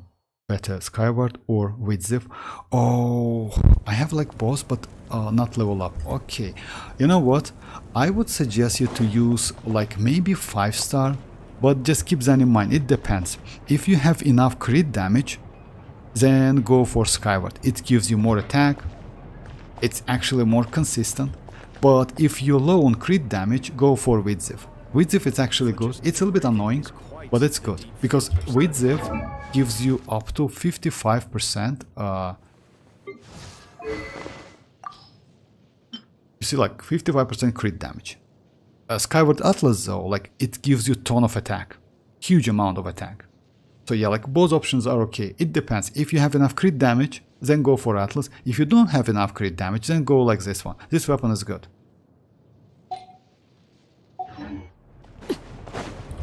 better, Skyward or Widziv? Oh, I have like both, but not level up. Okay, you know what? I would suggest you to use like maybe 5-star, but just keep that in mind. It depends. If you have enough crit damage, then go for Skyward. It gives you more attack. It's actually more consistent. But if you're low on crit damage, go for Widziv. Widziv is actually good. It's a little bit annoying, but it's good because Widziv gives you up to 55%. You see, like 55% crit damage. Skyward Atlas, though, like it gives you ton of attack, huge amount of attack. So yeah, like both options are okay. It depends. If you have enough crit damage, then go for Atlas. If you don't have enough crit damage, then go like this one. This weapon is good.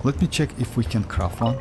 Let me check if we can craft one.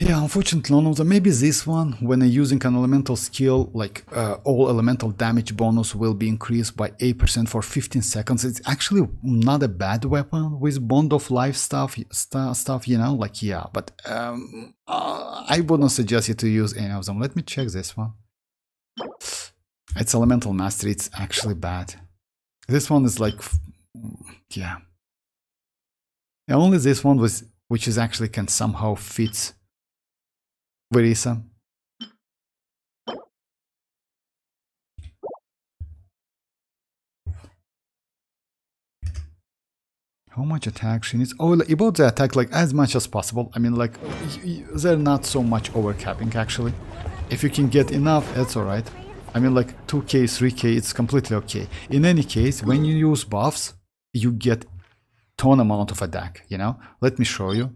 Yeah, unfortunately none of them. Maybe this one, when using an elemental skill, like all elemental damage bonus will be increased by 8% for 15 seconds. It's actually not a bad weapon with Bond of Life stuff, you know, like yeah, but I wouldn't suggest you to use any of them. Let me check this one. It's Elemental Mastery, it's actually bad. This one is like, yeah. And only this one was, which is actually can somehow fit Varesa. How much attack she needs? Oh, about the attack, like as much as possible. I mean, like they're not so much overcapping actually. If you can get enough, that's alright. I mean, like 2k, 3k, it's completely okay. In any case, when you use buffs, you get ton amount of attack, you know? Let me show you.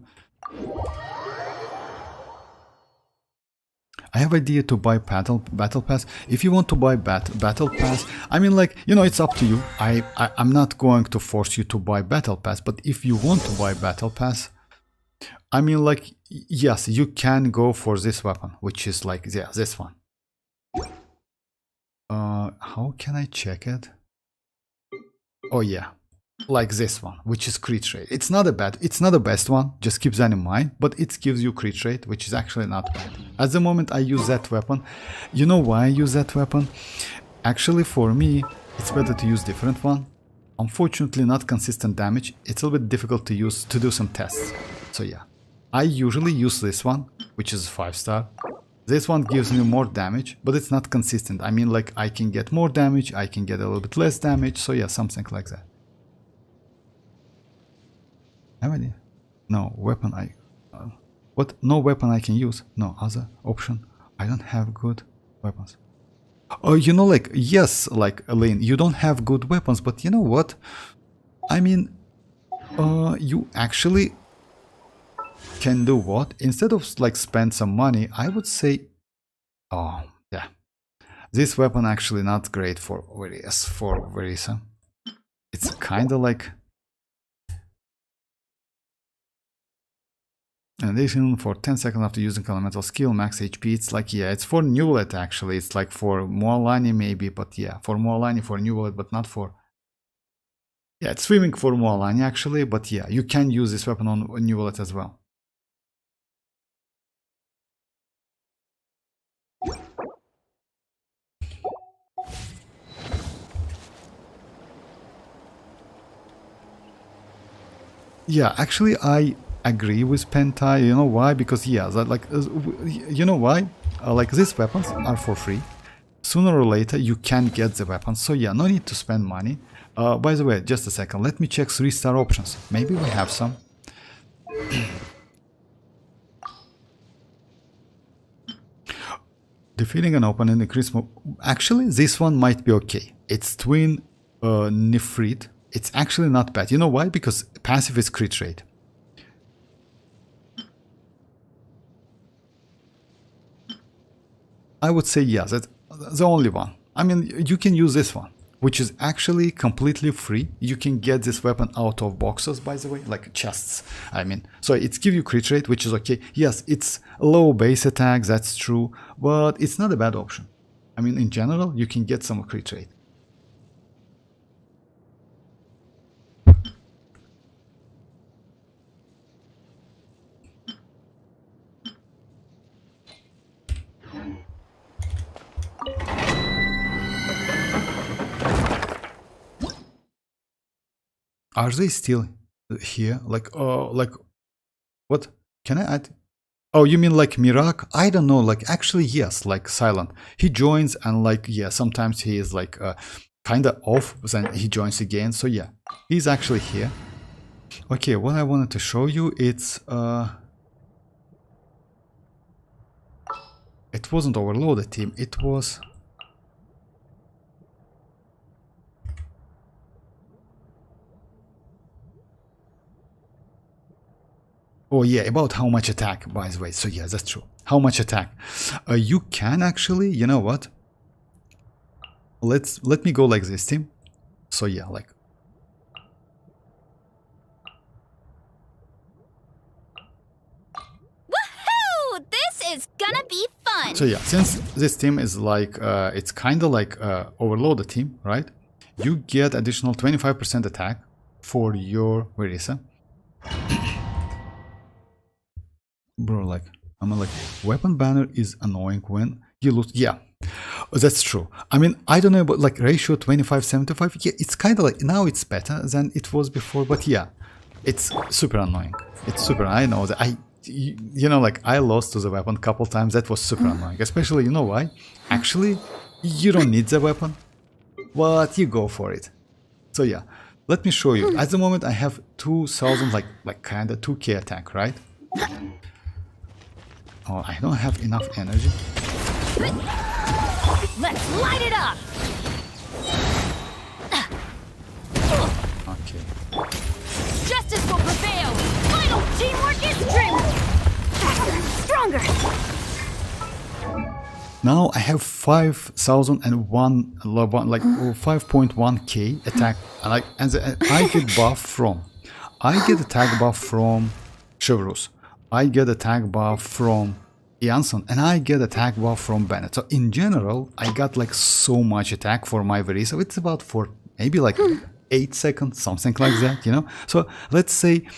I have idea to buy battle pass. If you want to buy battle pass, I mean, like, you know, it's up to you. I'm not going to force you to buy battle pass, but if you want to buy battle pass, I mean, like, yes, you can go for this weapon, which is like, yeah, this one. How can I check it? Oh yeah, like this one, which is crit rate. It's not the best one, just keep that in mind, but it gives you crit rate, which is actually not bad. At the moment I use that weapon. You know why I use that weapon? Actually, for me, it's better to use different one. Unfortunately, not consistent damage. It's a little bit difficult to use to do some tests. So yeah, I usually use this one, which is 5-star. This one gives me more damage, but it's not consistent. I mean, like, I can get more damage, I can get a little bit less damage, so yeah, something like that. Have any? No weapon what? No weapon I can use? No other option? I don't have good weapons. Oh, you know, like, yes, like, Elaine, you don't have good weapons, but you know what? I mean, you actually can do what? Instead of like spend some money, I would say, oh yeah, this weapon actually not great for Varesa. It's kind of like in addition, for 10 seconds after using elemental skill, max HP. It's like, yeah, it's for Newlet actually. It's like for Mualani maybe, but yeah, for Mualani, for Newlet, but not for. Yeah, it's swimming for Mualani actually, but yeah, you can use this weapon on Newlet as well. Yeah, actually, I agree with Pentai. You know why? Because yeah, that, like, you know why? Like, these weapons are for free. Sooner or later, you can get the weapons. So yeah, no need to spend money. By the way, just a second. Let me check 3-star options. Maybe we have some. Defeating an opponent increase. Actually, this one might be okay. It's twin Nifrit. It's actually not bad. You know why? Because passive is crit rate. I would say yes, that's the only one. I mean, you can use this one, which is actually completely free. You can get this weapon out of boxes, by the way, like chests. I mean, so it's give you crit rate, which is okay. Yes, it's low base attack, that's true, but it's not a bad option. I mean, in general, you can get some crit rate. Are they still here? Like, what? Can I add? Oh, you mean like Mirak? I don't know. Like, actually, yes, like Silent. He joins and like, yeah, sometimes he is like kind of off, then he joins again. So yeah, he's actually here. Okay, what I wanted to show you, it's it wasn't overloaded team, it was oh yeah, about how much attack, by the way. So yeah, that's true. How much attack? You can actually, you know what? Let me go like this, team. So yeah, like. Woohoo! This is gonna be fun. So yeah, since this team is like, it's kind of like overloaded team, right? You get additional 25% attack for your Varesa. Bro, like, I'm like, weapon banner is annoying when you lose. Yeah, that's true. I mean, I don't know about like ratio 25-75. Yeah, it's kind of like, now it's better than it was before, but yeah, It's super annoying. It's super, I know that you know, like I lost to the weapon a couple times. That was super annoying, especially, you know why? Actually, you don't need the weapon, but you go for it. So yeah, let me show you. At the moment I have 2000, like kind of 2k attack, right? Oh, I don't have enough energy. Let's light it up! Okay. Justice will prevail! Final teamwork is true! Faster, stronger! Now I have 5001, like 5.1k attack, and I get buff from. I get attack buff from Chevreuse. I get attack buff from Iansan, and I get attack buff from Bennett. So in general, I got like so much attack for my Varesa. It's about for maybe like 8 seconds, something like that, you know. So let's say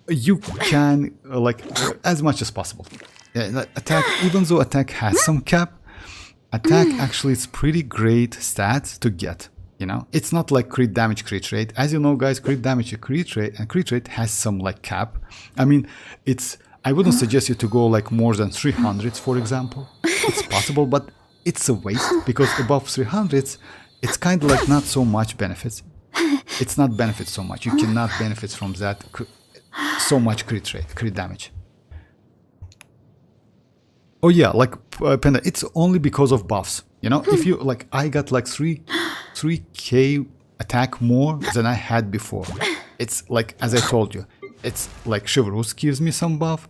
you can like as much as possible. Attack, even though attack has some cap, attack actually is pretty great stats to get. You know, it's not like crit damage, crit rate. As you know, guys, crit damage, crit rate, and crit rate has some like cap. I mean, I wouldn't suggest you to go like more than 300s, for example. It's possible, but it's a waste because above 300s, it's kind of like not so much benefits. It's not benefits so much. You cannot benefit from that so much crit rate, crit damage. Oh yeah, like Panda, it's only because of buffs. You know, if you like, I got like 3k attack more than I had before. It's like, as I told you, it's like Chevreuse gives me some buff,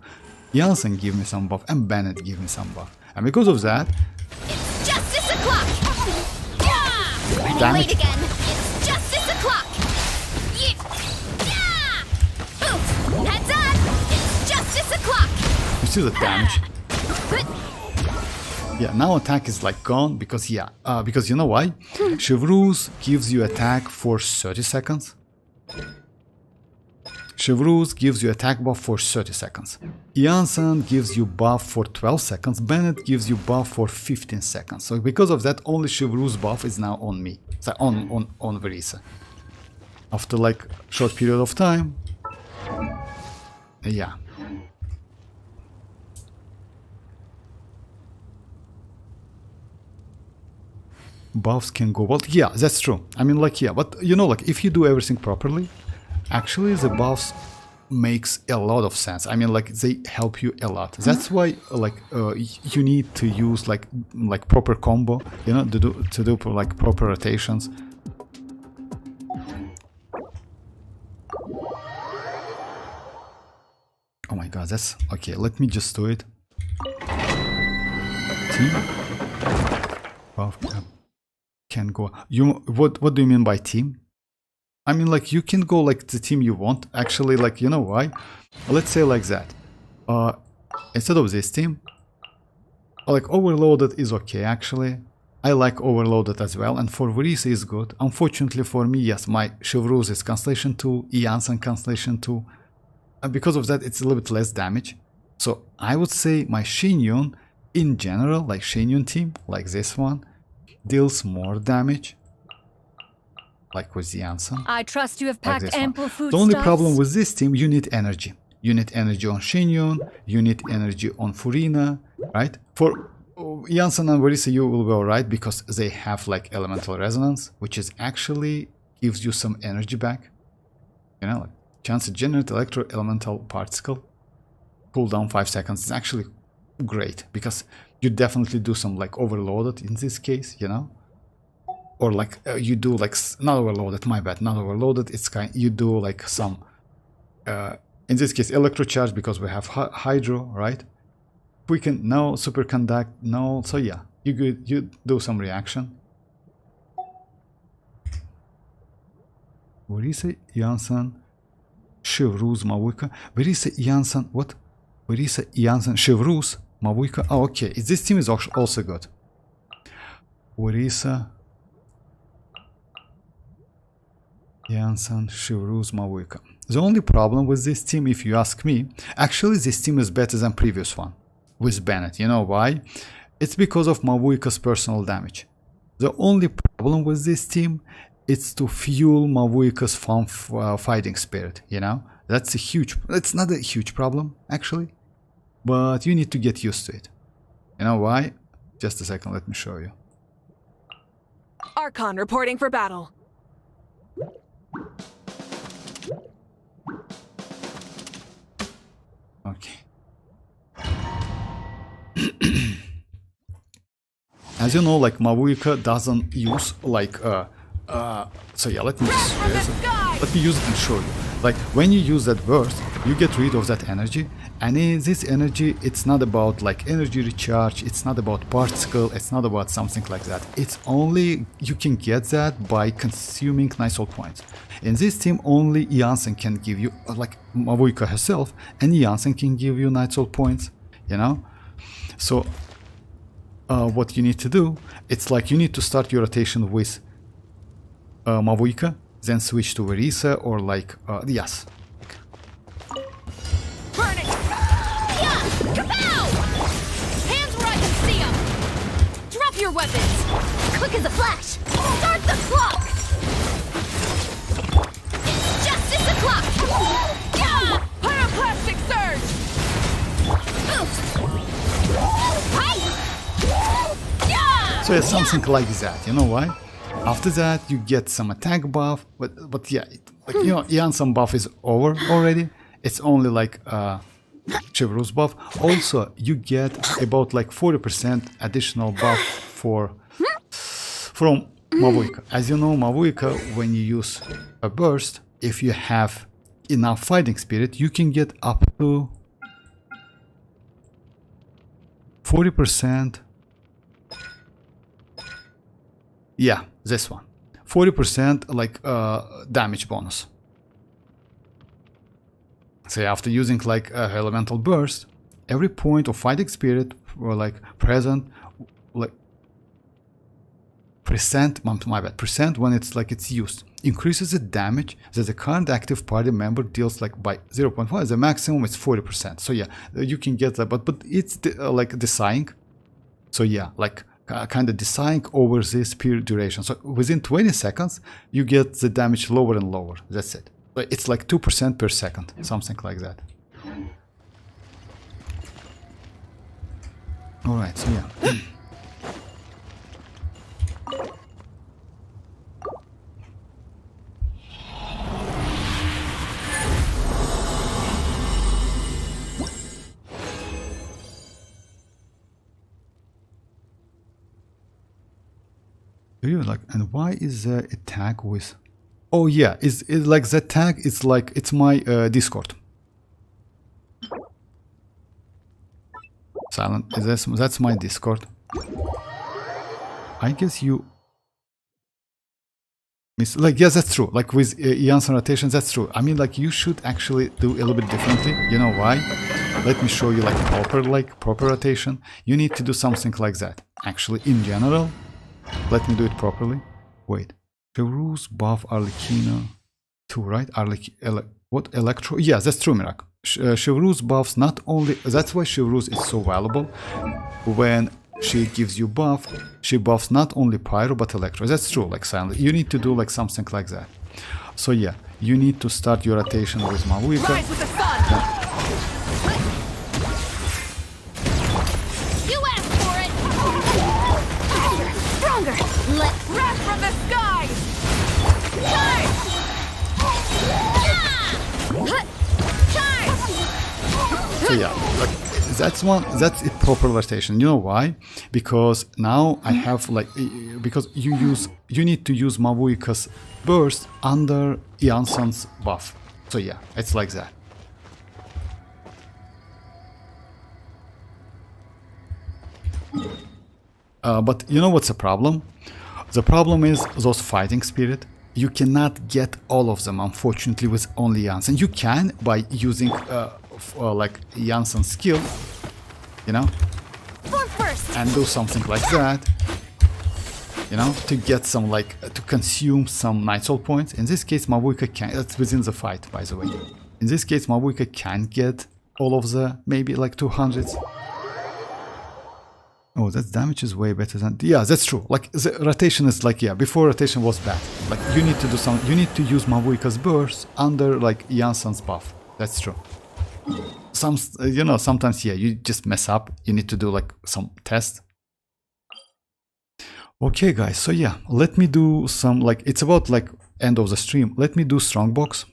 Iansan gives me some buff, and Bennett gives me some buff. And because of that, It's justice o'clock! Yeah! Damn Late it. again. It's justice o'clock! Yeah! Yeah! Oof! Heads up! It's justice o'clock! you see the damage. Yeah, now attack is like gone because because you know why? Chevreuse gives you attack for 30 seconds. Chevreuse gives you attack buff for 30 seconds. Iansan gives you buff for 12 seconds. Bennett gives you buff for 15 seconds. So because of that, only Chevreuse buff is now on me. So on Varesa. After like short period of time. Yeah. Buffs can go well. Yeah, that's true. I mean, like, yeah, but you know, like, if you do everything properly, actually the buffs makes a lot of sense. I mean, like, they help you a lot. That's why, like, you need to use like proper combo, you know, to do like proper rotations. Oh my god, that's okay. Let me just do it. Team buff can go. What do you mean by team? I mean, like, you can go like the team you want. Actually, like, you know why? Let's say like that. Instead of this team, like, overloaded is okay. Actually, I like overloaded as well, and for Varesa is good. Unfortunately for me, yes, my Chevreuse is Constellation 2, Iansan Constellation 2, and because of that, it's a little bit less damage. So I would say my Xinyun, in general, like Xinyun team, like this one, deals more damage, like with the Iansan. I trust you have Like packed this one. ample food. The only problem with this team, you need energy. You need energy on Xinyun, you need energy on Furina, right? For Iansan and Varesa, you will be alright because they have like elemental resonance, which is actually gives you some energy back. You know, like chance to generate electro elemental particle, cooldown 5 seconds. It's actually great because you definitely do some like overloaded in this case, you know, or like you do like not overloaded. My bad, not overloaded. It's you do like some in this case electrocharge because we have hydro, right? We can no superconduct, no. So yeah, you do some reaction. Varesa, Iansan, Chevreuse, mavuika. Varesa, Iansan, what? Varesa, Iansan, Chevreuse, mavuika. Oh, okay. This team is also good. Varesa, Iansan, Chevreuse, mavuika. The only problem with this team, if you ask me, actually this team is better than previous one with Bennett. You know why? It's because of mavuika's personal damage. The only problem with this team it's to fuel Mavuika's fighting spirit, you know? That's it's not a huge problem, actually. But you need to get used to it. You know why? Just a second, let me show you. Archon reporting for battle. Okay. As you know, like Mavuika doesn't use like so yeah, let me use it and show you. Like when you use that burst, you get rid of that energy, and in this energy, it's not about like energy recharge, it's not about particle, it's not about something like that. It's only you can get that by consuming Nightsoul points. In this team, only iansan can give you like Mavuika herself, and iansan can give you Nightsoul points, you know. So what you need to do, it's like you need to start your rotation with Mavuika, then switch to Varesa or like yes. Burn it! Yeah! Kapow! Hands where I can see them! Drop your weapons! Quick as a flash! Start the clock! It's justice o'clock! Yeah! Pyroclastic surge! Yeah! So it's something like that, you know why? After that you get some attack buff, but yeah, like you know, iansan buff is over already. It's only like Chivalrous buff. Also, you get about like 40% additional buff from Mavuika. As you know, Mavuika, when you use a burst, if you have enough fighting spirit, you can get up to 40%. Yeah, this one. 40% like damage bonus. So after using like elemental burst, every point of fighting spirit or like present, like percent when it's used, increases the damage that the current active party member deals like by 0.5. The maximum is 40%. So yeah, you can get that, but it's like deciding. So yeah, like kind of deciding over this period duration. So within 20 seconds, you get the damage lower and lower. That's it. It's like 2% per second, something like that. All right, so yeah. Like, and why is there a tag with? Oh yeah, it's like that tag. It's like it's my Discord. Silent. That's my Discord. I guess you. Like yes, that's true. Like with iansan rotation, that's true. I mean, like you should actually do a little bit differently. You know why? Let me show you like proper rotation. You need to do something like that. Actually, in general. Let me do it properly. Wait. Chivalrous buff Arlecchino 2, right? What? Electro? Yeah, that's true, Mirak. Chivalrous buffs not only... That's why Chivalrous is so valuable. When she gives you buff, she buffs not only Pyro, but Electro. That's true, like silent. You need to do like something like that. So yeah, you need to start your rotation with Mavuika. Rise with the sun! Let Wrath from the skies! So yeah, like that's a proper rotation. You know why? Because now I have like because you need to use Mavuika's burst under iansan's buff. So yeah, it's like that. But you know what's the problem? The problem is those fighting spirit. You cannot get all of them, unfortunately, with only iansan. You can by using like iansan skill, you know, and do something like that, you know, to get some like to consume some Nightsoul points. In this case, Mavuika can. That's within the fight, by the way. In this case, Mavuika can get all of the maybe like 200s. Oh, that damage is way better than... Yeah, that's true. Like, the rotation is like, yeah, before rotation was bad. Like, you need to do some... You need to use Mavuika's burst under, like, Iansan's buff. That's true. Some, you know, sometimes, yeah, you just mess up. You need to do, like, some test. Okay, guys, so yeah, let me do some, like, it's about, like, end of the stream. Let me do Strongbox.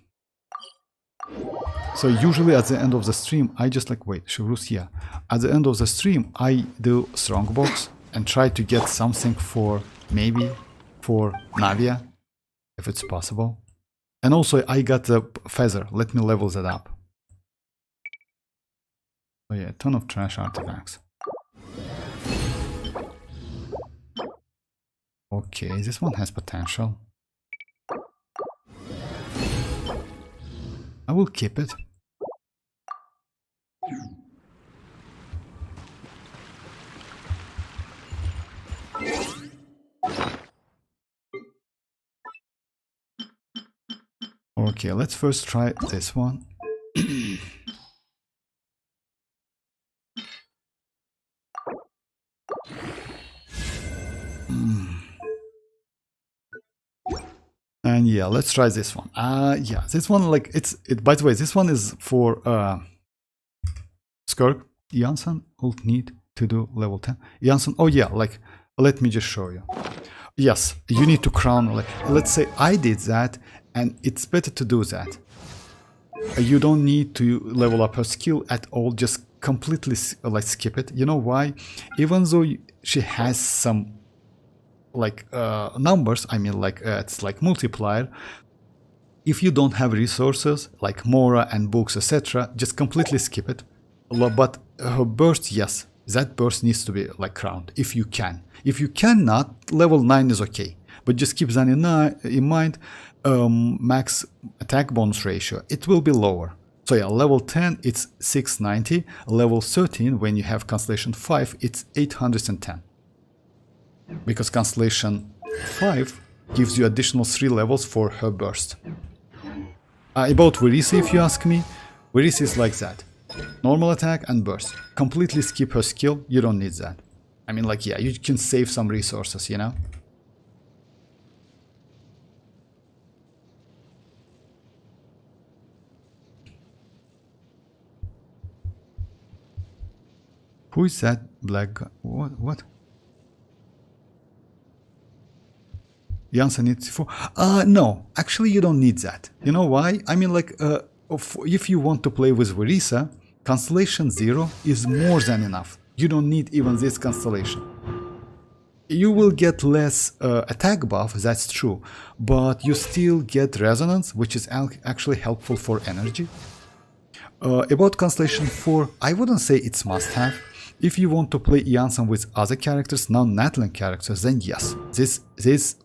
So usually at the end of the stream, I just like, wait, Chivrus, yeah. At the end of the stream, I do Strongbox and try to get something for, maybe, for Navia, if it's possible. And also, I got the feather. Let me level that up. So yeah, a ton of trash artifacts. Okay, this one has potential. I will keep it. Okay, let's first try this one. And yeah, let's try this one. Yeah, this one, like, by the way, this one is for Skirk. Iansan will need to do level 10. Iansan, oh yeah, like, let me just show you. Yes, you need to crown, like, let's say I did that, and it's better to do that. You don't need to level up her skill at all, just completely, like, skip it. You know why? Even though she has some, like, numbers, I mean, like, it's like multiplier. If you don't have resources like Mora and books, etc., just completely skip it. But her burst, yes, that burst needs to be, like, crowned if you can. If you cannot, level 9 is okay, but just keep that in mind. Max attack bonus ratio, it will be lower. So yeah, level 10 it's 690, level 13 when you have constellation 5 it's 810. Because Constellation 5 gives you additional 3 levels for her burst. About Varesa, if you ask me, Varesa is like that. Normal attack and burst. Completely skip her skill, you don't need that. I mean, like, yeah, you can save some resources, you know? Who is that black guy? What? Iansan needs 4. No, actually you don't need that. You know why? I mean, like, if you want to play with Varesa, Constellation 0 is more than enough. You don't need even this constellation. You will get less attack buff, that's true, but you still get resonance, which is actually helpful for energy. About Constellation 4, I wouldn't say it's must-have. If you want to play Iansan with other characters, non-Natlan characters, then yes, this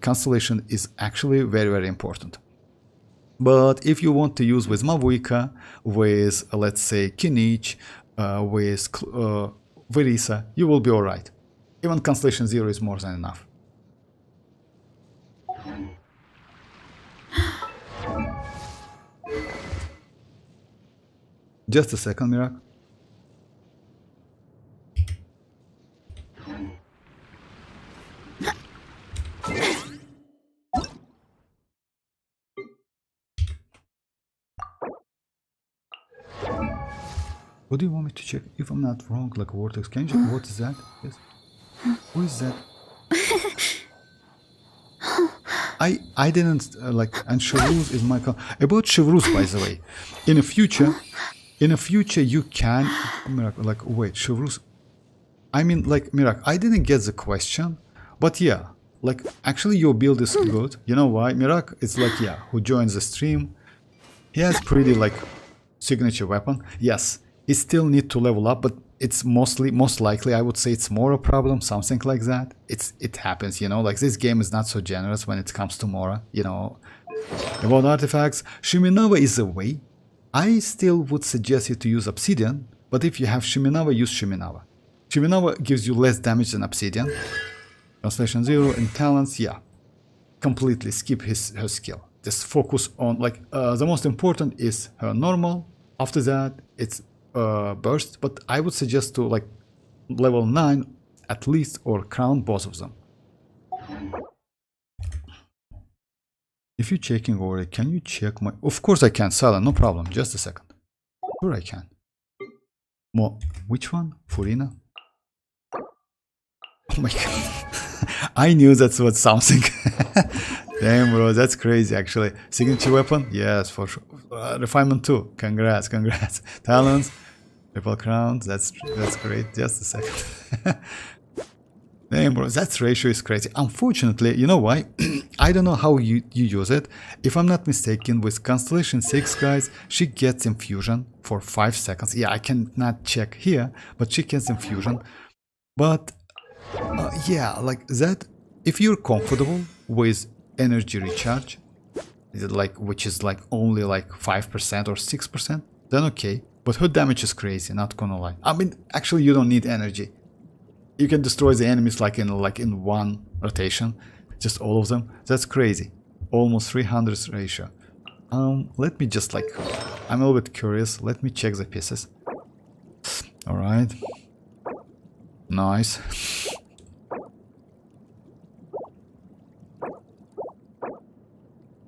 constellation is actually very, very important. But if you want to use with Mavuika, with, let's say, Kinich, with Varesa, you will be alright. Even Constellation 0 is more than enough. Just a second, Mirak. What do you want me to check? If I'm not wrong, like Vortex, can you check? What is that? Yes. Who is that? I didn't like, and Chivrus is my about Chivrus, by the way. In the future you can like, wait, Chivrus. I mean, like, Mirak, I didn't get the question, but yeah, like, actually your build is good. You know why? Mirak, it's like, yeah, who joins the stream. He has pretty, like, signature weapon. Yes, he still need to level up, but it's most likely, I would say it's Mora problem, something like that. It happens, you know, like, this game is not so generous when it comes to Mora, you know. About artifacts, Shiminawa is a way. I still would suggest you to use Obsidian, but if you have Shiminawa, use Shiminawa. Shiminawa gives you less damage than Obsidian. Constellation 0 and talents, yeah. Completely skip her skill. Just focus on, like, the most important is her normal. After that, it's burst, but I would suggest to, like, level 9 at least, or crown both of them. If you're checking over it, can you check my... Of course I can, Silent, no problem. Just a second. Sure I can. Which one? Furina? Oh my god. I knew that was something. Damn, bro, that's crazy actually. Signature weapon? Yes, for sure. Refinement 2. Congrats, congrats. Talents. Triple crowns. That's great. Just a second. Damn, bro, that ratio is crazy. Unfortunately, you know why? I don't know how you use it. If I'm not mistaken, with Constellation 6, guys, she gets infusion for 5 seconds. Yeah, I cannot check here, but she gets infusion. But yeah, like that, if you're comfortable with energy recharge, which is like only like 5% or 6%, then okay. But her damage is crazy, not gonna lie. I mean, actually, you don't need energy. You can destroy the enemies like in one rotation, just all of them. That's crazy. Almost 300 ratio. Let me just like, I'm a little bit curious. Let me check the pieces. All right. Nice.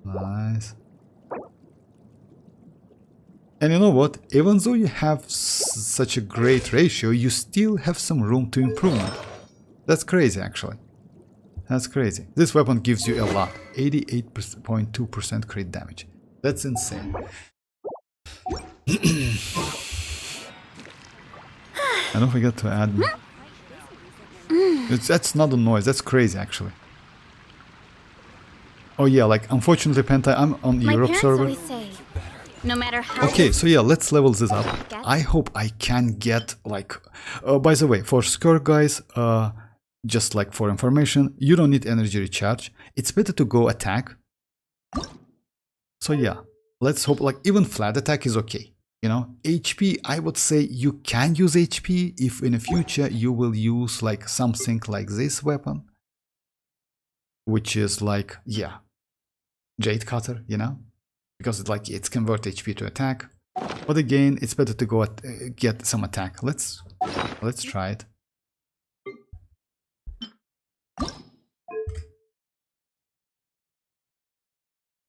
Nice. And you know what? Even though you have such a great ratio, you still have some room to improvement. That's crazy, actually. That's crazy. This weapon gives you a lot. 88.2% crit damage. That's insane. And don't forget to add... That's not a noise. That's crazy, actually. Oh yeah, like, unfortunately, Penta, I'm on Europe server. No matter how. Okay, so yeah, let's level this up. I hope I can get like... by the way, for Skirk guys, just like for information, you don't need energy recharge. It's better to go attack. So yeah, let's hope like even flat attack is okay. You know, HP, I would say you can use HP if in the future you will use like something like this weapon. Which is like, yeah, Jade Cutter, you know? Because it's like it's convert HP to attack, but again, it's better to go get some attack. Let's try it.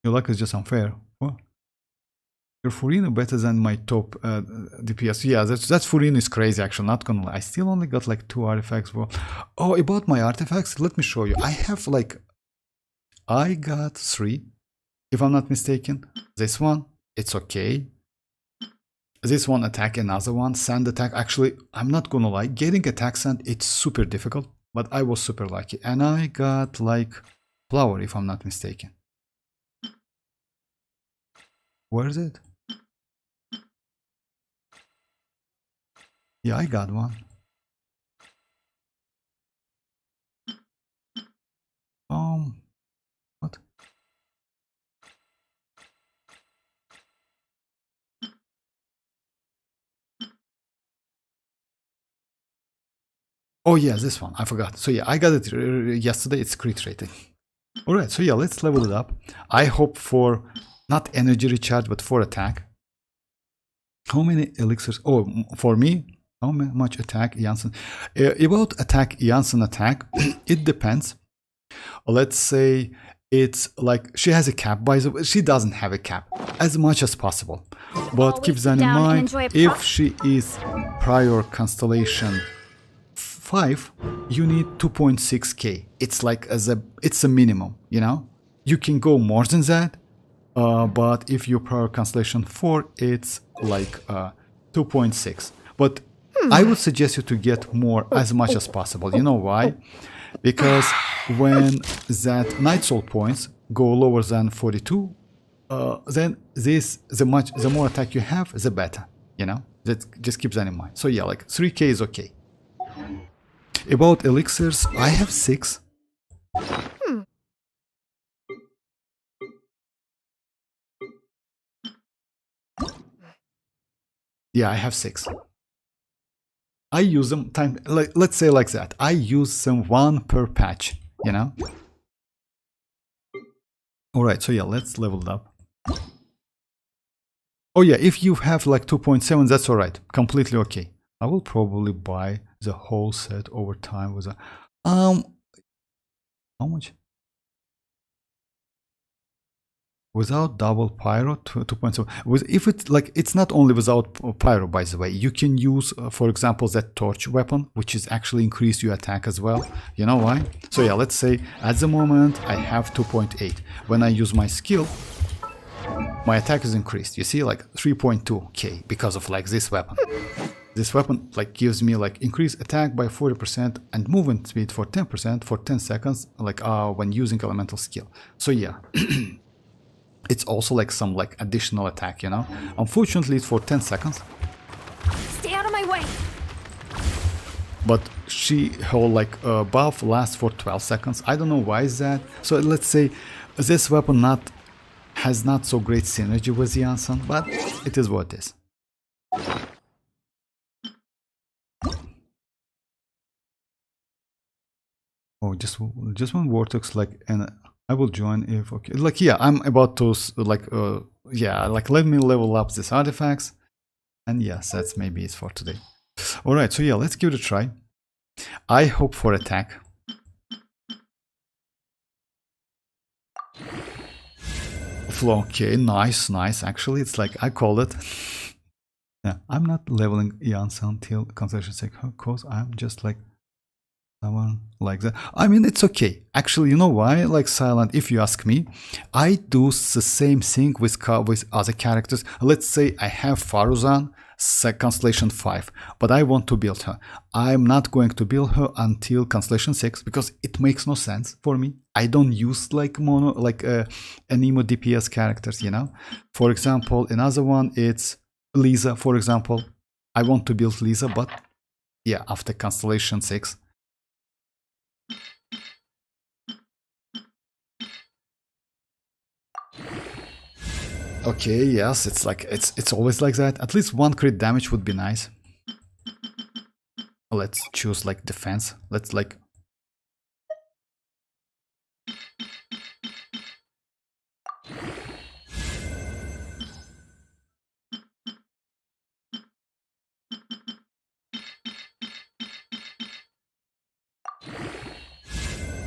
Your luck is just unfair. Oh. Your Furino better than my top DPS. Yeah, that's Furino is crazy. Actually, not gonna lie. I still only got like 2 artifacts. Bro. Oh, about my artifacts, let me show you. I have like, I got 3. If I'm not mistaken, this one, it's okay. This one attack, another one, sand attack. Actually, I'm not gonna lie, getting attack sand, it's super difficult, but I was super lucky. And I got like flower, if I'm not mistaken. Where is it? Yeah, I got one. What? Oh yeah, this one, I forgot. So yeah, I got it yesterday, it's crit rating. Alright, so yeah, let's level it up. I hope for, not energy recharge, but for attack. How many elixirs? Oh, for me, how much attack iansan? About attack iansan attack, it depends. Let's say it's like, she has a cap, by the way, she doesn't have a cap, as much as possible. But keep that in mind, if she is prior constellation 5, you need 2.6k. It's like it's a minimum, you know? You can go more than that, but if you prior constellation 4, it's like 2.6. But I would suggest you to get more as much as possible. You know why? Because when that night soul points go lower than 42, then the more attack you have, the better. You know? Just keep that in mind. So yeah, like 3k is okay. About elixirs, I have 6. Yeah, I have 6. I use them let's say like that. I use them 1 per patch, you know? Alright, so yeah, let's level it up. Oh yeah, if you have like 2.7, that's alright. Completely okay. I will probably buy the whole set over time was a how much? Without double pyro 2.7 with if it's like it's not only without pyro, by the way. You can use for example that torch weapon, which is actually increase your attack as well. You know why? So yeah, let's say at the moment I have 2.8. When I use my skill, my attack is increased. You see, like 3.2k because of like this weapon. This weapon like gives me like increased attack by 40% and movement speed for 10% for 10 seconds like when using elemental skill. So yeah. It's also like some like additional attack, you know. Unfortunately, it's for 10 seconds. Stay out of my way. But her like buff lasts for 12 seconds. I don't know why is that. So let's say this weapon has not so great synergy with iansan, but it is what it is. Oh, just one vortex like and. I will join if okay. Like yeah, I'm about to like yeah, like let me level up these artifacts, and yes, that's maybe it's for today. All right, so yeah, let's give it a try. I hope for attack. Flow, okay, nice. Actually, it's like I called it. Yeah, I'm not leveling iansan until concentration sake cause I'm just like. Someone like that. I mean, it's okay. Actually, you know why? Like Silent, if you ask me, I do the same thing with other characters. Let's say I have Faruzan, Constellation 5, but I want to build her. I'm not going to build her until Constellation 6 because it makes no sense for me. I don't use like anemo DPS characters, you know. For example, another one, it's Lisa, for example. I want to build Lisa, but yeah, after Constellation 6. Okay, yes, it's like it's always like that. At least one crit damage would be nice. Let's choose like defense. Let's like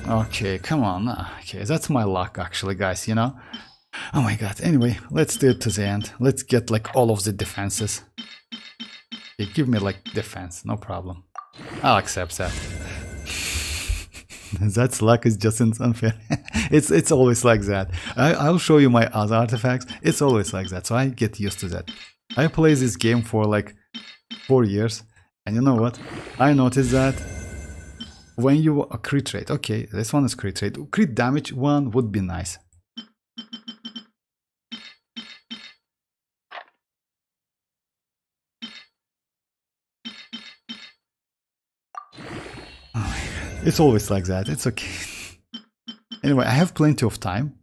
okay, come on. Okay, that's my luck actually, guys, you know. Oh my god. Anyway, let's do it to the end. Let's get like all of the defenses. Okay, give me like defense, no problem. I'll accept that. That's luck is just unfair. It's always like that. I'll show you my other artifacts. It's always like that, so I get used to that. I play this game for like 4 years, and you know what? I noticed that when you a crit rate, okay, this one is crit rate. Crit damage one would be nice. It's always like that. It's okay. Anyway, I have plenty of time.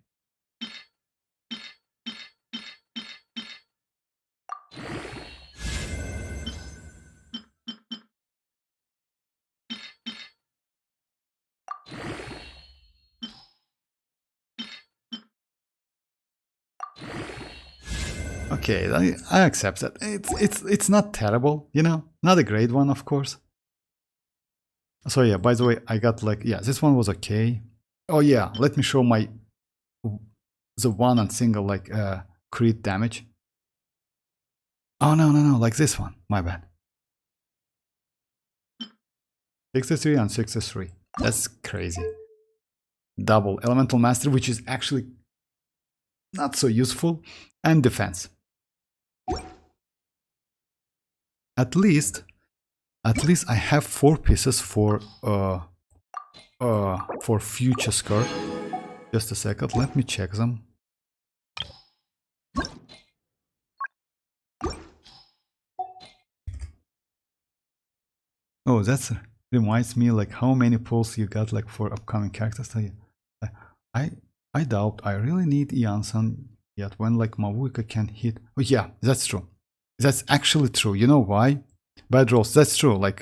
Okay, I accept that. It's not terrible, you know, not a great one, of course. So yeah, by the way, I got like, yeah, this one was okay. Oh yeah, let me show the one and single like crit damage. Oh no, like this one, my bad. 63 and 63, that's crazy. Double elemental mastery, which is actually not so useful, and defense. At least I have 4 pieces for future skirt. Just a second, let me check them. Oh, that reminds me like how many pulls you got like for upcoming characters. I doubt I really need iansan yet when like mavuika can hit. Oh yeah, that's true. That's actually true. You know why? Bad rolls, that's true, like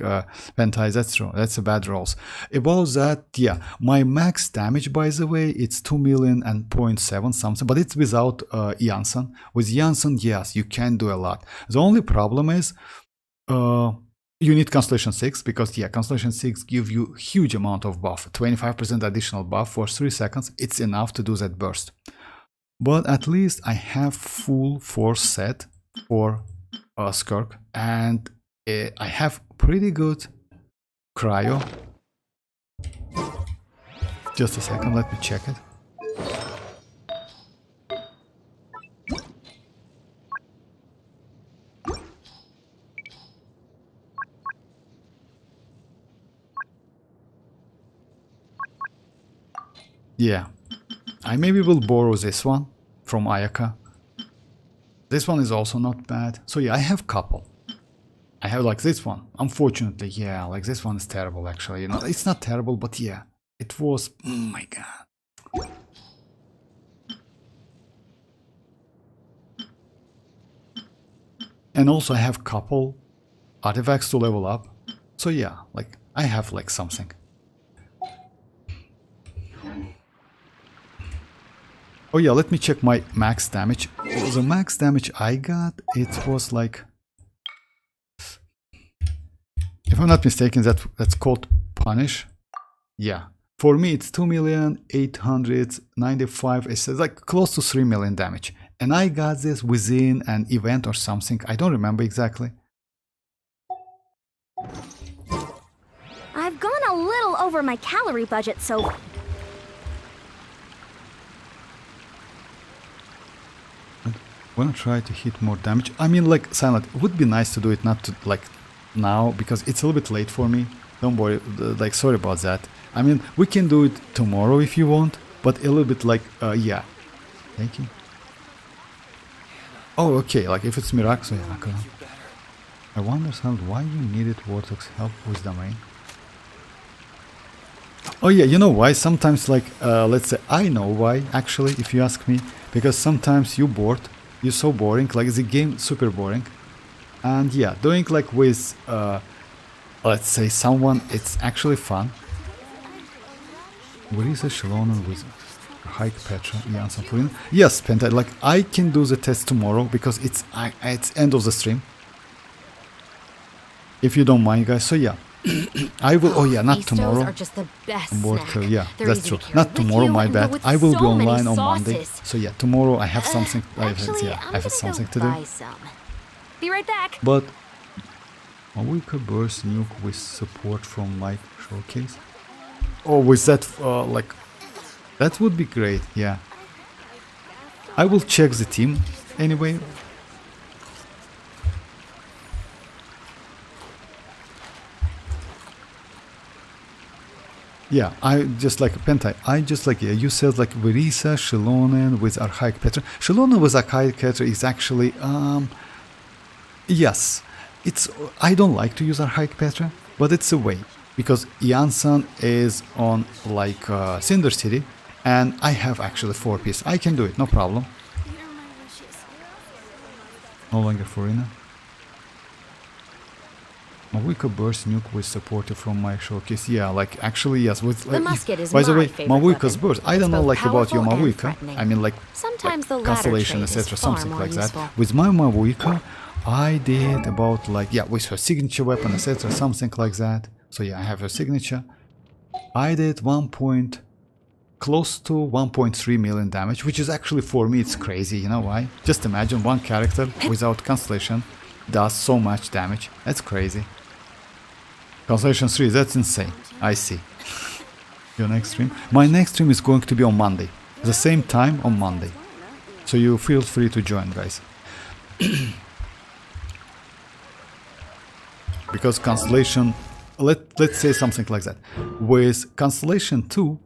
Ventai, that's true, that's a bad rolls. About that, yeah, my max damage, by the way, it's 2 million and 0.7 something, but it's without iansan. With iansan, yes, you can do a lot. The only problem is You need Constellation 6 because, yeah, Constellation 6 give you huge amount of buff. 25% additional buff for 3 seconds. It's enough to do that burst. But at least I have full force set for Skirk. And I have pretty good cryo. Just a second, let me check it. Yeah, I maybe will borrow this one from Ayaka. This one is also not bad. So yeah, I have couple. I have like this one. Unfortunately, yeah, like this one is terrible actually. You know, it's not terrible, but yeah, it was. Oh my god. And also I have couple artifacts to level up. So yeah, like I have like something. Oh yeah, let me check my max damage. The max damage I got, it was like, if I'm not mistaken, that's called punish. Yeah, for me it's 2,895,000. It's like close to 3 million damage, and I got this within an event or something. I don't remember exactly. I've gone a little over my calorie budget, so Wanna try to hit more damage. I mean, like, Silent, it would be nice to do it not to, like, now, because it's a little bit late for me. Don't worry, like, sorry about that. I mean, we can do it tomorrow if you want, but a little bit like, yeah. Thank you. Oh, okay, like, if it's Miracle, yeah, okay. I wonder, Silent, why you needed Vortex help with domain? Oh yeah, you know why? Sometimes, like, let's say, I know why, actually, if you ask me. Because sometimes you're bored. You're so boring, like the game super boring, and yeah, doing like with let's say someone, it's actually fun. Varesa xilonen with hike Petra, iansan. Yes, Penta, like I can do the test tomorrow because it's end of the stream. If you don't mind, guys. So yeah, I will. Oh yeah, not These tomorrow. are just the best Board, snack. yeah, They're that's easy true. to carry Not with tomorrow, you my and go bad. with I will so be many online on Monday. sauces. So yeah, tomorrow I have something. Actually, Yeah, I'm I have gonna something go to do. buy some. Be right back. But mavuika burst nuke with support from my showcase. Oh, with that, like, that would be great. Yeah, I will check the team anyway. Yeah, I just like Pentai. I just like, yeah, you said like Varesa xilonen with archaic Petra. Xilonen with archaic Petra is actually yes, it's. I don't like to use archaic Petra, but it's a way because iansan is on like Cinder City, and I have actually 4 pieces. I can do it, no problem. No longer Forina. Mavuika burst nuke with supporter from my showcase. Yeah, like actually yes. With The musket is by the my way, favorite Mavuika's weapon. burst. I It's don't know both like about your powerful and Mavuika. threatening. I mean like Sometimes the latter constellation, trait is etc. far Something more like useful. that. With my Mavuika, I did about like with her signature weapon, etc. Something like that. So yeah, I have her signature. I did close to 1.3 million damage, which is actually for me it's crazy. You know why? Just imagine one character without constellation does so much damage. That's crazy. Constellation 3, that's insane. I see. Your next stream? My next stream is going to be on Monday. The same time on Monday. So you feel free to join, guys. Because Constellation, let's say something like that. With Constellation 2,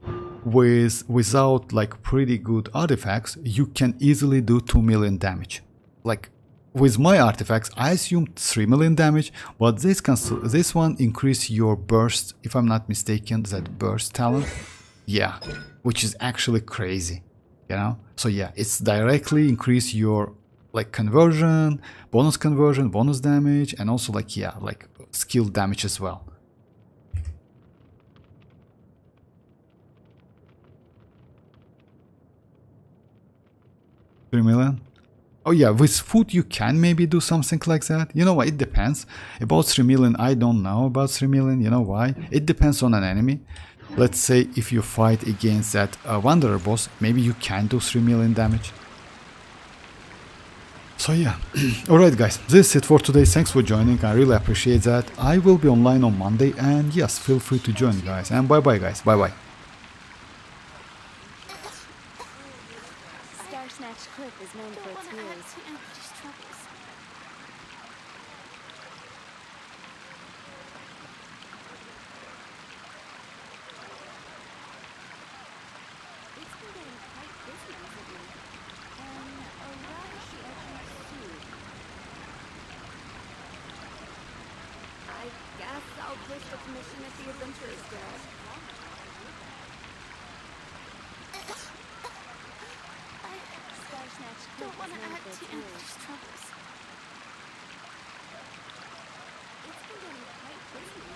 without like pretty good artifacts, you can easily do 2 million damage. Like with my artifacts, I assumed 3 million damage, but this one increase your burst, if I'm not mistaken, that burst talent. Yeah, which is actually crazy, you know? So yeah, it's directly increase your like conversion, bonus damage, and also like, yeah, like skill damage as well. $3 million? Oh yeah, with food you can maybe do something like that. You know what, it depends. About 3 million, I don't know about 3 million, you know why? It depends on an enemy. Let's say if you fight against that Wanderer boss, maybe you can do 3 million damage. So yeah, alright guys, this is it for today. Thanks for joining, I really appreciate that. I will be online on Monday, and yes, feel free to join guys. And bye bye guys, bye bye. Snatch Cliff is known for its heroes. It's been getting quite busy recently. A rather sketchy suit. I guess I'll post a commission at the Adventurers Guild. Don't want to add to Anthony's troubles. It's been getting quite busy.